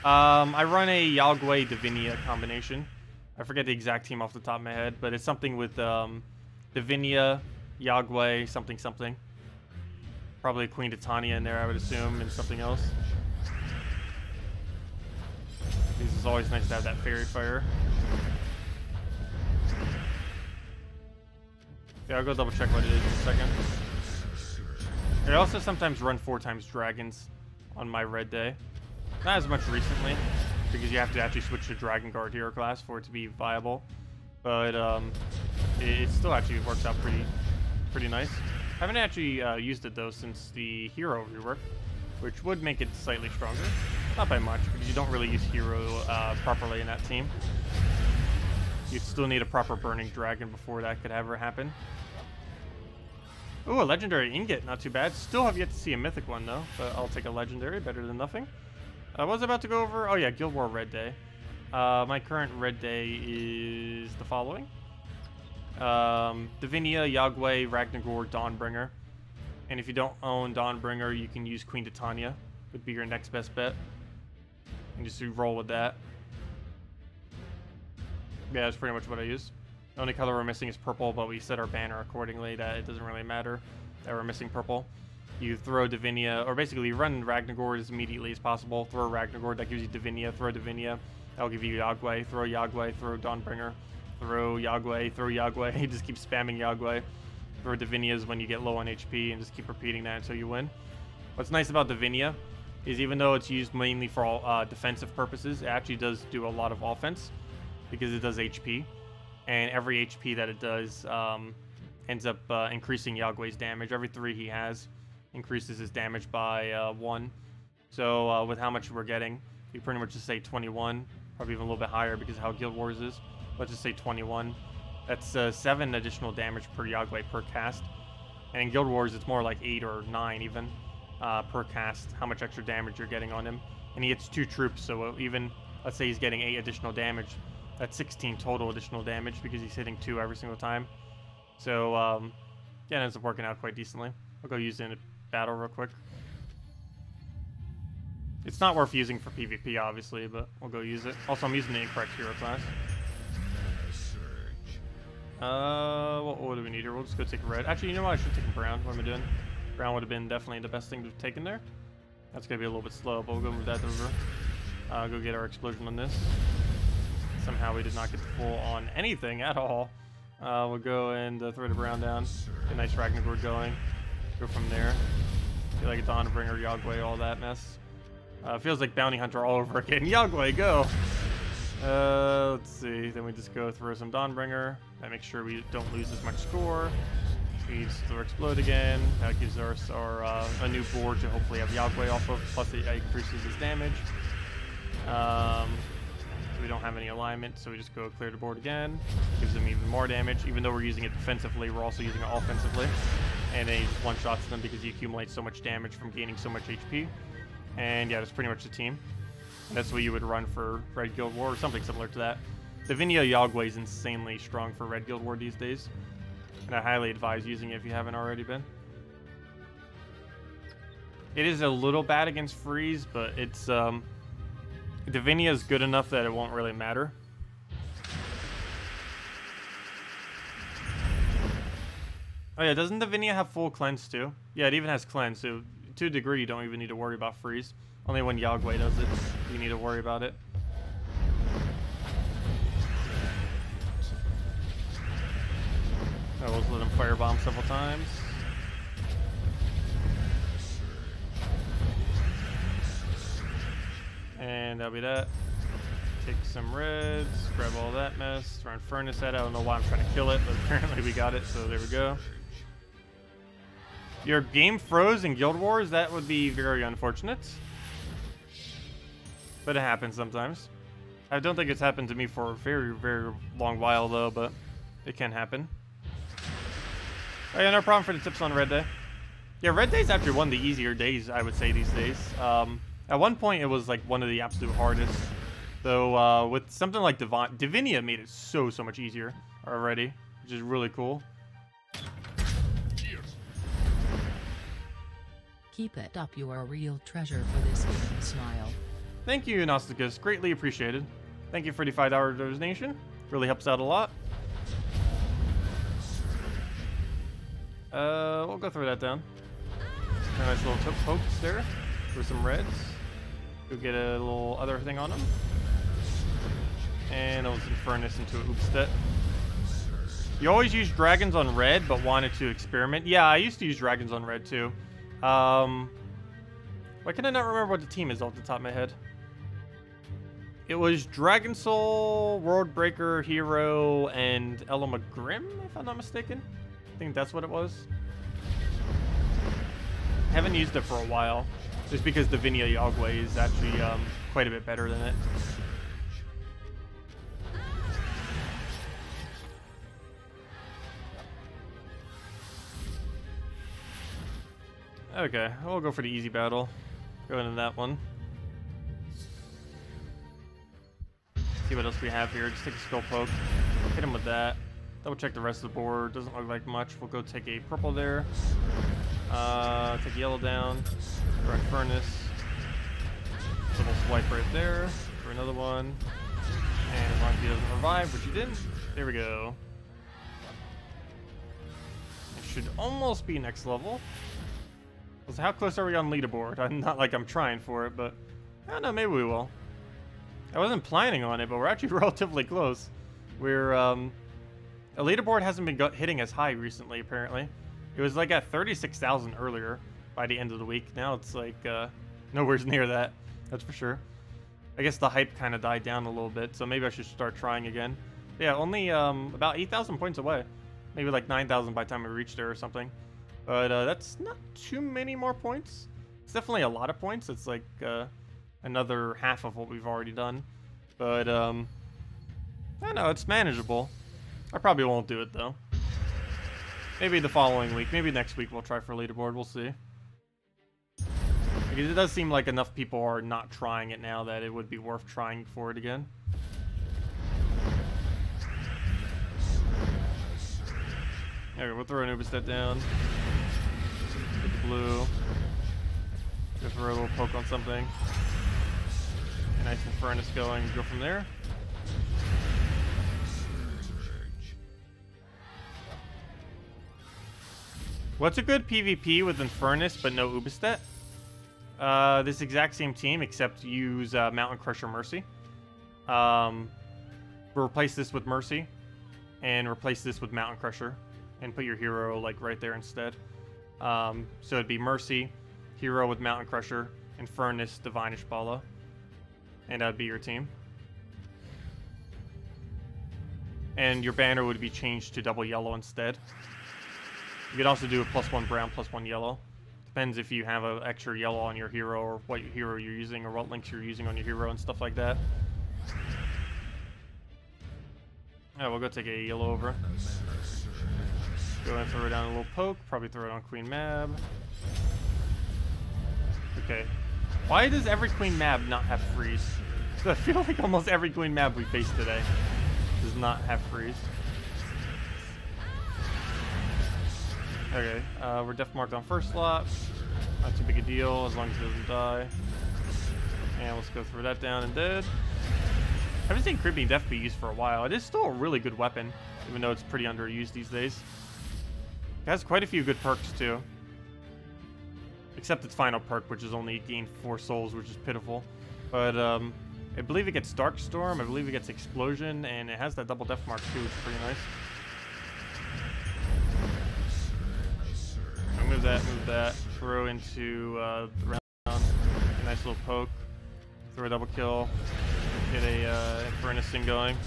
A: I run a Yagwe Divinia combination. I forget the exact team off the top of my head, but it's something with Divinia, Yagwe, something something. Probably Queen Titania in there, I would assume, and something else. It's always nice to have that Fairy Fire. Yeah, I'll go double check what it is in a second. I also sometimes run 4 times Dragons on my red day. Not as much recently, because you have to actually switch to Dragon Guard hero class for it to be viable. But it still actually works out pretty nice. I haven't actually used it though since the hero rework, which would make it slightly stronger. Not by much, because you don't really use hero properly in that team. You'd still need a proper Burning Dragon before that could ever happen. Ooh, a legendary ingot, not too bad. Still have yet to see a mythic one though, but I'll take a legendary, better than nothing. What was I about to go over? Oh yeah, Guild War Red Day. My current Red Day is the following. Divinia, Yagwe, Ragnagor, Dawnbringer. And if you don't own Dawnbringer, you can use Queen Titania. Would be your next best bet. And just roll with that. Yeah, that's pretty much what I use. The only color we're missing is purple, but we set our banner accordingly that it doesn't really matter that we're missing purple. You throw Divinia, or basically you run Ragnagor as immediately as possible. Throw Ragnagor, that gives you Divinia. Throw Divinia, that'll give you Yagwe. Throw Yagwe, throw Dawnbringer. Throw Yagwe, throw Yagwe. You just keep spamming Yagwe. Throw Divinias when you get low on HP, and just keep repeating that until you win. What's nice about Divinia is even though it's used mainly for all defensive purposes, it actually does do a lot of offense because it does HP. And every HP that it does ends up increasing Yagwe's damage. Every 3 he has increases his damage by 1. So with how much we're getting, you pretty much just say 21, probably even a little bit higher because of how Guild Wars is. Let's just say 21. That's 7 additional damage per Yagwe per cast. And in Guild Wars, it's more like 8 or 9 even per cast, how much extra damage you're getting on him. And he gets 2 troops, so even, let's say he's getting 8 additional damage. That's 16 total additional damage because he's hitting 2 every single time. So, yeah, it ends up working out quite decently. I'll go use it in a battle real quick. It's not worth using for PvP, obviously, but we'll go use it. Also, I'm using the incorrect hero class. What do we need here? We'll just go take a red. Actually, you know what? I should take a brown. What am I doing? Brown would have been definitely the best thing to have taken there. That's going to be a little bit slow, but we'll go move that over. Go get our explosion on this. Somehow we did not get the full on anything at all. We'll go and throw the brown down. Get a nice Ragnagor going. Go from there. Feel like a Dawnbringer, Yagwe, all that mess. Feels like Bounty Hunter all over again. Yagwe, go! Let's see. Then we just go throw some Dawnbringer. That makes sure we don't lose as much score. We just throw explode again. That gives us our a new board to hopefully have Yagwe off of. Plus it increases his damage. So we don't have any alignment, so we just go clear the board again. Gives them even more damage. Even though we're using it defensively, we're also using it offensively. And then he just one-shots them because he accumulates so much damage from gaining so much HP. And yeah, that's pretty much the team. That's what you would run for Red Guild War, or something similar to that. Divinia Yagwe is insanely strong for Red Guild War these days. And I highly advise using it if you haven't already been. It is a little bad against freeze, but it's Divinia is good enough that it won't really matter. Oh yeah, doesn't Divinia have full cleanse too? Yeah, it even has cleanse, so to a degree you don't even need to worry about freeze. Only when Yagwe does it, you need to worry about it. Let's let him firebomb several times. And that'll be that. Take some reds, grab all that mess, throw Infernus at it. I don't know why I'm trying to kill it, but apparently we got it, so there we go. Your game froze in Guild Wars? That would be very unfortunate. But it happens sometimes. I don't think it's happened to me for a very, very long while, though, but it can happen. Oh yeah, no problem for the tips on Red Day. Yeah, Red Day's actually one of the easier days, I would say, these days. At one point, it was like one of the absolute hardest. Though, with something like Divinia made it so much easier already, which is really cool.
C: Keep it up, you are a real treasure for this game. Smile.
A: Thank you, Zeddicus. Greatly appreciated. Thank you for the $5 donation. Really helps out a lot. We'll go throw that down. A nice little pokes there for some reds. Go get a little other thing on them. And I'll Infernus into a Oopstet. You always use dragons on red, but wanted to experiment. Yeah, I used to use dragons on red too. Why can I not remember what the team is off the top of my head? It was Dragon Soul, World Breaker, Hero, and Grim, if I'm not mistaken. I think that's what it was. Haven't used it for a while, just because the Vinaya Yagway is actually quite a bit better than it. Okay, we'll go for the easy battle. Go into that one. See what else we have here. Just take a skull poke. Hit him with that. Double check the rest of the board. Doesn't look like much. We'll go take a purple there. Take yellow down. For Infernus. Double swipe right there. For another one. And as long as he doesn't revive, which he didn't. There we go. It should almost be next level. So how close are we on leaderboard? I'm not like I'm trying for it, but I don't know, maybe we will. I wasn't planning on it, but we're actually relatively close. We're, a leaderboard hasn't been hitting as high recently, apparently. It was like at 36,000 earlier by the end of the week. Now it's like, nowhere near that, that's for sure. I guess the hype kind of died down a little bit, so maybe I should start trying again. Yeah, only, about 8,000 points away. Maybe like 9,000 by the time we reach there or something. But that's not too many more points. It's definitely a lot of points. It's like another half of what we've already done. But I don't know, it's manageable. I probably won't do it though. Maybe the following week, maybe next week we'll try for leaderboard, we'll see. Because it does seem like enough people are not trying it now that it would be worth trying for it again. Okay, we'll throw an Uberstep down. Get the blue. Go for a little poke on something. A nice Infernus going. Go from there. What's a good PvP with Infernus but no Uberstep? This exact same team except use Mountain Crusher Mercy. We'll replace this with Mercy and replace this with Mountain Crusher. And put your hero like right there instead. So it'd be Mercy, hero with Mountain Crusher, Infernus, Divine Ishbala. And that'd be your team. And your banner would be changed to double yellow instead. You could also do a +1 brown, +1 yellow. Depends if you have an extra yellow on your hero or what hero you're using or what links you're using on your hero and stuff like that. Alright, we'll go take a yellow over. Go and throw down a little poke. Probably throw it on Queen Mab. Okay. Why does every Queen Mab not have freeze? I feel like almost every Queen Mab we face today does not have freeze. Okay, we're def marked on first slot. Not too big a deal as long as it doesn't die. And let's go throw that down and dead. I haven't seen Creeping Death be used for a while. It is still a really good weapon, even though it's pretty underused these days. It has quite a few good perks too. Except its final perk, which is only gain 4 souls, which is pitiful. But I believe it gets Dark Storm, I believe it gets Explosion, and it has that double def mark too, which is pretty nice. I'll move that, throw into the round, a nice little poke, throw a double kill, get a Infernus thing going.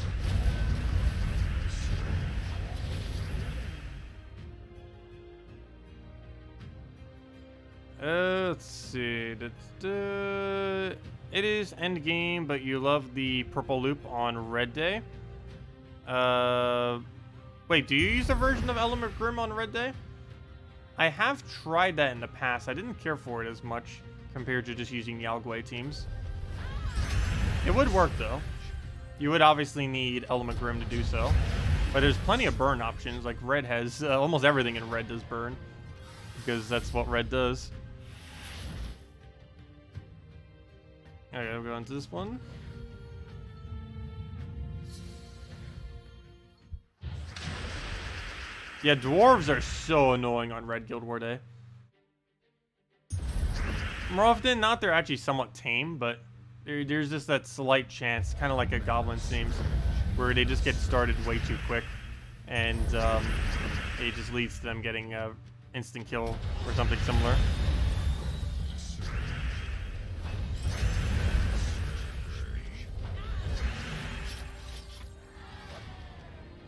A: Let's see. It is end game, but you love the purple loop on Red Day. Wait, do you use a version of Element Grim on Red Day? I have tried that in the past. I didn't care for it as much compared to just using Yagway teams. It would work though. You would obviously need Element Grim to do so, but there's plenty of burn options. Like Red has almost everything in Red does burn because that's what Red does. Alright, I'll go on to this one. Yeah, dwarves are so annoying on Red Guild War Day. More often than not, they're actually somewhat tame, but there's just that slight chance, kind of like a goblin seems, where they just get started way too quick, and it just leads to them getting an instant kill or something similar.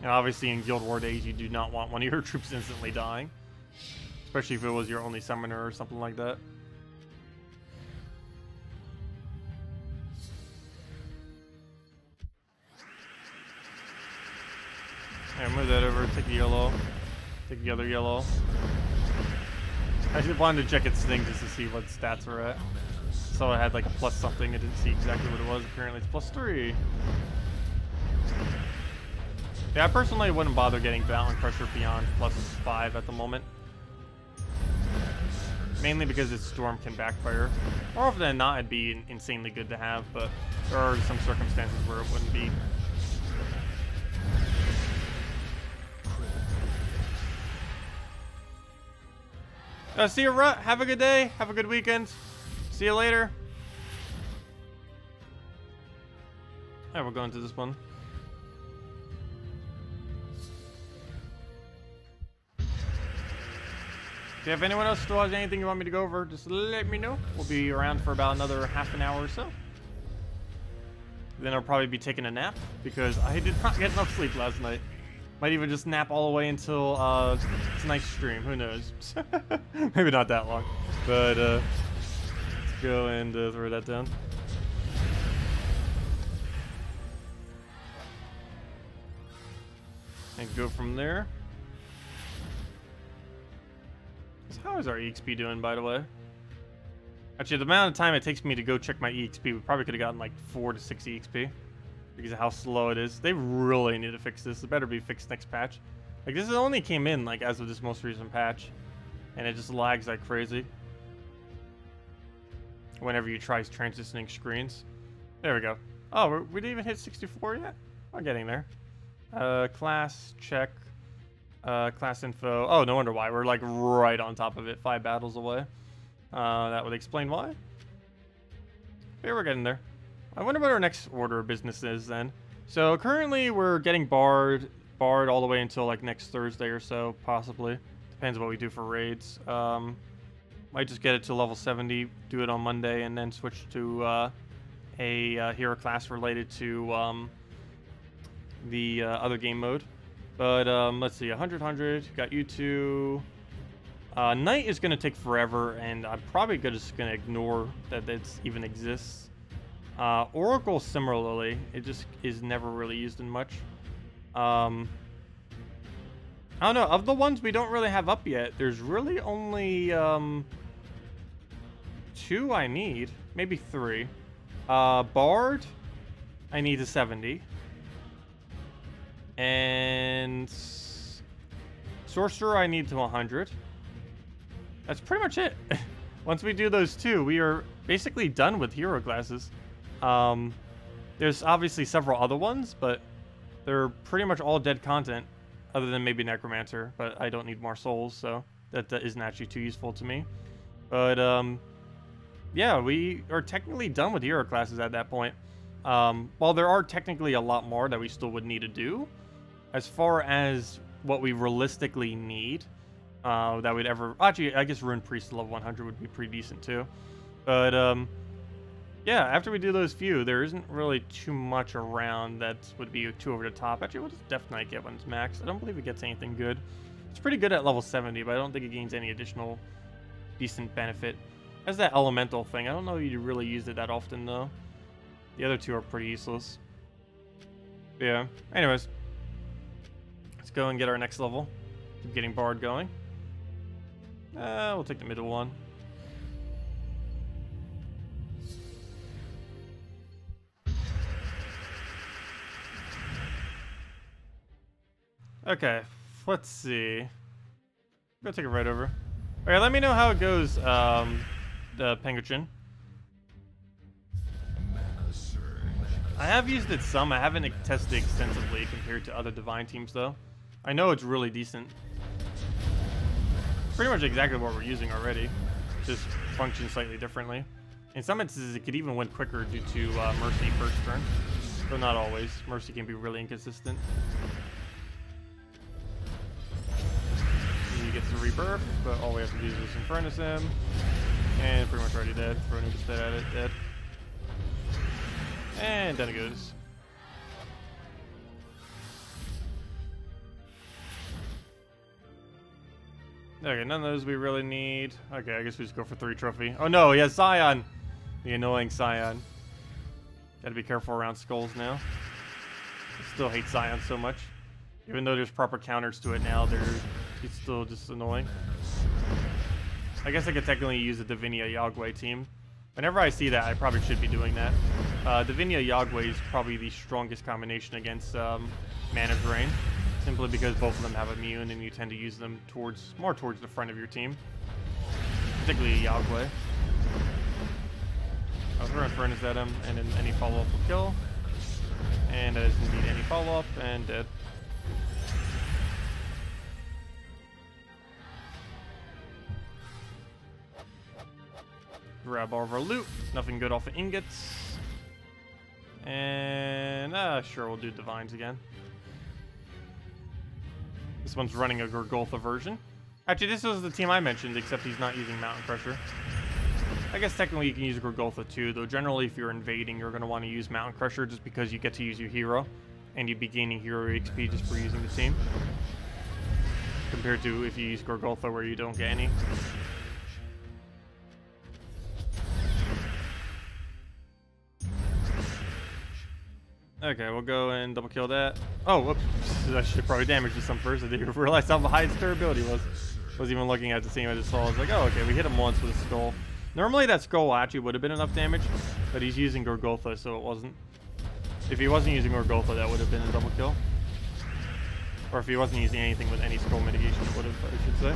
A: And obviously in Guild War days, you do not want one of your troops instantly dying, especially if it was your only summoner or something like that. Alright, move that over, take the yellow, take the other yellow. I just wanted to check its thing just to see what stats were at. So I had like a plus something, I didn't see exactly what it was. Apparently it's +3. Yeah, I personally wouldn't bother getting Balance Crusher beyond +5 at the moment. Mainly because its Storm can backfire. More often than not, it'd be insanely good to have, but there are some circumstances where it wouldn't be. See you, Rut. Have a good day. Have a good weekend. See you later. Alright, we'll go into this one. Okay, if anyone else still has anything you want me to go over, just let me know. We'll be around for about another half an hour or so. Then I'll probably be taking a nap because I did not get enough sleep last night. Might even just nap all the way until tonight's stream. Who knows? Maybe not that long. But let's go and throw that down. And go from there. So how is our EXP doing, by the way? Actually, the amount of time it takes me to go check my EXP, we probably could have gotten like 4 to 6 EXP. Because of how slow it is. They really need to fix this. It better be fixed next patch. Like, this only came in, like, as of this most recent patch. And it just lags like crazy. Whenever you try transitioning screens. There we go. Oh, we didn't even hit 64 yet? I'm getting there. Class, check. Class info. Oh, no wonder why. We're, like, right on top of it. 5 battles away. That would explain why. Okay, we're getting there. I wonder what our next order of business is then. So currently we're getting barred all the way until like next Thursday or so, possibly. Depends what we do for raids. Might just get it to level 70, do it on Monday, and then switch to a hero class related to the other game mode. But let's see, 100, got you two. Night is going to take forever, and I'm probably just going to ignore that it even exists. Oracle, similarly, it just is never really used in much. I don't know, of the ones we don't really have up yet, there's really only 2 I need, maybe 3. Bard, I need a 70. And Sorcerer, I need to 100. That's pretty much it. Once we do those 2, we are basically done with hero classes. There's obviously several other ones, but they're pretty much all dead content, other than maybe Necromancer, but I don't need more souls, so that isn't actually too useful to me. But, yeah, we are technically done with hero classes at that point. While there are technically a lot more that we still would need to do, as far as what we realistically need, that we'd ever... Actually, I guess Rune Priest level 100 would be pretty decent, too. But, yeah, after we do those few, there isn't really too much around that would be too over the top. Actually, we'll just Death Knight get when it's max. I don't believe it gets anything good. It's pretty good at level 70, but I don't think it gains any additional decent benefit. As that elemental thing, I don't know if you really use it that often, though. The other 2 are pretty useless. But yeah, anyways. Let's go and get our next level. Keep getting Bard going. We'll take the middle one. Okay, let's see. Go take it right over. Alright, let me know how it goes, the Penguin. I have used it some. I haven't tested it extensively compared to other Divine teams, though. I know it's really decent. Pretty much exactly what we're using already. Just functions slightly differently. In some instances, it could even win quicker due to Mercy first turn. But not always. Mercy can be really inconsistent. He gets the rebirth, but all we have to do is Infernus him. And pretty much already dead. Throw an Ubistet at it, dead. And down it goes. Okay, none of those we really need. Okay, I guess we just go for 3 trophy. Oh no, he has Scion! The annoying Scion. Gotta be careful around skulls now. I still hate Scion so much. Even though there's proper counters to it now, it's still just annoying. I guess I could technically use a Divinia Yagway team. Whenever I see that, I probably should be doing that. Divinia Yagway is probably the strongest combination against Mana Drain. Simply because both of them have immune and you tend to use them more towards the front of your team. Particularly Yagway. I'll throw Infernus at him, and then any follow-up will kill. And that is indeed any follow-up, and dead. Grab all of our loot. Nothing good off of ingots. And, sure, we'll do Divines again. This one's running a Gorgoltha version. Actually, this was the team I mentioned, except he's not using Mountain Crusher. I guess technically you can use Gorgoltha too, though generally if you're invading, you're going to want to use Mountain Crusher just because you get to use your hero, and you'd be gaining hero XP just for using the team. Compared to if you use Gorgoltha where you don't get any. Okay, we'll go and double kill that. Oh, whoops. I should probably damage this one first. I didn't realize how high its durability was. I was even looking at the same. I just saw. I was like, oh, okay, we hit him once with a skull. Normally that skull actually would have been enough damage, but he's using Gorgoltha, so it wasn't. If he wasn't using Gorgoltha, that would have been a double kill. Or if he wasn't using anything with any skull mitigation, it would have, I should say.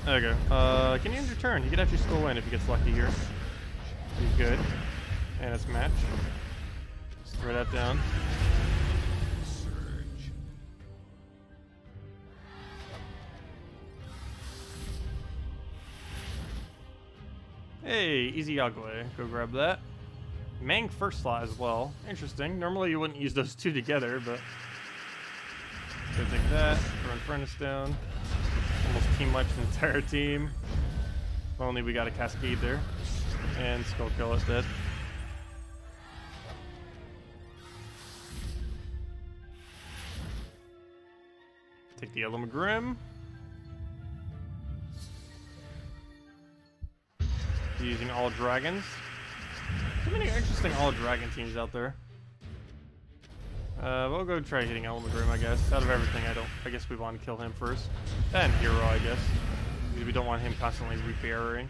A: There we go. Can you end your turn? He could actually skull in if he gets lucky here. He's good. And it's match. Just throw that down. Hey, easy Yagway. Go grab that. Mang first slot as well. Interesting. Normally you wouldn't use those two together, but go take that. Throw Infernus down. Almost team wipes the entire team. If only we got a Cascade there. And Skull Kill it dead. Take the Yellow Magrim. Using all dragons. So many interesting all dragon teams out there. We'll go try hitting Elmagrim, I guess. Out of everything, I guess we want to kill him first. And Hero, I guess. Because we don't want him constantly rebarrowing.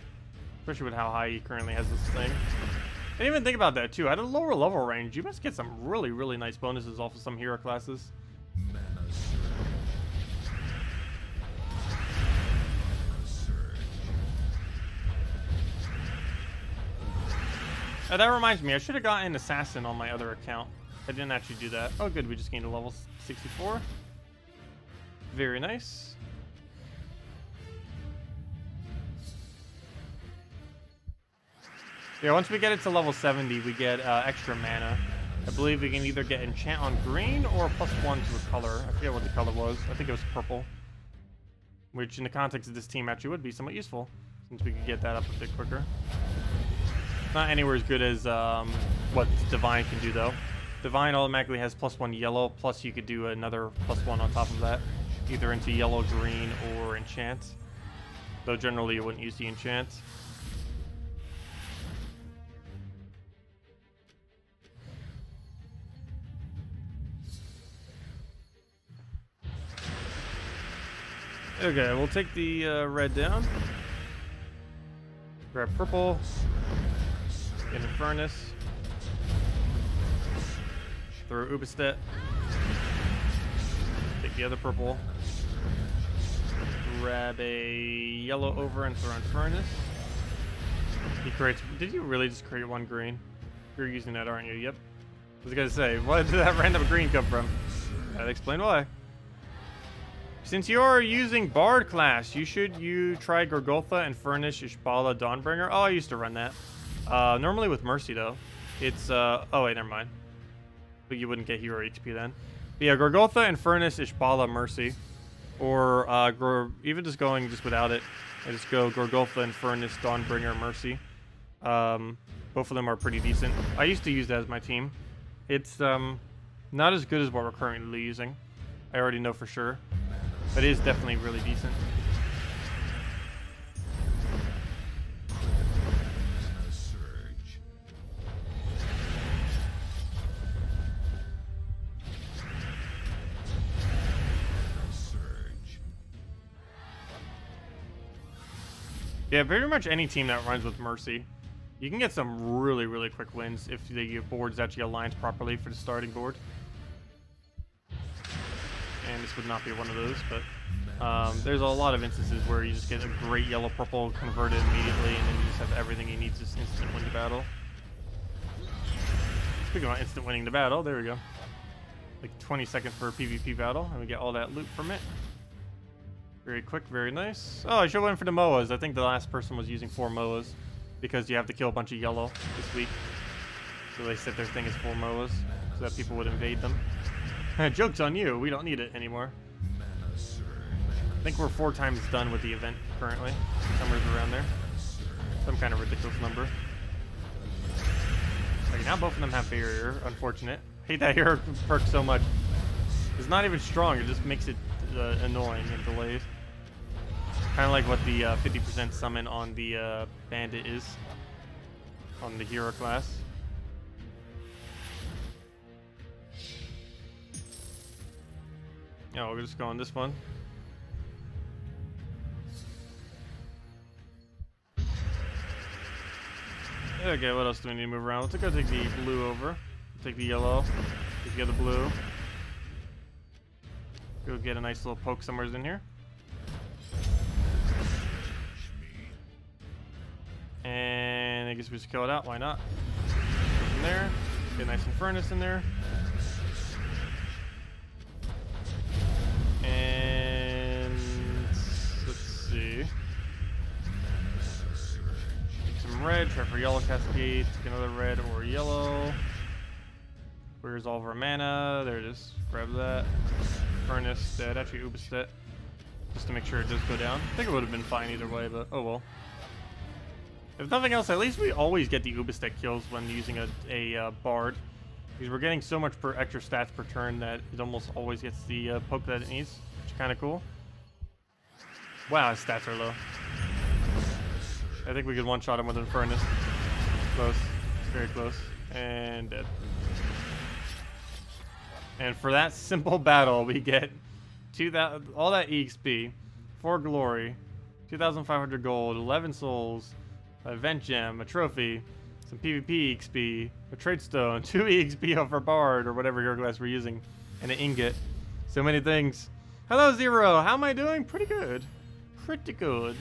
A: Especially with how high he currently has this thing. I didn't even think about that too. At a lower level range, you must get some really, really nice bonuses off of some hero classes. That reminds me, I should have gotten an Assassin on my other account. I didn't actually do that. Oh good, we just gained a level 64. Very nice. Yeah, once we get it to level 70, we get extra mana. I believe we can either get Enchant on green or +1 to a color. I forget what the color was. I think it was purple. Which in the context of this team actually would be somewhat useful, since we could get that up a bit quicker. Not anywhere as good as what Divine can do though. Divine automatically has +1 yellow, plus you could do another +1 on top of that, either into yellow, green, or enchant. Though generally you wouldn't use the enchant. Okay, we'll take the red down. Grab purple. Get Infernus. Throw Ubistet. Take the other purple. Grab a yellow over and throw Infernus. He creates. Did you really just create one green? You're using that, aren't you? Yep. I was gonna say, where did that random green come from? I'll explain why. Since you're using Bard class, you try Gorgoltha, Infernus, Ishbala, Dawnbringer. Oh, I used to run that. Normally with Mercy though. It's oh wait, never mind. But you wouldn't get hero XP then. But yeah, Gorgoltha, Infernus, Ishbala, Mercy. Or even just going without it. I just go Gorgoltha, Infernus, Dawnbringer, Mercy. Both of them are pretty decent. I used to use that as my team. It's not as good as what we're currently using. I already know for sure. But it is definitely really decent. Yeah, pretty much any team that runs with Mercy. You can get some really, really quick wins if the board's actually aligned properly for the starting board. And this would not be one of those, but there's a lot of instances where you just get a great yellow-purple converted immediately, and then you just have everything you need to just instant win the battle. Speaking about instant winning the battle, there we go. Like 20 seconds for a PvP battle, and we get all that loot from it. Very quick, very nice. Oh, I should have went for the MOAs. I think the last person was using 4 MOAs because you have to kill a bunch of yellow this week. So they set their thing as 4 MOAs so that people would invade them. Joke's on you. We don't need it anymore. I think we're 4 times done with the event currently. Somewhere around there. Some kind of ridiculous number. Okay, now both of them have barrier. Unfortunate. Hate that hero perk so much. It's not even strong. It just makes it annoying and delayed. Kind of like what the 50% summon on the bandit is on the hero class. Yeah, we'll just go on this one. Okay, what else do we need to move around? Let's go take the blue over. Take the yellow. Take the other blue. Go get a nice little poke somewhere in here. And I guess we just kill it out. Why not? Go from there. Get a nice Infernus in there. And let's see. Take some red. Try for yellow cascade. Take another red or yellow. Where's all of our mana? There it is. Grab that. Furnace dead. Actually, Ubis dead. Just to make sure it does go down. I think it would have been fine either way, but oh well. If nothing else, at least we always get the Ubis kills when using a Bard. Because we're getting so much per extra stats per turn that it almost always gets the poke that it needs, which is kind of cool. Wow, his stats are low. I think we could one-shot him with Infernus. Close. Very close. And dead. And for that simple battle, we get 2,000, all that EXP, 4 glory, 2,500 gold, 11 souls, an event gem, a trophy, some PvP EXP, a trade stone, 2 EXP over Bard or whatever hero class we're using, and an ingot. So many things. Hello, Zero. How am I doing? Pretty good. Pretty good.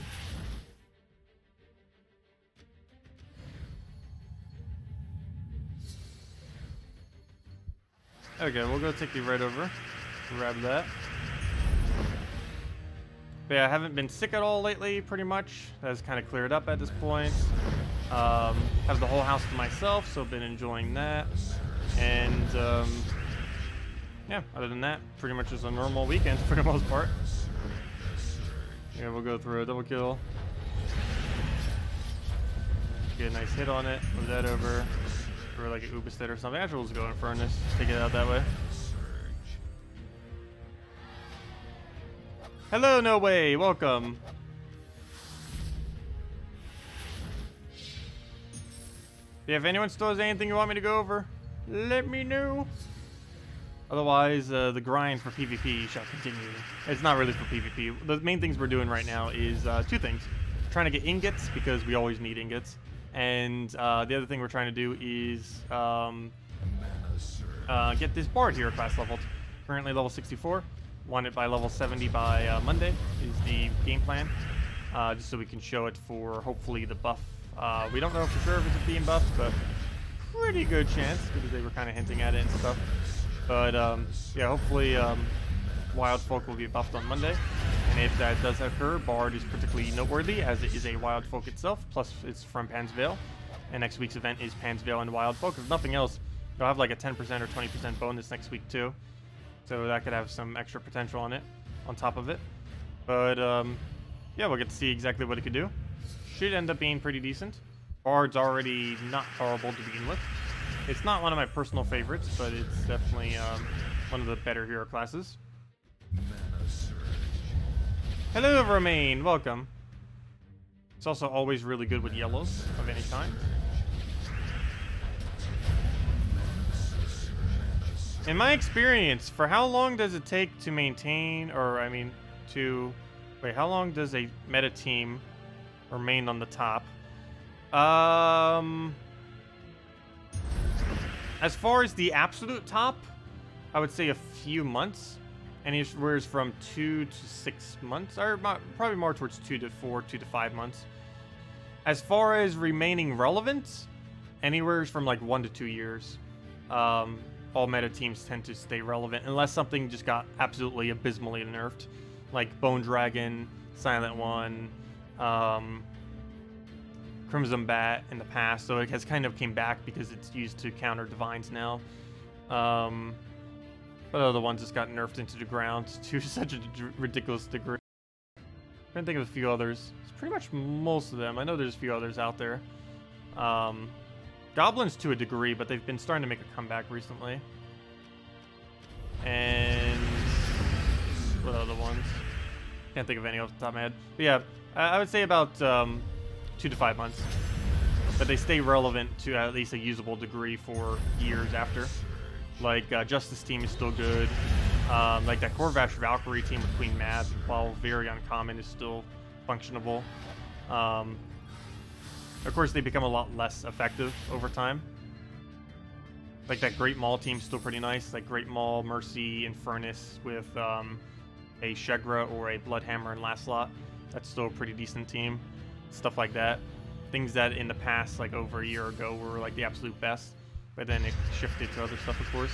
A: Okay, we'll go take the red over. Grab that. But yeah, I haven't been sick at all lately, pretty much. That's kind of cleared up at this point. Have the whole house to myself, so I've been enjoying that. And yeah, other than that, pretty much just a normal weekend for the most part. Yeah, we'll go through a double kill. Get a nice hit on it. Move that over. Or like an Ubisted or something. Actually, we'll just go Infernus. Take it out that way. Hello, No Way. Welcome. Yeah, if anyone still has anything you want me to go over, let me know. Otherwise, the grind for PvP shall continue. It's not really for PvP. The main things we're doing right now is 2 things. We're trying to get ingots, because we always need ingots. And the other thing we're trying to do is get this Bard hero class leveled. Currently level 64. Want it by level 70 by Monday is the game plan. Just so we can show it for hopefully the buff. We don't know for sure if it's being buffed, but pretty good chance because they were kind of hinting at it and stuff. But yeah, hopefully Wild Folk will be buffed on Monday. And if that does occur, Bard is particularly noteworthy as it is a Wild Folk itself, plus it's from Pan's Veil. And next week's event is Pan's Veil and Wild Folk. If nothing else, they'll have like a 10% or 20% bonus next week too. So that could have some extra potential on it, on top of it. But yeah, we'll get to see exactly what it could do. Should end up being pretty decent. Bard's already not horrible to begin with. It's not one of my personal favorites, but it's definitely one of the better hero classes. Hello, Romaine. Welcome. It's also always really good with yellows of any kind. In my experience, for how long does it take to maintain, or I mean, to... Wait, how long does a meta team remain on the top? As far as the absolute top, I would say a few months. Anywhere from 2 to 6 months, or probably more towards 2 to 4, 2 to 5 months. As far as remaining relevant, anywhere from like 1 to 2 years. All meta teams tend to stay relevant unless something just got absolutely abysmally nerfed, like Bone Dragon, Silent One, Crimson Bat in the past. So it has kind of came back because it's used to counter Divines now. But other ones just got nerfed into the ground to such a ridiculous degree. I'm trying to think of a few others. It's pretty much most of them. I know there's a few others out there. Goblins to a degree, but they've been starting to make a comeback recently. And what other ones? Can't think of any off the top of my head. But yeah, I would say about 2 to 5 months. But they stay relevant to at least a usable degree for years after. Like, Justice team is still good. Like that Corvash Valkyrie team with Queen Mab, while very uncommon, is still functionable. Of course, they become a lot less effective over time. Like that Great Maul team's still pretty nice. Like Great Maul, Mercy, Infernus with a Shegra or a Bloodhammer and Lasslot. That's still a pretty decent team. Stuff like that. Things that in the past, like over a year ago, were like the absolute best. But then it shifted to other stuff, of course.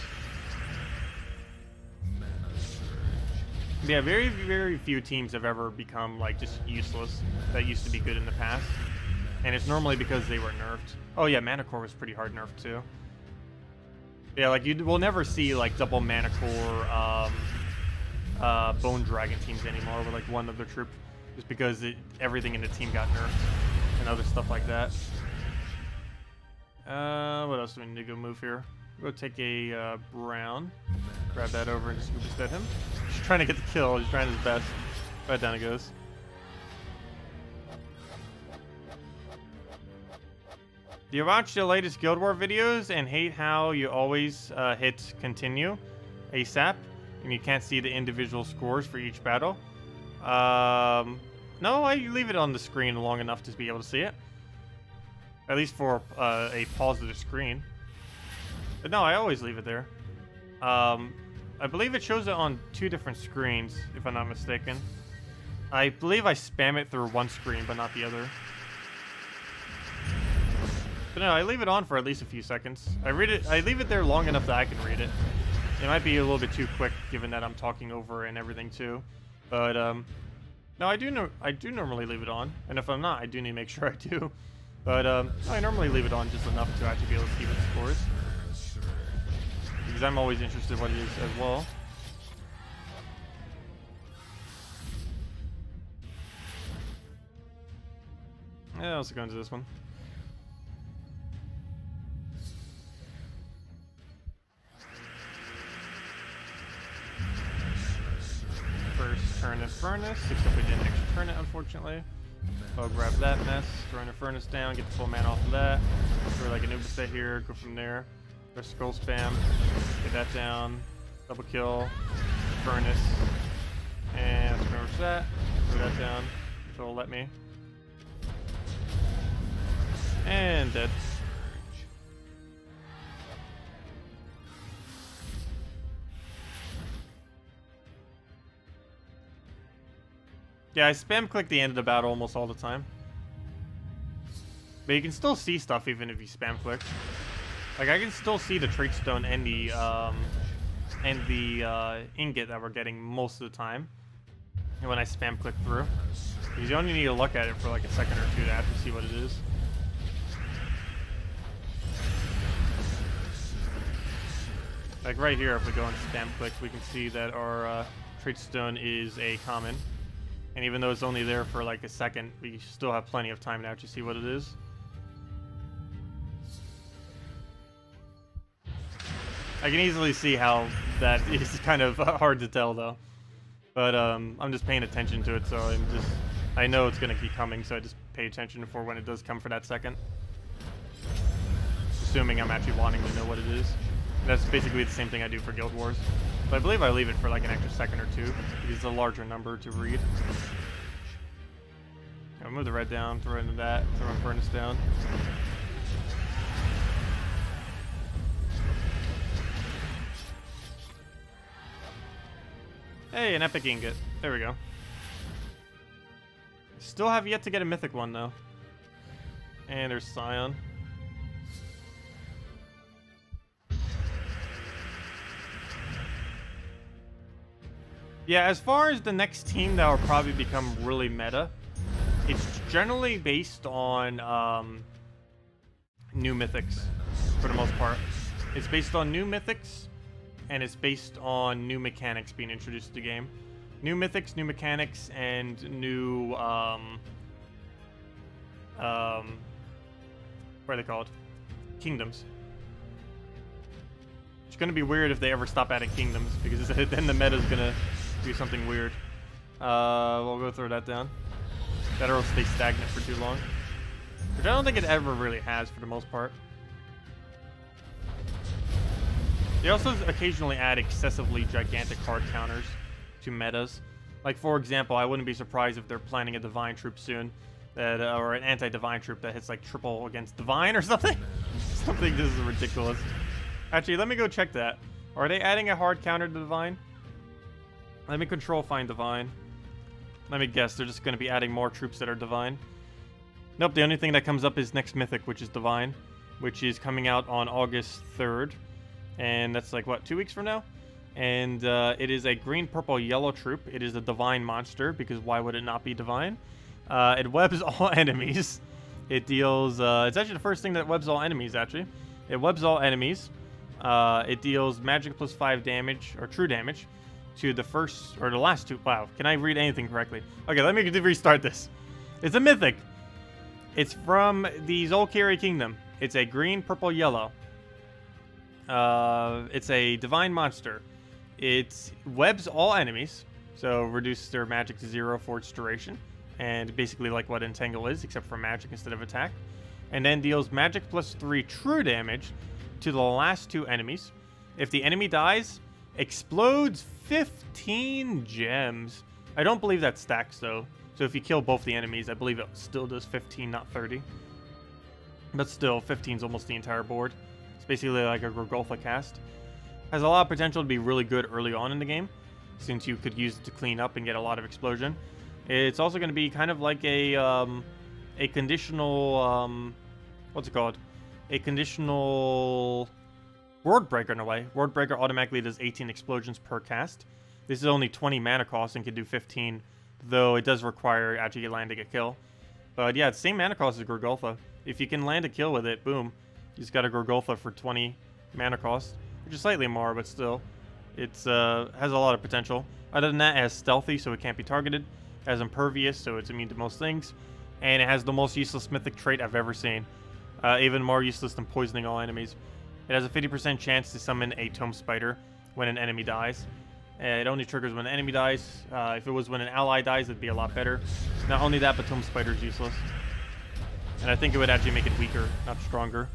A: Yeah, very, very few teams have ever become like just useless that used to be good in the past. And it's normally because they were nerfed. Oh yeah, Mana Core was pretty hard nerfed too. Yeah, like you will never see like double Mana Core Bone Dragon teams anymore with like one other troop. Just because everything in the team got nerfed and other stuff like that. What else do we need to go move here? Go take a Brown. Grab that over and just Uberstead him. He's trying to get the kill. He's trying his best. Right down it goes. Do you watch the latest Guild War videos and hate how you always hit continue ASAP and you can't see the individual scores for each battle? No, I leave it on the screen long enough to be able to see it. At least for a positive screen. But no, I always leave it there. I believe it shows it on 2 different screens, if I'm not mistaken. I believe I spam it through one screen, but not the other. But no, I leave it on for at least a few seconds. I leave it there long enough that I can read it. It might be a little bit too quick, given that I'm talking over and everything too. But no, I do normally leave it on, and if I'm not, I do need to make sure I do. But I normally leave it on just enough to actually be able to see what the scores. Because I'm always interested in what it is as well. Yeah, let's go into this one. First turn Infernus, except we didn't actually turn it, unfortunately. I'll grab that mess, throw an Infernus down, get the full mana off of that. Throw like an Uberstead here, go from there. Press Skull Spam, get that down, double kill, Infernus, and let's go over to that, throw that down, if it'll let me. And dead. Yeah, I spam click the end of the battle almost all the time. But you can still see stuff even if you spam click. Like, I can still see the trait stone and the ingot that we're getting most of the time when I spam click through. Because you only need to look at it for like a second or two to actually see what it is. Like right here, if we go and spam click, we can see that our trait stone is a common. And even though it's only there for like a second, we still have plenty of time to actually see what it is. I can easily see how that is kind of hard to tell though. But I'm just paying attention to it, so I know it's going to keep coming, so I just pay attention for when it does come for that second. Assuming I'm actually wanting to know what it is. And that's basically the same thing I do for Guild Wars. But I believe I leave it for like an extra second or two, because it's a larger number to read. I'll move the red down, throw into that, throw Infernus down. Hey, an epic ingot. There we go. Still have yet to get a mythic one, though. And there's Scion. Yeah, as far as the next team that will probably become really meta, it's generally based on new mythics, for the most part. It's based on new mythics, and it's based on new mechanics being introduced to the game. New mythics, new mechanics, and new, what are they called? Kingdoms. It's gonna be weird if they ever stop adding kingdoms, because then the meta's gonna do something weird. We'll go throw that down. Better will stay stagnant for too long. Which I don't think it ever really has for the most part. They also occasionally add excessively gigantic hard counters to metas. Like, for example, I wouldn't be surprised if they're planning a Divine troop soon, that or an anti-Divine troop that hits like triple against Divine or something. Something this is ridiculous. Actually, let me go check that. Are they adding a hard counter to Divine? Let me control find Divine. Let me guess, they're just going to be adding more troops that are Divine. Nope, the only thing that comes up is next Mythic, which is Divine, which is coming out on August 3rd. And that's like, what, 2 weeks from now? And it is a green, purple, yellow troop. It is a Divine monster, because why would it not be Divine? It webs all enemies. It deals, it's actually the first thing that webs all enemies, actually. It webs all enemies. It deals magic plus 5 damage, or true damage, to the first, or the last two. Wow, can I read anything correctly? Okay, let me restart this. It's a Mythic. It's from the Zolkiri Kingdom. It's a green, purple, yellow. It's a divine monster. It webs all enemies, so reduces their magic to 0 for its duration, and basically like what Entangle is, except for magic instead of attack. And then deals magic plus 3 true damage to the last 2 enemies. If the enemy dies, explodes 15 gems. I don't believe that stacks though, so if you kill both the enemies, I believe it still does 15, not 30. But still, 15 is almost the entire board. It's basically like a Gorgolfa cast. Has a lot of potential to be really good early on in the game, since you could use it to clean up and get a lot of explosion. It's also going to be kind of like a conditional, what's it called? A conditional Word Breaker in a way. Word Breaker automatically does 18 explosions per cast. This is only 20 mana cost and can do 15, though it does require actually landing a kill. But yeah, it's same mana cost as Gorgolfa. If you can land a kill with it, boom. You just got a Gorgolfa for 20 mana cost, which is slightly more, but still. It's has a lot of potential. Other than that, it has stealthy, so it can't be targeted. It has impervious, so it's immune to most things. And it has the most useless mythic trait I've ever seen. Even more useless than poisoning all enemies. It has a 50% chance to summon a Tome Spider when an enemy dies. It only triggers when an enemy dies. If it was when an ally dies, it'd be a lot better. Not only that, but Tome Spider is useless. And I think it would actually make it weaker, not stronger.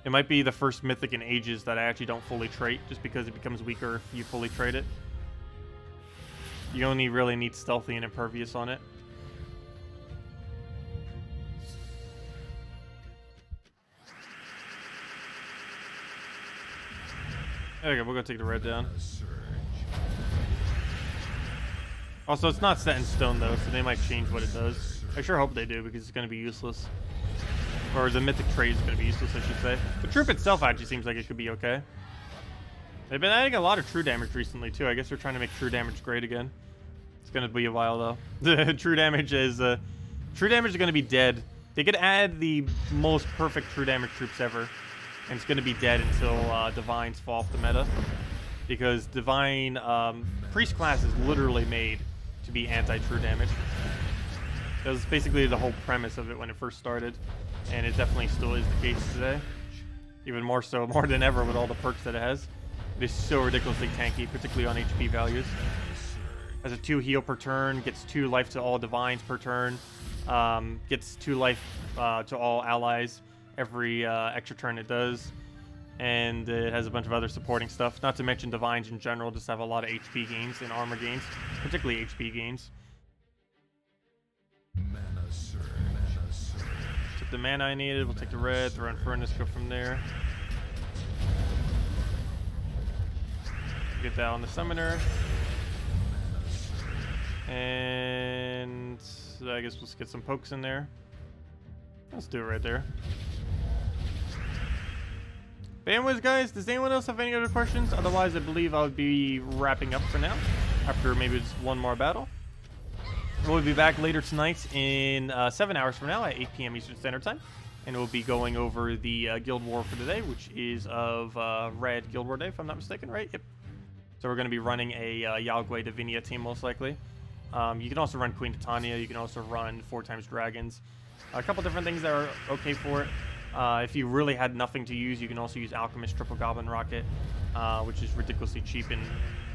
A: It might be the first mythic in ages that I actually don't fully trait, just because it becomes weaker if you fully trait it. You only really need stealthy and impervious on it. Okay, we'll go take the red down. Also, it's not set in stone though, so they might change what it does. I sure hope they do, because it's going to be useless. Or the mythic trade is going to be useless, I should say. The troop itself actually seems like it could be okay. They've been adding a lot of true damage recently, too. I guess they're trying to make true damage great again. It's going to be a while, though. The true damage is... true damage is going to be dead. They could add the most perfect true damage troops ever. And it's going to be dead until Divines fall off the meta. Because Divine Priest class is literally made to be anti-true damage. That was basically the whole premise of it when it first started. And it definitely still is the case today. Even more so, more than ever with all the perks that it has. It is so ridiculously tanky, particularly on HP values. Has a 2 heal per turn, gets 2 life to all Divines per turn. Gets 2 life to all allies every extra turn it does. And it has a bunch of other supporting stuff. Not to mention Divines in general just have a lot of HP gains and armor gains. Particularly HP gains. Took the mana I needed. We'll take the red, throw Infernus, go from there. Get that on the summoner. And I guess let's get some pokes in there. Let's do it right there. But anyways, guys, does anyone else have any other questions? Otherwise, I believe I'll be wrapping up for now. After maybe just one more battle. We'll be back later tonight in 7 hours from now at 8 p.m. Eastern Standard Time. And we'll be going over the Guild War for today, which is of Red Guild War Day, if I'm not mistaken, right? Yep. So we're going to be running a Yalgway Divinia team, most likely. You can also run Queen Titania. You can also run 4x Dragons. A couple different things that are okay for it. If you really had nothing to use, you can also use Alchemist Triple Goblin Rocket, which is ridiculously cheap, and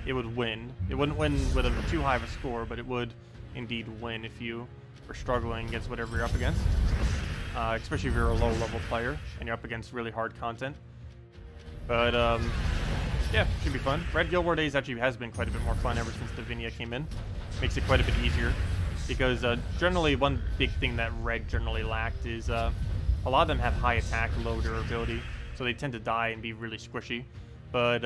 A: it would win. It wouldn't win with a too high of a score, but it would indeed win if you were struggling against whatever you're up against. Especially if you're a low-level player and you're up against really hard content. But, yeah, should be fun. Red Guild War Days actually has been quite a bit more fun ever since Divinia came in. Makes it quite a bit easier. Because generally, one big thing that Red generally lacked is a lot of them have high attack, low durability. So they tend to die and be really squishy. But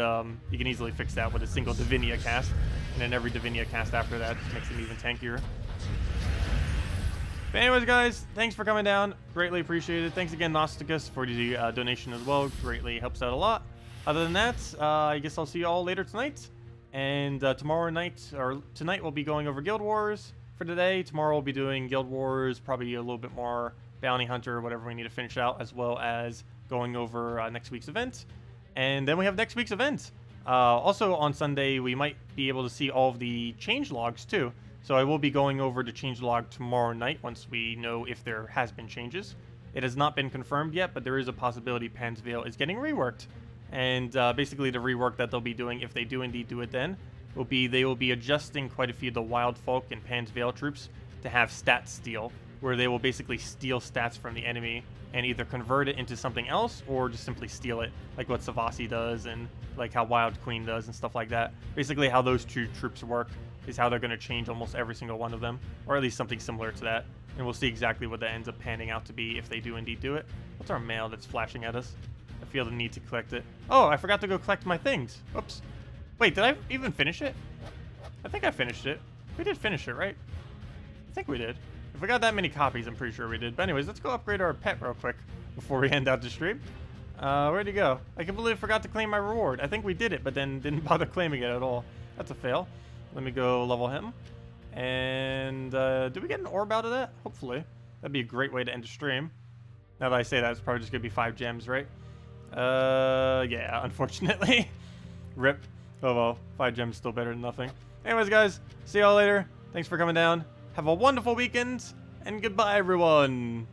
A: you can easily fix that with a single Divinia cast. And then every Divinia cast after that just makes them even tankier. But anyways, guys, thanks for coming down. Greatly appreciated. Thanks again, Zeddicus, for the donation as well. Greatly helps out a lot. Other than that, I guess I'll see you all later tonight. And tomorrow night, or tonight, we'll be going over Guild Wars for today. Tomorrow we'll be doing Guild Wars, probably a little bit more Bounty Hunter, whatever we need to finish out, as well as going over next week's event. And then we have next week's event. Also on Sunday, we might be able to see all of the change logs too. So I will be going over the change log tomorrow night once we know if there has been changes. It has not been confirmed yet, but there is a possibility Pan's Veil is getting reworked. And basically the rework that they'll be doing, if they do indeed do it then, will be they will be adjusting quite a few of the Wild Folk and Pan's Veil troops to have stat steal, where they will basically steal stats from the enemy and either convert it into something else or just simply steal it, like what Savasi does and like how Wild Queen does and stuff like that. Basically how those two troops work is how they're going to change almost every single one of them, or at least something similar to that. And we'll see exactly what that ends up panning out to be if they do indeed do it. What's our mail that's flashing at us? I feel the need to collect it. Oh, I forgot to go collect my things. Oops. Wait, did I even finish it? I think I finished it. We did finish it, right? I think we did. If we got that many copies, I'm pretty sure we did. But anyways, let's go upgrade our pet real quick before we end out the stream. Where'd he go? I completely forgot to claim my reward. I think we did it, but then didn't bother claiming it at all. That's a fail. Let me go level him. And did we get an orb out of that? Hopefully. That'd be a great way to end the stream. Now that I say that, it's probably just going to be 5 gems, right? Yeah, unfortunately. Rip. Oh well, 5 gems still better than nothing. Anyways, guys, see y'all later. Thanks for coming down. Have a wonderful weekend, and goodbye, everyone.